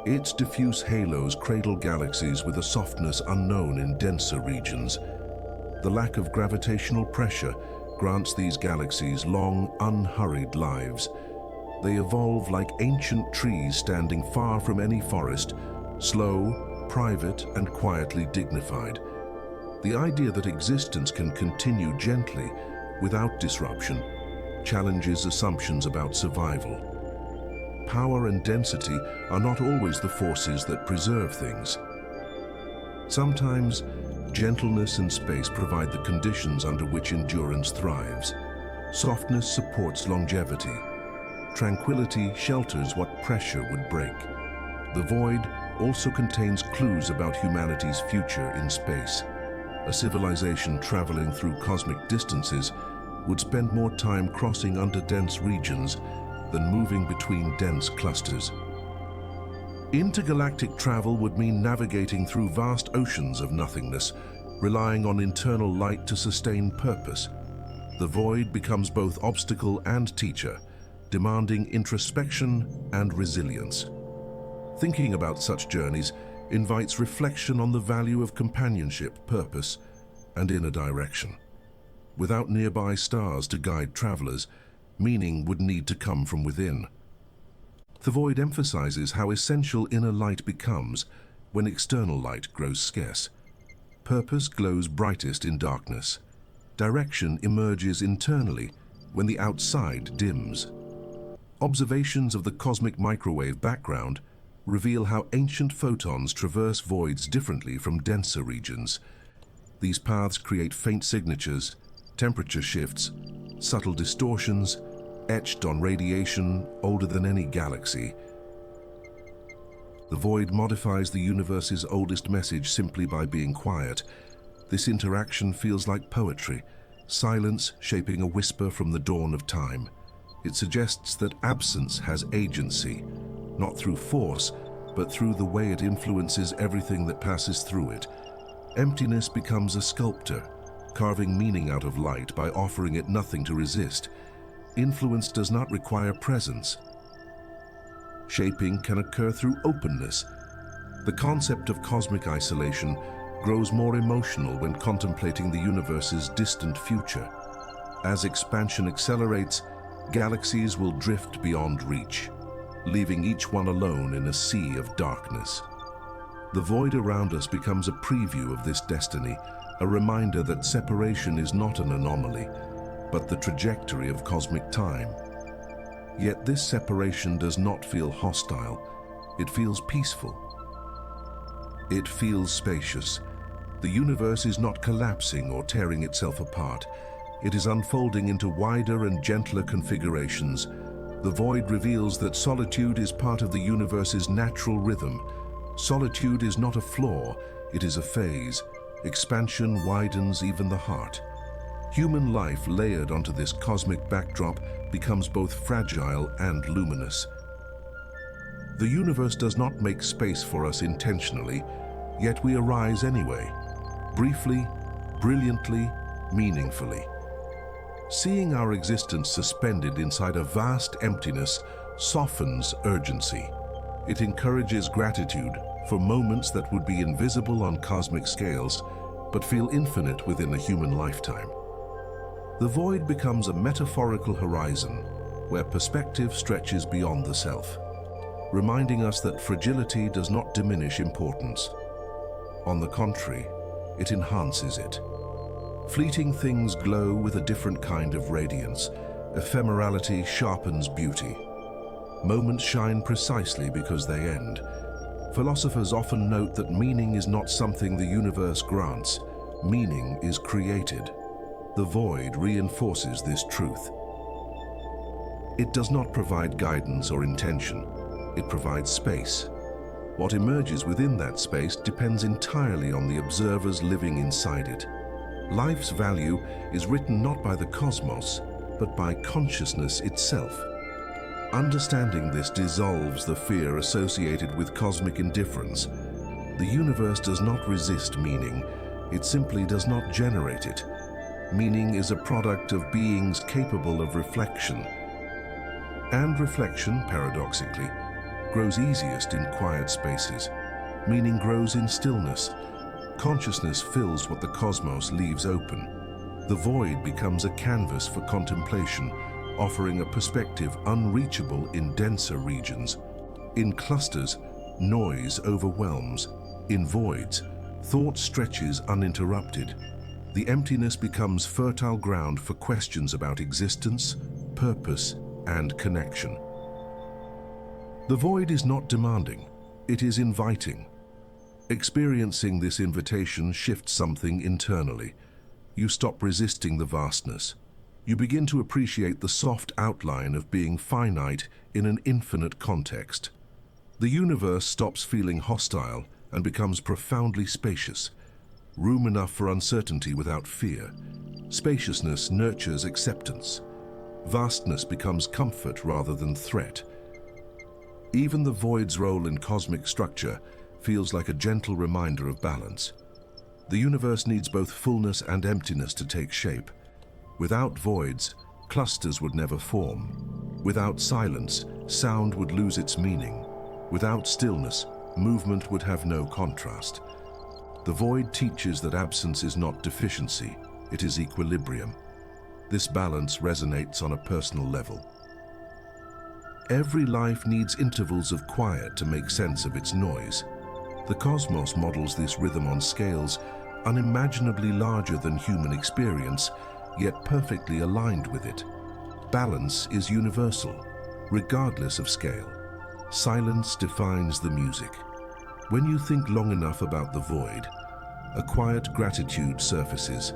Its diffuse halos cradle galaxies with a softness unknown in denser regions. The lack of gravitational pressure grants these galaxies long, unhurried lives. They evolve like ancient trees standing far from any forest, slow, private, and quietly dignified. The idea that existence can continue gently, without disruption, challenges assumptions about survival. Power and density are not always the forces that preserve things. Sometimes, gentleness and space provide the conditions under which endurance thrives. Softness supports longevity. Tranquility shelters what pressure would break. The void also contains clues about humanity's future in space. A civilization traveling through cosmic distances would spend more time crossing under dense regions than moving between dense clusters. Intergalactic travel would mean navigating through vast oceans of nothingness, relying on internal light to sustain purpose. The void becomes both obstacle and teacher, demanding introspection and resilience. Thinking about such journeys invites reflection on the value of companionship, purpose, and inner direction. Without nearby stars to guide travelers, meaning would need to come from within. The void emphasizes how essential inner light becomes when external light grows scarce. Purpose glows brightest in darkness. Direction emerges internally when the outside dims. Observations of the cosmic microwave background reveal how ancient photons traverse voids differently from denser regions. These paths create faint signatures, temperature shifts, subtle distortions, etched on radiation older than any galaxy. The void modifies the universe's oldest message simply by being quiet. This interaction feels like poetry, silence shaping a whisper from the dawn of time. It suggests that absence has agency, not through force, but through the way it influences everything that passes through it. Emptiness becomes a sculptor, carving meaning out of light by offering it nothing to resist. Influence does not require presence. Shaping can occur through openness. The concept of cosmic isolation grows more emotional when contemplating the universe's distant future. As expansion accelerates, galaxies will drift beyond reach, leaving each one alone in a sea of darkness. The void around us becomes a preview of this destiny, a reminder that separation is not an anomaly, but the trajectory of cosmic time. Yet this separation does not feel hostile. It feels peaceful. It feels spacious. The universe is not collapsing or tearing itself apart. It is unfolding into wider and gentler configurations. The void reveals that solitude is part of the universe's natural rhythm. Solitude is not a flaw, it is a phase. Expansion widens even the heart. Human life layered onto this cosmic backdrop becomes both fragile and luminous. The universe does not make space for us intentionally, yet we arise anyway, briefly, brilliantly, meaningfully. Seeing our existence suspended inside a vast emptiness softens urgency. It encourages gratitude for moments that would be invisible on cosmic scales, but feel infinite within a human lifetime. The void becomes a metaphorical horizon where perspective stretches beyond the self, reminding us that fragility does not diminish importance. On the contrary, it enhances it. Fleeting things glow with a different kind of radiance. Ephemerality sharpens beauty. Moments shine precisely because they end. Philosophers often note that meaning is not something the universe grants. Meaning is created. The void reinforces this truth. It does not provide guidance or intention. It provides space. What emerges within that space depends entirely on the observers living inside it. Life's value is written not by the cosmos, but by consciousness itself. Understanding this dissolves the fear associated with cosmic indifference. The universe does not resist meaning, it simply does not generate it. Meaning is a product of beings capable of reflection. And reflection, paradoxically, grows easiest in quiet spaces. Meaning grows in stillness. Consciousness fills what the cosmos leaves open. The void becomes a canvas for contemplation, offering a perspective unreachable in denser regions. In clusters, noise overwhelms. In voids, thought stretches uninterrupted. The emptiness becomes fertile ground for questions about existence, purpose, and connection. The void is not demanding, it is inviting. Experiencing this invitation shifts something internally. You stop resisting the vastness. You begin to appreciate the soft outline of being finite in an infinite context. The universe stops feeling hostile and becomes profoundly spacious. Room enough for uncertainty without fear. Spaciousness nurtures acceptance. Vastness becomes comfort rather than threat. Even the void's role in cosmic structure feels like a gentle reminder of balance. The universe needs both fullness and emptiness to take shape. Without voids, clusters would never form. Without silence, sound would lose its meaning. Without stillness, movement would have no contrast. The void teaches that absence is not deficiency, it is equilibrium. This balance resonates on a personal level. Every life needs intervals of quiet to make sense of its noise. The cosmos models this rhythm on scales unimaginably larger than human experience, yet perfectly aligned with it. Balance is universal, regardless of scale. Silence defines the music. When you think long enough about the void, a quiet gratitude surfaces,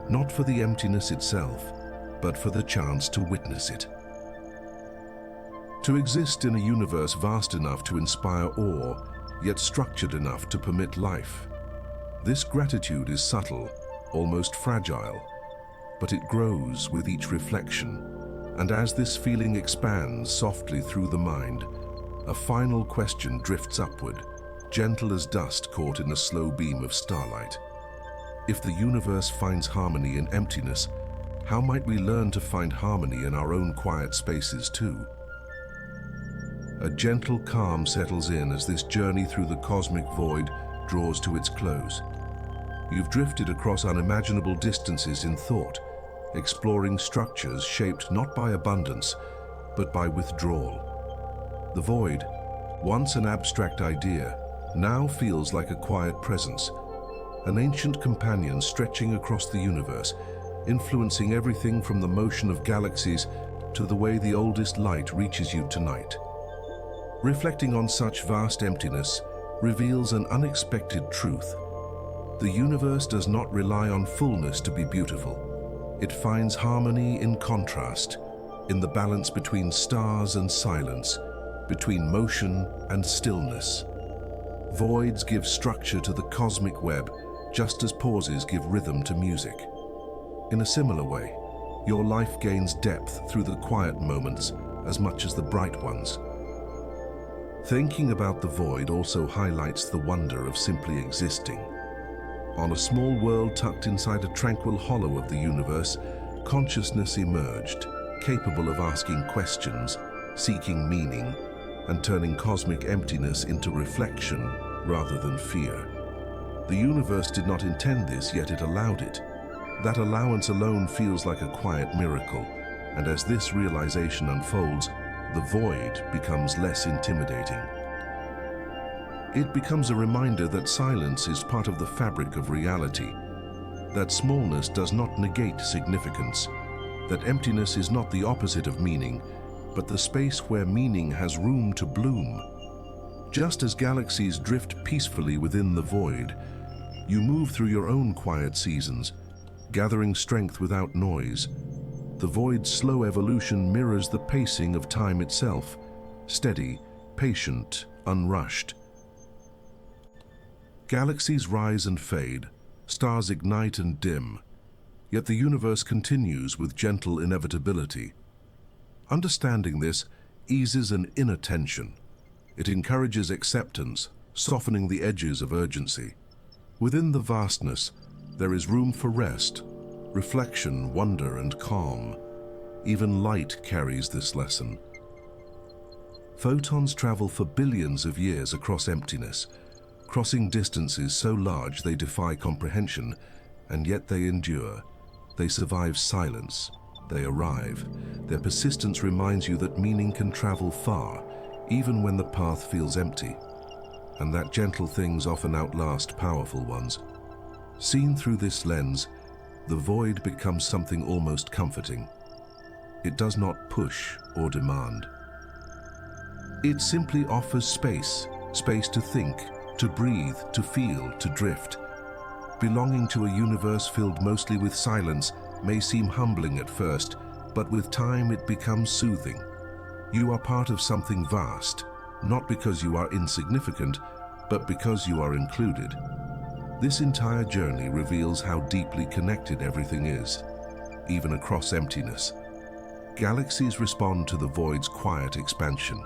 not for the emptiness itself, but for the chance to witness it. To exist in a universe vast enough to inspire awe, yet structured enough to permit life. This gratitude is subtle, almost fragile, but it grows with each reflection. And as this feeling expands softly through the mind, a final question drifts upward, gentle as dust caught in a slow beam of starlight. If the universe finds harmony in emptiness, how might we learn to find harmony in our own quiet spaces too? A gentle calm settles in as this journey through the cosmic void draws to its close. You've drifted across unimaginable distances in thought, exploring structures shaped not by abundance, but by withdrawal. The void, once an abstract idea, now feels like a quiet presence, an ancient companion stretching across the universe, influencing everything from the motion of galaxies to the way the oldest light reaches you tonight. Reflecting on such vast emptiness reveals an unexpected truth. The universe does not rely on fullness to be beautiful. It finds harmony in contrast, in the balance between stars and silence, between motion and stillness. Voids give structure to the cosmic web, just as pauses give rhythm to music. In a similar way, your life gains depth through the quiet moments as much as the bright ones. Thinking about the void also highlights the wonder of simply existing. On a small world tucked inside a tranquil hollow of the universe, consciousness emerged, capable of asking questions, seeking meaning, and turning cosmic emptiness into reflection rather than fear. The universe did not intend this, yet it allowed it. That allowance alone feels like a quiet miracle, and as this realization unfolds, the void becomes less intimidating. It becomes a reminder that silence is part of the fabric of reality, that smallness does not negate significance, that emptiness is not the opposite of meaning, but the space where meaning has room to bloom. Just as galaxies drift peacefully within the void, you move through your own quiet seasons, gathering strength without noise. The void's slow evolution mirrors the pacing of time itself, steady, patient, unrushed. Galaxies rise and fade, stars ignite and dim, yet the universe continues with gentle inevitability. Understanding this eases an inner tension. It encourages acceptance, softening the edges of urgency. Within the vastness, there is room for rest, reflection, wonder, and calm. Even light carries this lesson. Photons travel for billions of years across emptiness, crossing distances so large they defy comprehension, and yet they endure. They survive silence. They arrive. Their persistence reminds you that meaning can travel far, even when the path feels empty, and that gentle things often outlast powerful ones. Seen through this lens, the void becomes something almost comforting. It does not push or demand. It simply offers space to think, to breathe, to feel, to drift. Belonging to a universe filled mostly with silence may seem humbling at first, but with time it becomes soothing. You are part of something vast, not because you are insignificant, but because you are included. This entire journey reveals how deeply connected everything is, even across emptiness. Galaxies respond to the void's quiet expansion.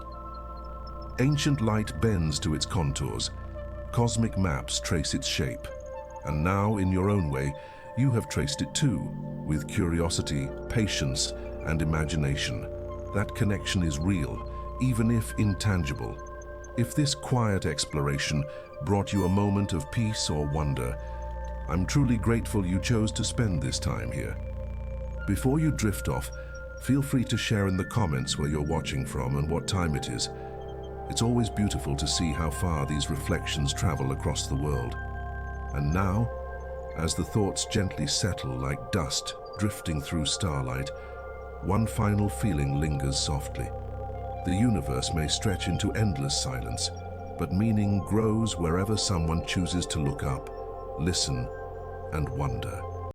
Ancient light bends to its contours. Cosmic maps trace its shape. And now, in your own way, you have traced it too, with curiosity, patience, and imagination. That connection is real, even if intangible. If this quiet exploration brought you a moment of peace or wonder, I'm truly grateful you chose to spend this time here. Before you drift off, feel free to share in the comments where you're watching from and what time it is. It's always beautiful to see how far these reflections travel across the world. And now, as the thoughts gently settle like dust drifting through starlight, one final feeling lingers softly. The universe may stretch into endless silence, but meaning grows wherever someone chooses to look up, listen, and wonder.